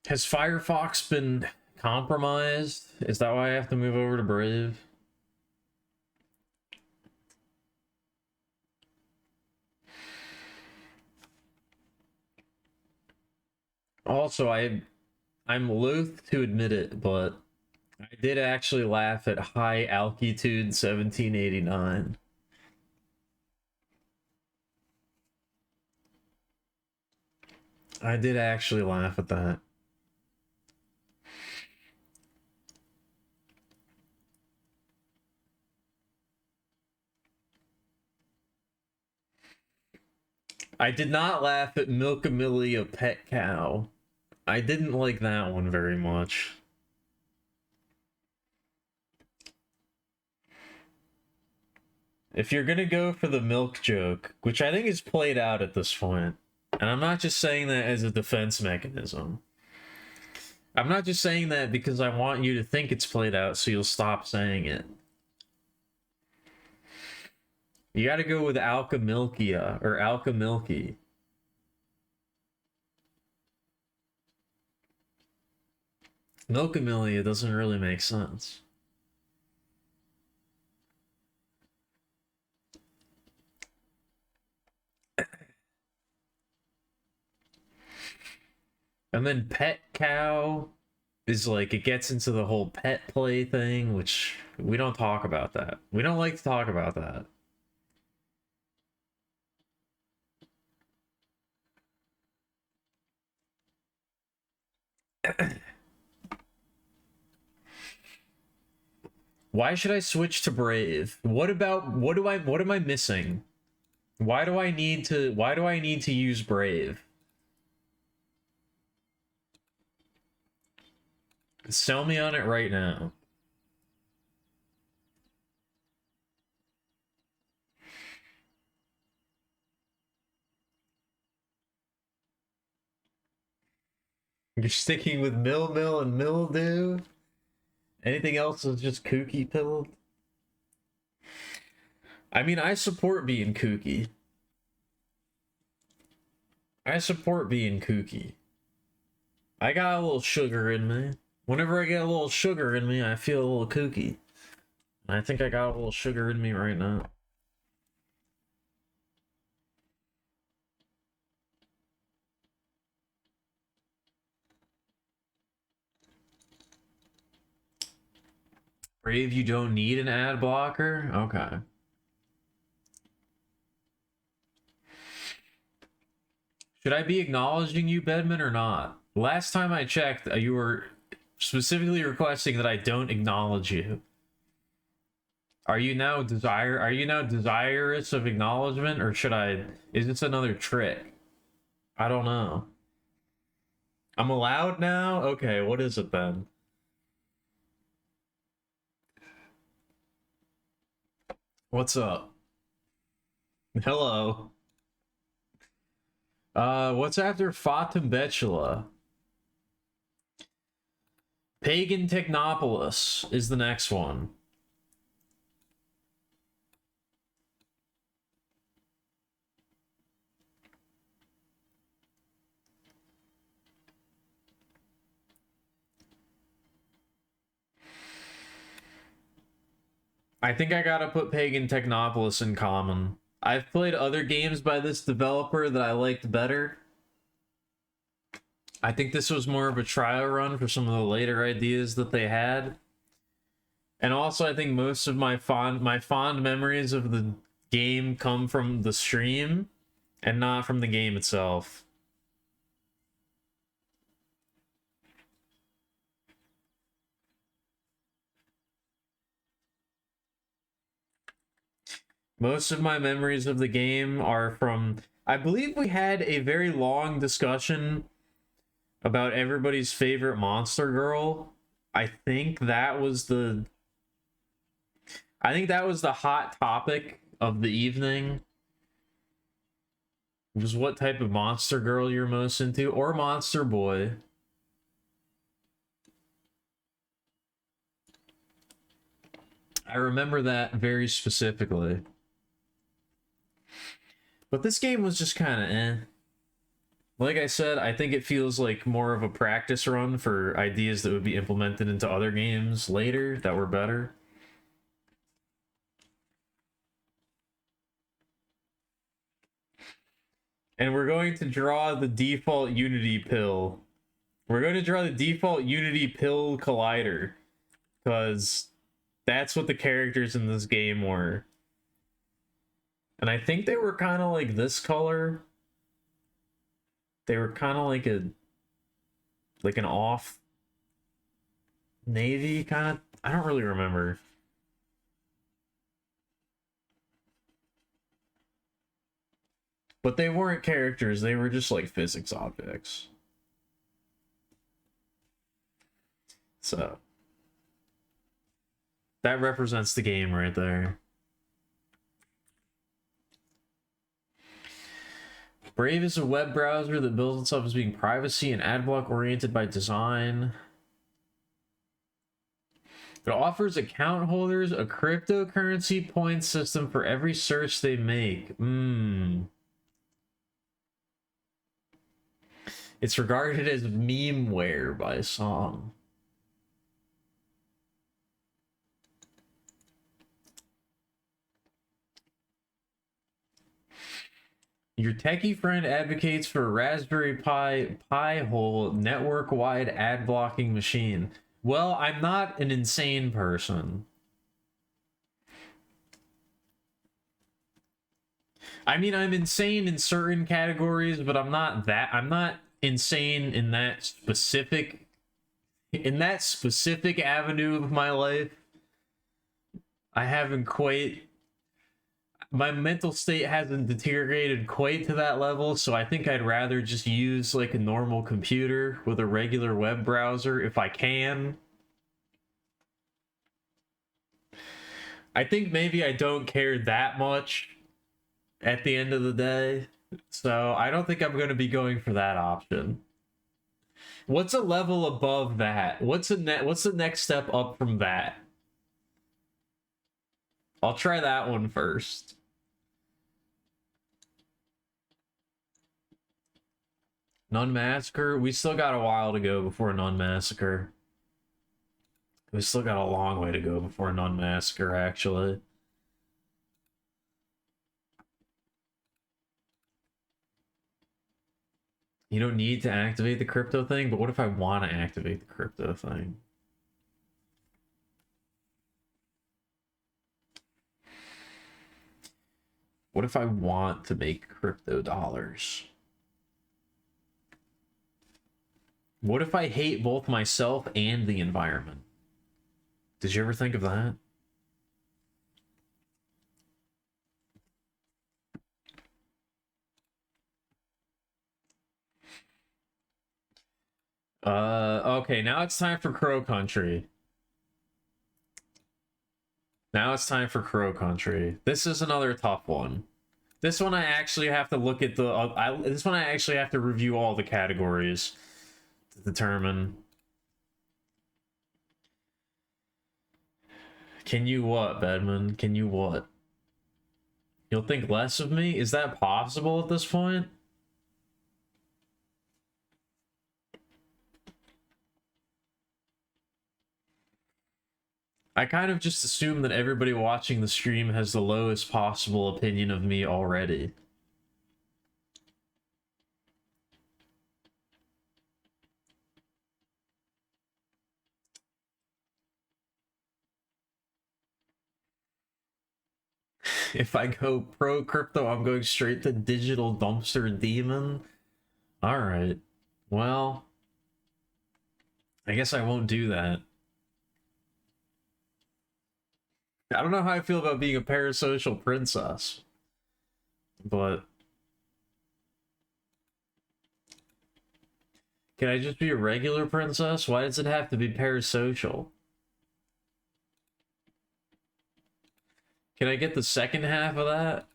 Has Firefox been compromised? Is that why I have to move over to Brave? Also, I'm loath to admit it, but I did actually laugh at High Altitude 1789. I did actually laugh at that. I did not laugh at Milkamilly, a pet cow. I didn't like that one very much. If you're gonna go for the milk joke, which I think is played out at this point, and I'm not just saying that as a defense mechanism. I'm not just saying that because I want you to think it's played out so you'll stop saying it. You gotta go with Alkamilkia, or Alkamilky. Milkamillia doesn't really make sense. And then pet cow is like, it gets into the whole pet play thing, which we don't talk about that. We don't like to talk about that. Why should I switch to Brave? What am I missing? Why do I need to use Brave? Sell me on it right now. You're sticking with Mill and Mildew? Anything else is just kooky pilled? I mean, I support being kooky. I support being kooky. I got a little sugar in me. Whenever I get a little sugar in me, I feel a little kooky. And I think I got a little sugar in me right now. Brave, you don't need an ad blocker? Okay. Should I be acknowledging you, Bedman, or not? Last time I checked, you were specifically requesting that I don't acknowledge you. Are you now desirous of acknowledgement, or should I? Is this another trick? I don't know. I'm allowed now? Okay, what is it then? What's up? Hello. What's after Fatum Betula? Pagan Technopolis is the next one. I think I gotta put Pagan Technopolis in common. I've played other games by this developer that I liked better. I think this was more of a trial run for some of the later ideas that they had. And also, I think most of my fond memories of the game come from the stream and not from the game itself. Most of my memories of the game are from... I believe we had a very long discussion about everybody's favorite monster girl. I think that was the hot topic of the evening. Was what type of monster girl you're most into, or monster boy. I remember that very specifically. But this game was just kind of eh. Like I said, I think it feels like more of a practice run for ideas that would be implemented into other games later that were better. And we're going to draw the default Unity pill. We're going to draw the default Unity pill collider. Because that's what the characters in this game were. And I think they were kind of like this color. They were kind of like an off navy kind of. I don't really remember. But they weren't characters, they were just like physics objects. So that represents the game right there. Brave is a web browser that builds itself as being privacy and ad block oriented by design. It offers account holders a cryptocurrency point system for every search they make. It's regarded as memeware by some. Your techie friend advocates for a Raspberry Pi Pi-hole network-wide ad blocking machine. Well, I'm not an insane person. I mean, I'm insane in certain categories, but I'm not insane in that specific avenue of my life. I haven't quite... My mental state hasn't deteriorated quite to that level, so I think I'd rather just use like a normal computer with a regular web browser if I can. I think maybe I don't care that much at the end of the day, so I don't think I'm going to be going for that option. What's a level above that? What's the next step up from that? I'll try that one first. Nun Massacre? We still got a while to go before Nun Massacre. We still got a long way to go before Nun Massacre, actually. You don't need to activate the crypto thing, but what if I want to activate the crypto thing? What if I want to make crypto dollars? What if I hate both myself and the environment? Did you ever think of that? Okay, now it's time for Crow Country. Now it's time for Crow Country. This is another tough one. This one I actually have to look at the... this one I actually have to review all the categories to determine. Can you what, Bedman? Can you what? You'll think less of me? Is that possible at this point? I kind of just assume that everybody watching the stream has the lowest possible opinion of me already. If I go pro crypto, I'm going straight to digital dumpster demon. Alright. Well, I guess I won't do that. I don't know how I feel about being a parasocial princess. But can I just be a regular princess? Why does it have to be parasocial? Can I get the second half of that?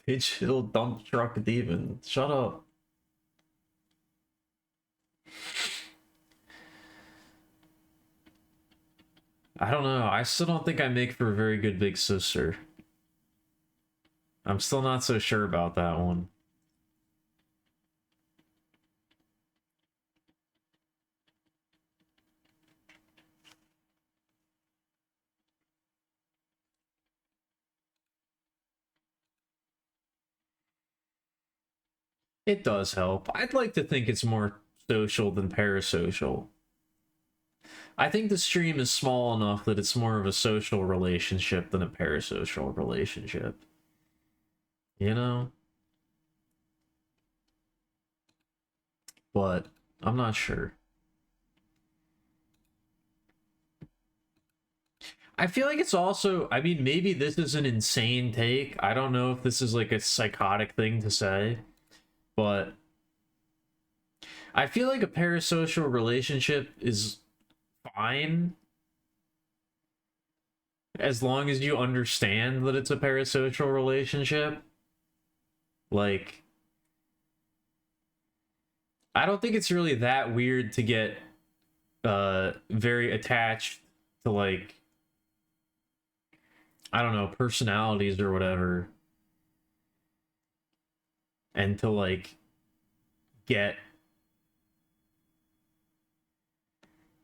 Digital dump truck demon. Shut up. I don't know. I still don't think I make for a very good big sister. I'm still not so sure about that one. It does help. I'd like to think it's more social than parasocial. I think the stream is small enough that it's more of a social relationship than a parasocial relationship. You know? But I'm not sure. I feel like it's also, I mean, maybe this is an insane take. I don't know if this is like a psychotic thing to say, but I feel like a parasocial relationship is fine as long as you understand that it's a parasocial relationship. Like, I don't think it's really that weird to get very attached to, like, I don't know, personalities or whatever, and to like get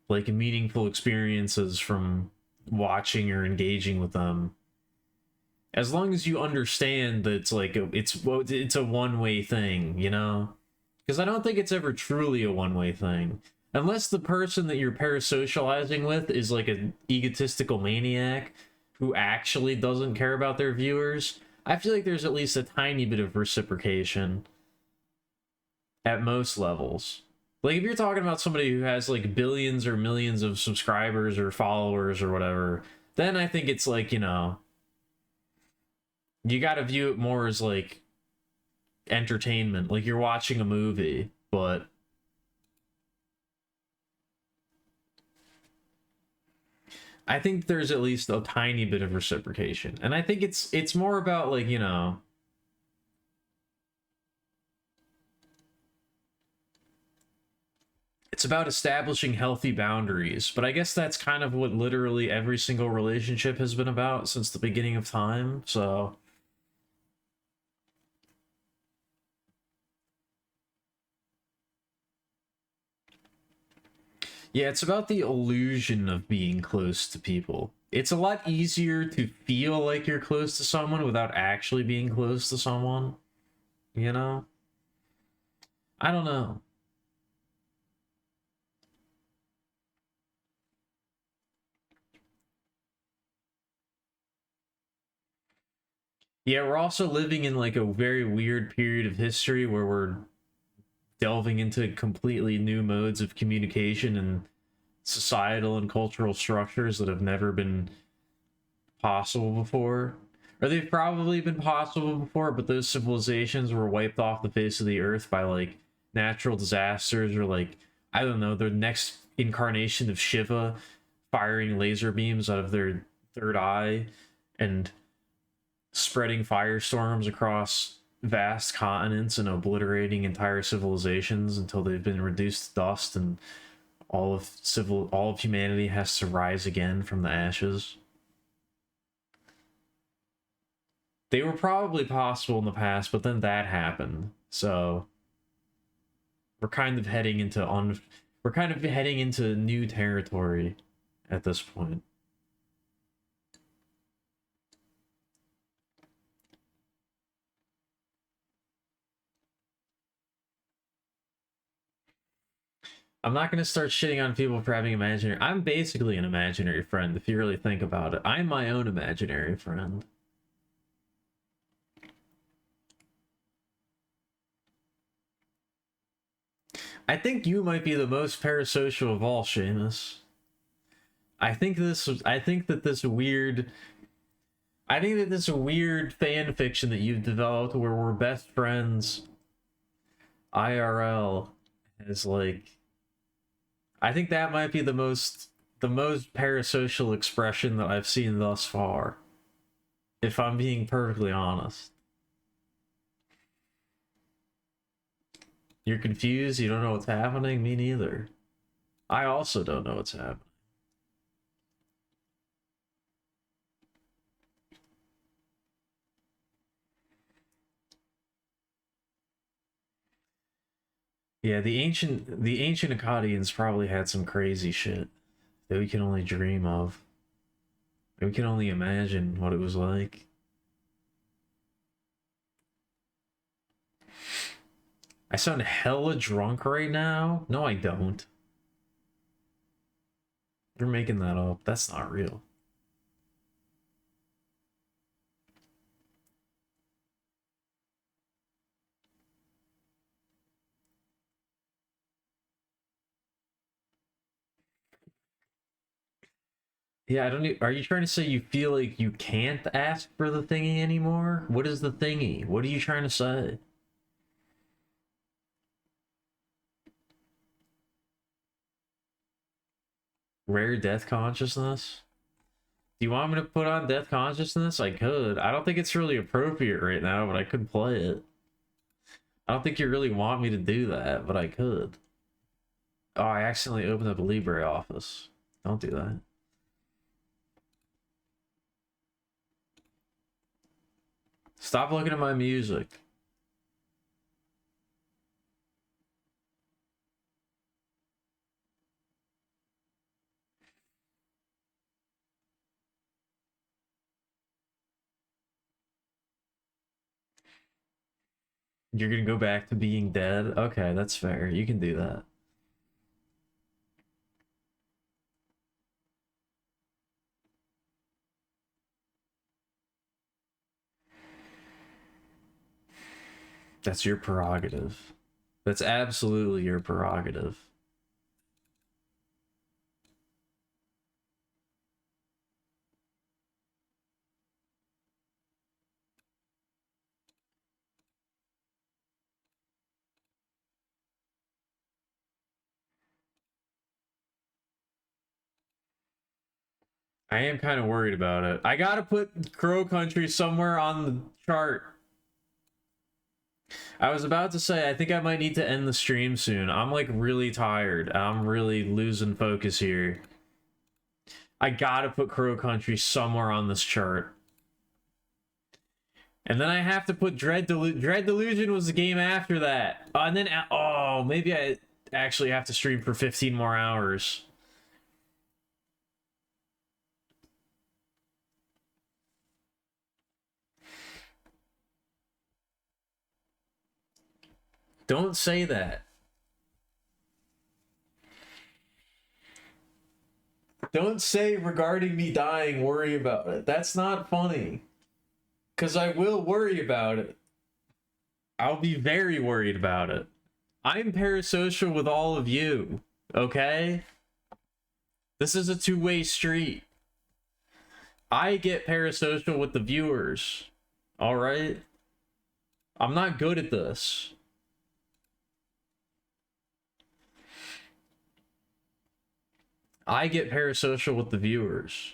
like meaningful experiences from watching or engaging with them, as long as you understand that it's like it's a one-way thing, you know? Because I don't think it's ever truly a one-way thing, unless the person that you're parasocializing with is like an egotistical maniac who actually doesn't care about their viewers. I feel like there's at least a tiny bit of reciprocation at most levels. Like, if you're talking about somebody who has like billions or millions of subscribers or followers or whatever, then I think it's like, you know, you gotta view it more as like entertainment, like you're watching a movie. But I think there's at least a tiny bit of reciprocation, and I think it's more about, like, you know, it's about establishing healthy boundaries. But I guess that's kind of what literally every single relationship has been about since the beginning of time. So yeah, it's about the illusion of being close to people. It's a lot easier to feel like you're close to someone without actually being close to someone, you know? I don't know. Yeah, we're also living in like a very weird period of history where we're delving into completely new modes of communication and societal and cultural structures that have never been possible before. Or they've probably been possible before, but those civilizations were wiped off the face of the earth by like natural disasters, or like, I don't know, the next incarnation of Shiva firing laser beams out of their third eye and spreading firestorms across vast continents and obliterating entire civilizations until they've been reduced to dust, and all of humanity has to rise again from the ashes. They were probably possible in the past, but then that happened. So we're kind of heading into We're kind of heading into new territory at this point. I'm not going to start shitting on people for having imaginary. I'm basically an imaginary friend, if you really think about it. I'm my own imaginary friend. I think you might be the most parasocial of all, Seamus. I think that this weird fan fiction that you've developed where we're best friends IRL is like, I think that might be the most parasocial expression that I've seen thus far, if I'm being perfectly honest. You're confused, you don't know what's happening? Me neither. I also don't know what's happening. Yeah, the ancient Akkadians probably had some crazy shit that we can only dream of. We can only imagine what it was like. I sound hella drunk right now? No, I don't. You're making that up. That's not real. Yeah, I don't need, are you trying to say you feel like you can't ask for the thingy anymore? What is the thingy? What are you trying to say? Rare death consciousness? Do you want me to put on death consciousness? I could. I don't think it's really appropriate right now, but I could play it. I don't think you really want me to do that, but I could. Oh, I accidentally opened up a LibreOffice. Don't do that. Stop looking at my music. You're gonna go back to being dead? Okay, that's fair. You can do that. That's your prerogative. That's absolutely your prerogative. I am kind of worried about it. I gotta put Crow Country somewhere on the chart. I was about to say, I think I might need to end the stream soon. I'm like really tired. I'm really losing focus here. I gotta put Crow Country somewhere on this chart. And then I have to put Dread Delusion. Dread Delusion was the game after that. And then, oh, maybe I actually have to stream for 15 more hours. Don't say that. Don't say regarding me dying, worry about it. That's not funny. Because I will worry about it. I'll be very worried about it. I'm parasocial with all of you, okay? This is a two-way street. I get parasocial with the viewers, alright? I'm not good at this. I get parasocial with the viewers.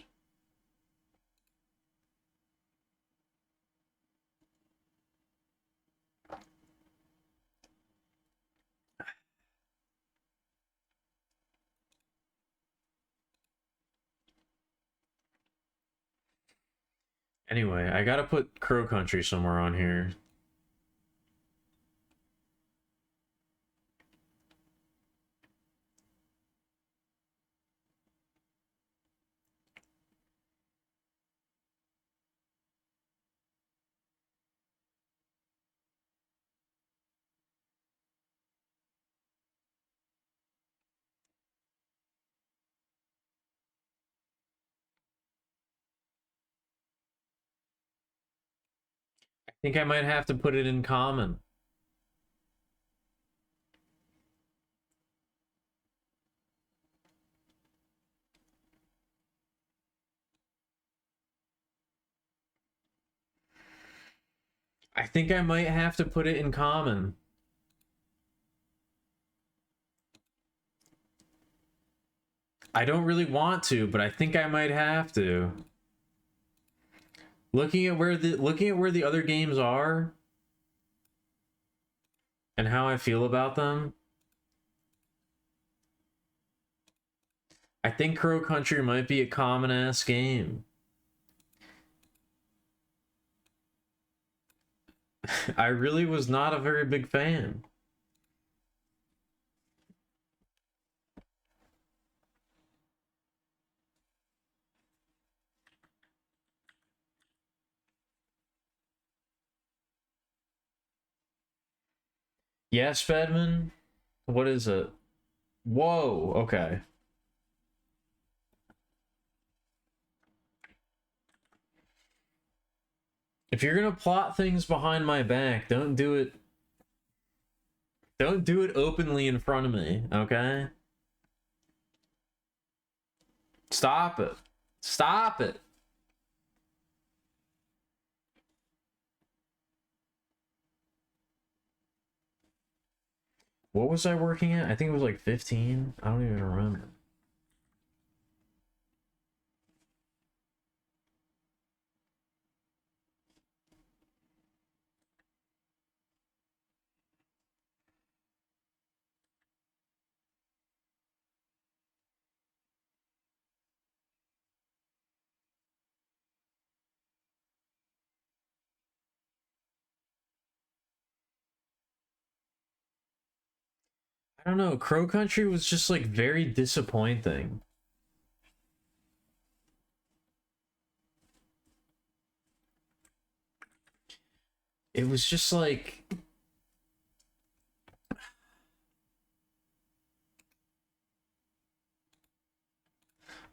Anyway, I gotta put Crow Country somewhere on here. think I might have to put it in common. I think I might have to put it in common. I don't really want to, but I think I might have to. Looking at where the other games are and how I feel about them, I think Crow Country might be a common ass game. I really was not a very big fan. Yes, Fedman? What is it? Whoa, okay. If you're gonna plot things behind my back, don't do it. Don't do it openly in front of me, okay? Stop it. Stop it. What was I working at? I think it was like 15. I don't even remember. I don't know. Crow Country was just like very disappointing. It was just like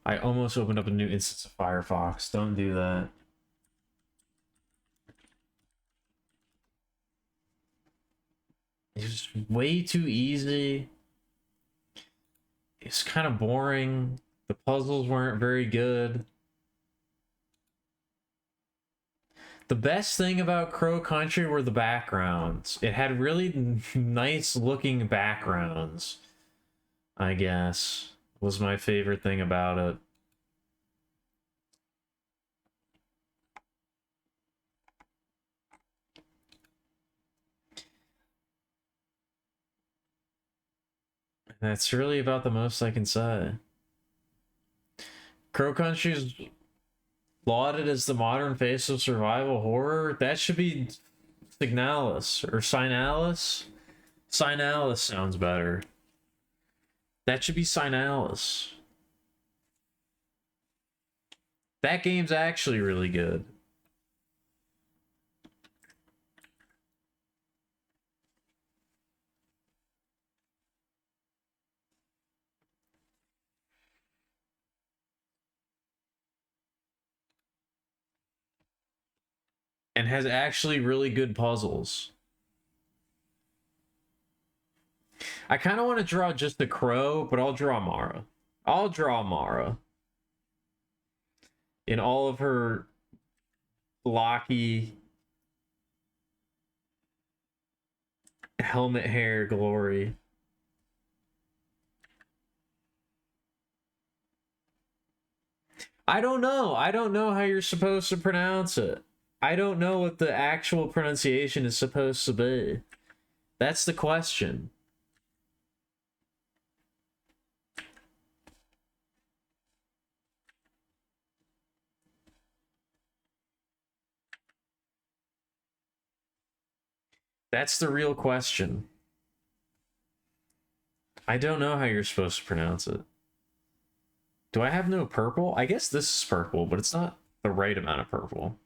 I almost opened up a new instance of Firefox. Don't do that. It was way too easy. It's kind of boring. The puzzles weren't very good. The best thing about Crow Country were the backgrounds. It had really nice looking backgrounds, I guess, was my favorite thing about it. That's really about the most I can say. Crow Country's lauded as the modern face of survival horror. That should be Signalis or Signalis. Signalis sounds better. That should be Signalis. That game's actually really good. And has actually really good puzzles. I kind of want to draw just the crow, but I'll draw Mara. I'll draw Mara. In all of her blocky helmet hair glory. I don't know. I don't know how you're supposed to pronounce it. I don't know what the actual pronunciation is supposed to be. That's the question. That's the real question. I don't know how you're supposed to pronounce it. Do I have no purple? I guess this is purple, but it's not the right amount of purple.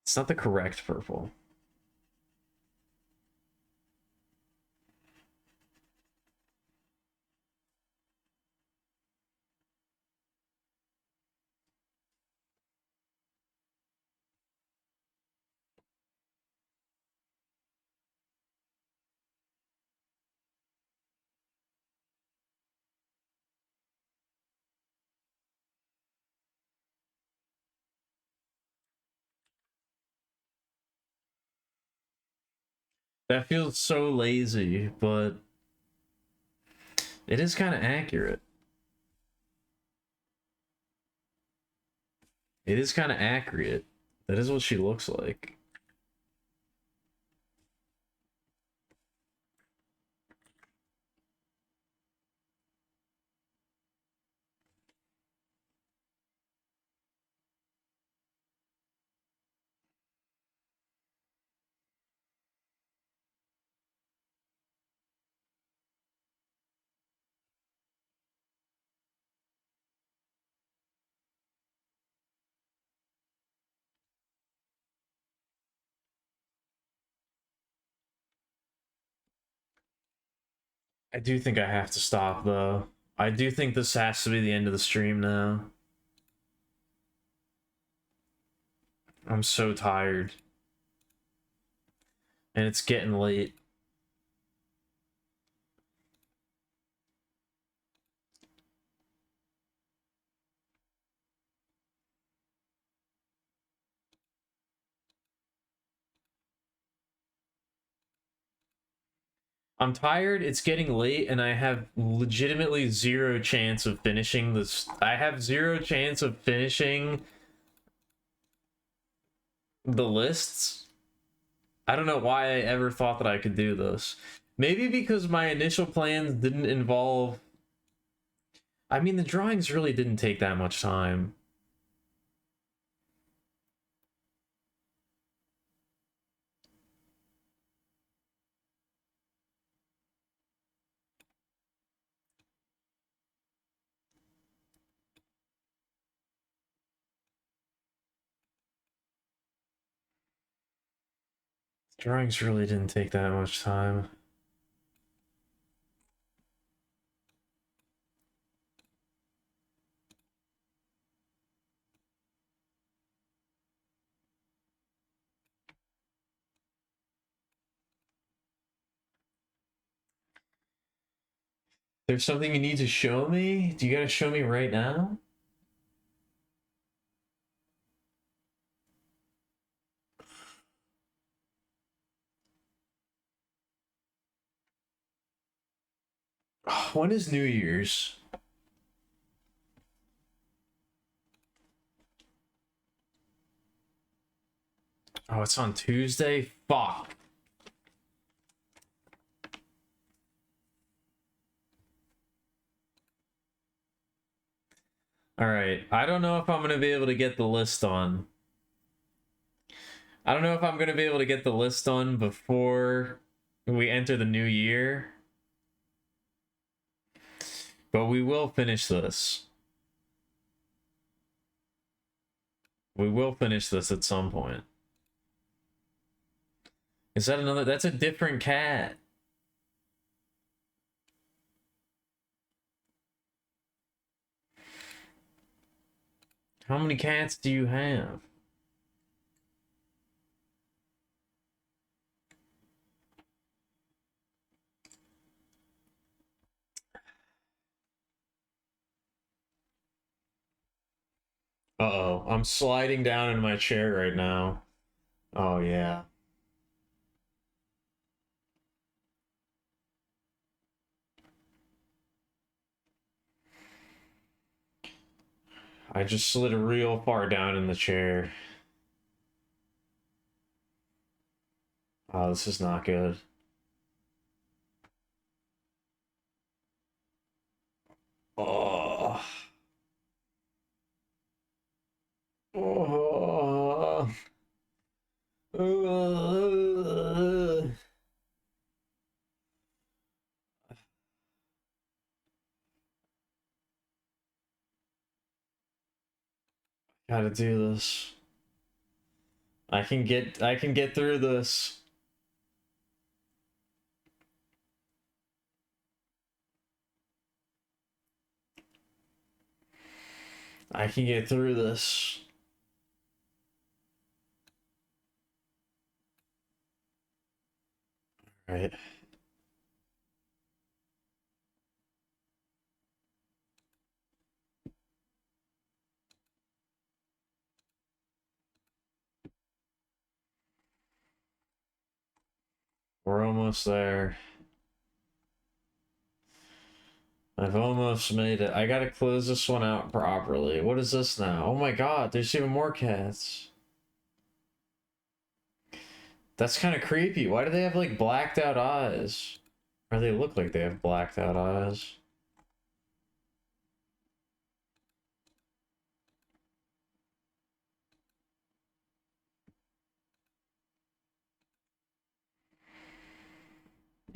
It's not the correct purple. That feels so lazy, but it is kind of accurate. It is kind of accurate. That is what she looks like. I do think I have to stop, though. I do think this has to be the end of the stream now. I'm so tired. And it's getting late. I'm tired, it's getting late, and I have legitimately zero chance of finishing this. I have zero chance of finishing the lists. I don't know why I ever thought that I could do this. Maybe because my initial plans didn't involve... I mean, the drawings really didn't take that much time. Drawings really didn't take that much time. There's something you need to show me? Do you gotta show me right now? When is New Year's? Oh, it's on Tuesday? Fuck. Alright, I don't know if I'm gonna be able to get the list on. I don't know if I'm gonna be able to get the list on before we enter the new year. But we will finish this. We will finish this at some point. Is that another? That's a different cat. How many cats do you have? Uh-oh, I'm sliding down in my chair right now. Oh, yeah. I just slid real far down in the chair. Oh, this is not good. Oh. Oh. Gotta do this. I can get through this. I can get through this. All right. We're almost there. I've almost made it. I gotta close this one out properly. What is this now? Oh my god, there's even more cats. That's kind of creepy. Why do they have like blacked out eyes? Or they look like they have blacked out eyes.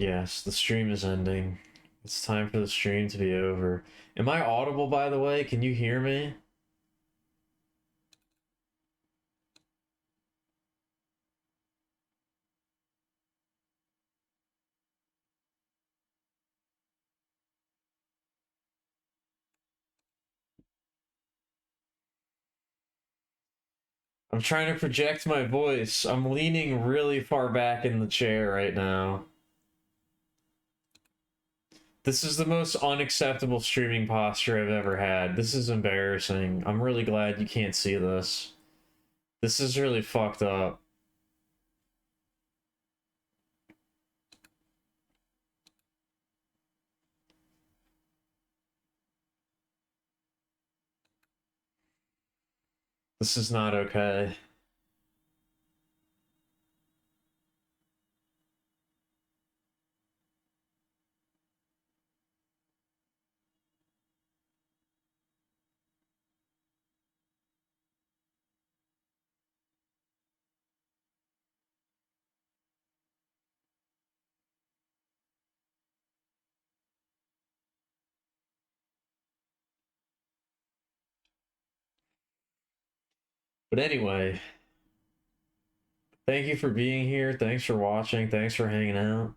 Yes, the stream is ending. It's time for the stream to be over. Am I audible, by the way? Can you hear me? I'm trying to project my voice. I'm leaning really far back in the chair right now. This is the most unacceptable streaming posture I've ever had. This is embarrassing. I'm really glad you can't see this. This is really fucked up. This is not okay. But anyway, thank you for being here. Thanks for watching. Thanks for hanging out.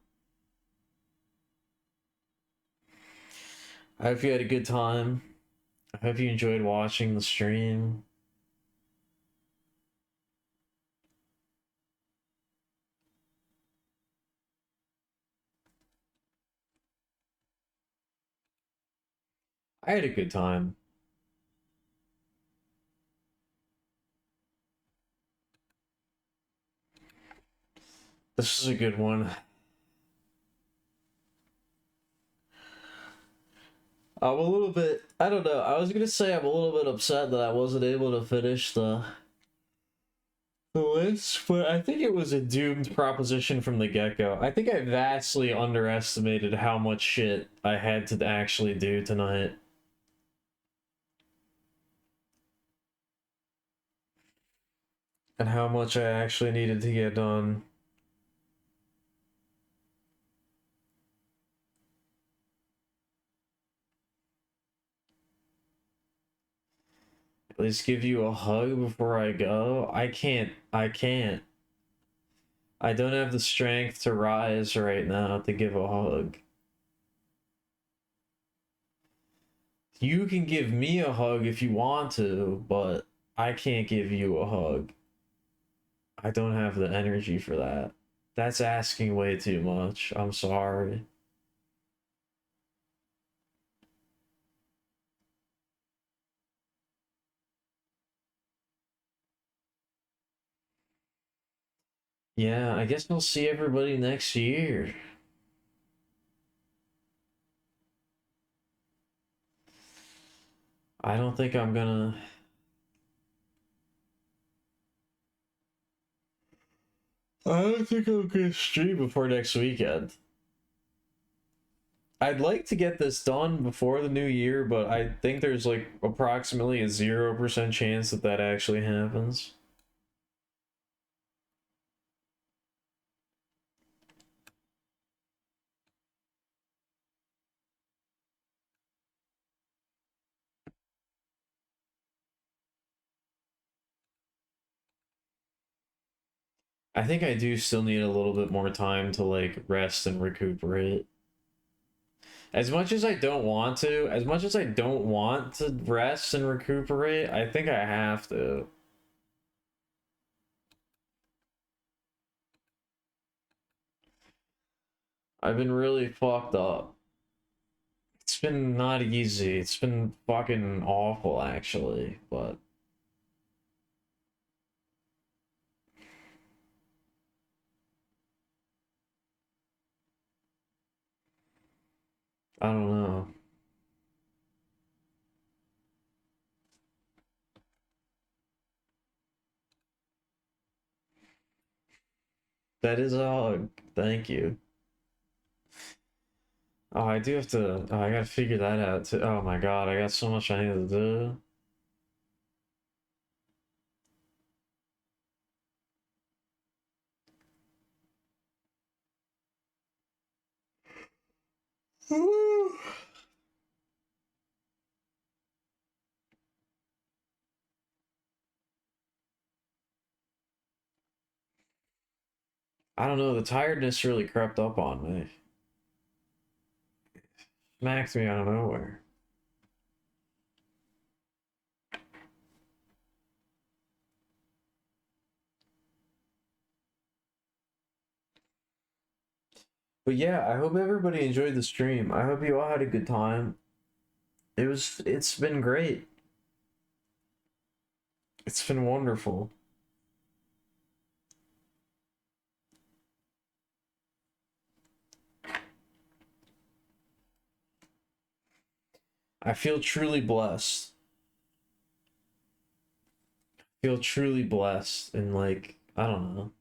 I hope you had a good time. I hope you enjoyed watching the stream. I had a good time. This is a good one. I'm a little bit, I don't know. I was gonna say I'm a little bit upset that I wasn't able to finish the list, but I think it was a doomed proposition from the get-go. I think I vastly underestimated how much shit I had to actually do tonight. And how much I actually needed to get done. At least give you a hug before I go. I can't. I don't have the strength to rise right now to give a hug. You can give me a hug if you want to, but I can't give you a hug. I don't have the energy for that. That's asking way too much. I'm sorry. Yeah, I guess we'll see everybody next year. I don't think I'm gonna... I don't think I'm gonna stream before next weekend. I'd like to get this done before the new year, but I think there's like approximately a 0% chance that that actually happens. I think I do still need a little bit more time to like rest and recuperate. As much as I don't want to, as much as I don't want to rest and recuperate, I think I have to. I've been really fucked up. It's been not easy. It's been fucking awful, actually, but... I don't know. That is all. Thank you. Oh, I do have to. Oh, I gotta figure that out too. Oh my god, I got so much I need to do. I don't know. The tiredness really crept up on me. Smacked me out of nowhere. But yeah, I hope everybody enjoyed the stream. I hope you all had a good time. It's been great. It's been wonderful. I feel truly blessed. Feel truly blessed and like, I don't know.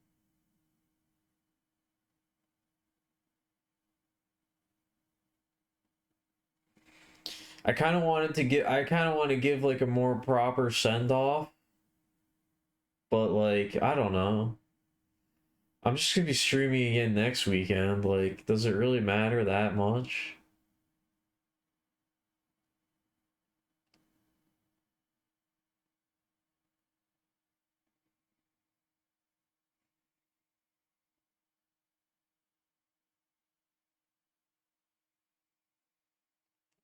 I kind of want to give like a more proper send off, but like, I don't know. I'm just gonna be streaming again next weekend. Like, does it really matter that much?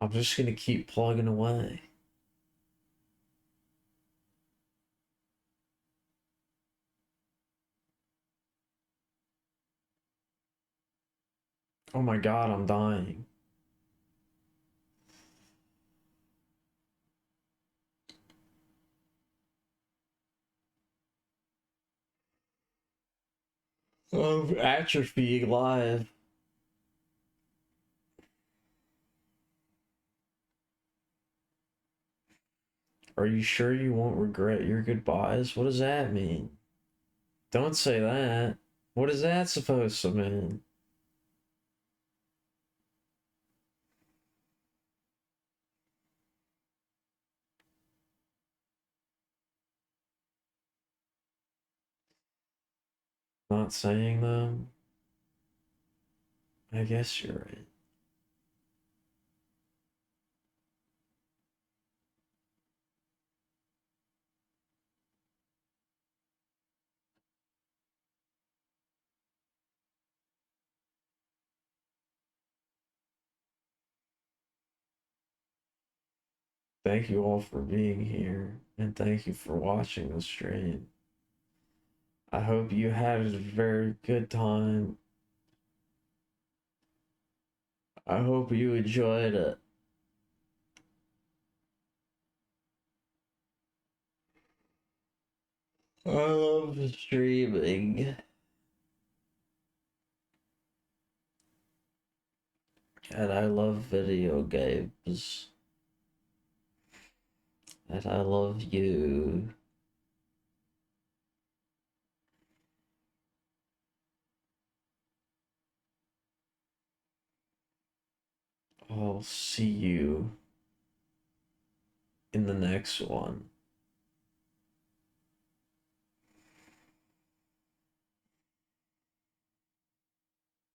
I'm just gonna keep plugging away. Oh my god, I'm dying. Of atrophy live. Are you sure you won't regret your goodbyes? What does that mean? Don't say that. What is that supposed to mean? Not saying them? I guess you're right. Thank you all for being here, and thank you for watching the stream. I hope you had a very good time. I hope you enjoyed it. I love streaming. And I love video games. And I love you. I'll see you in the next one.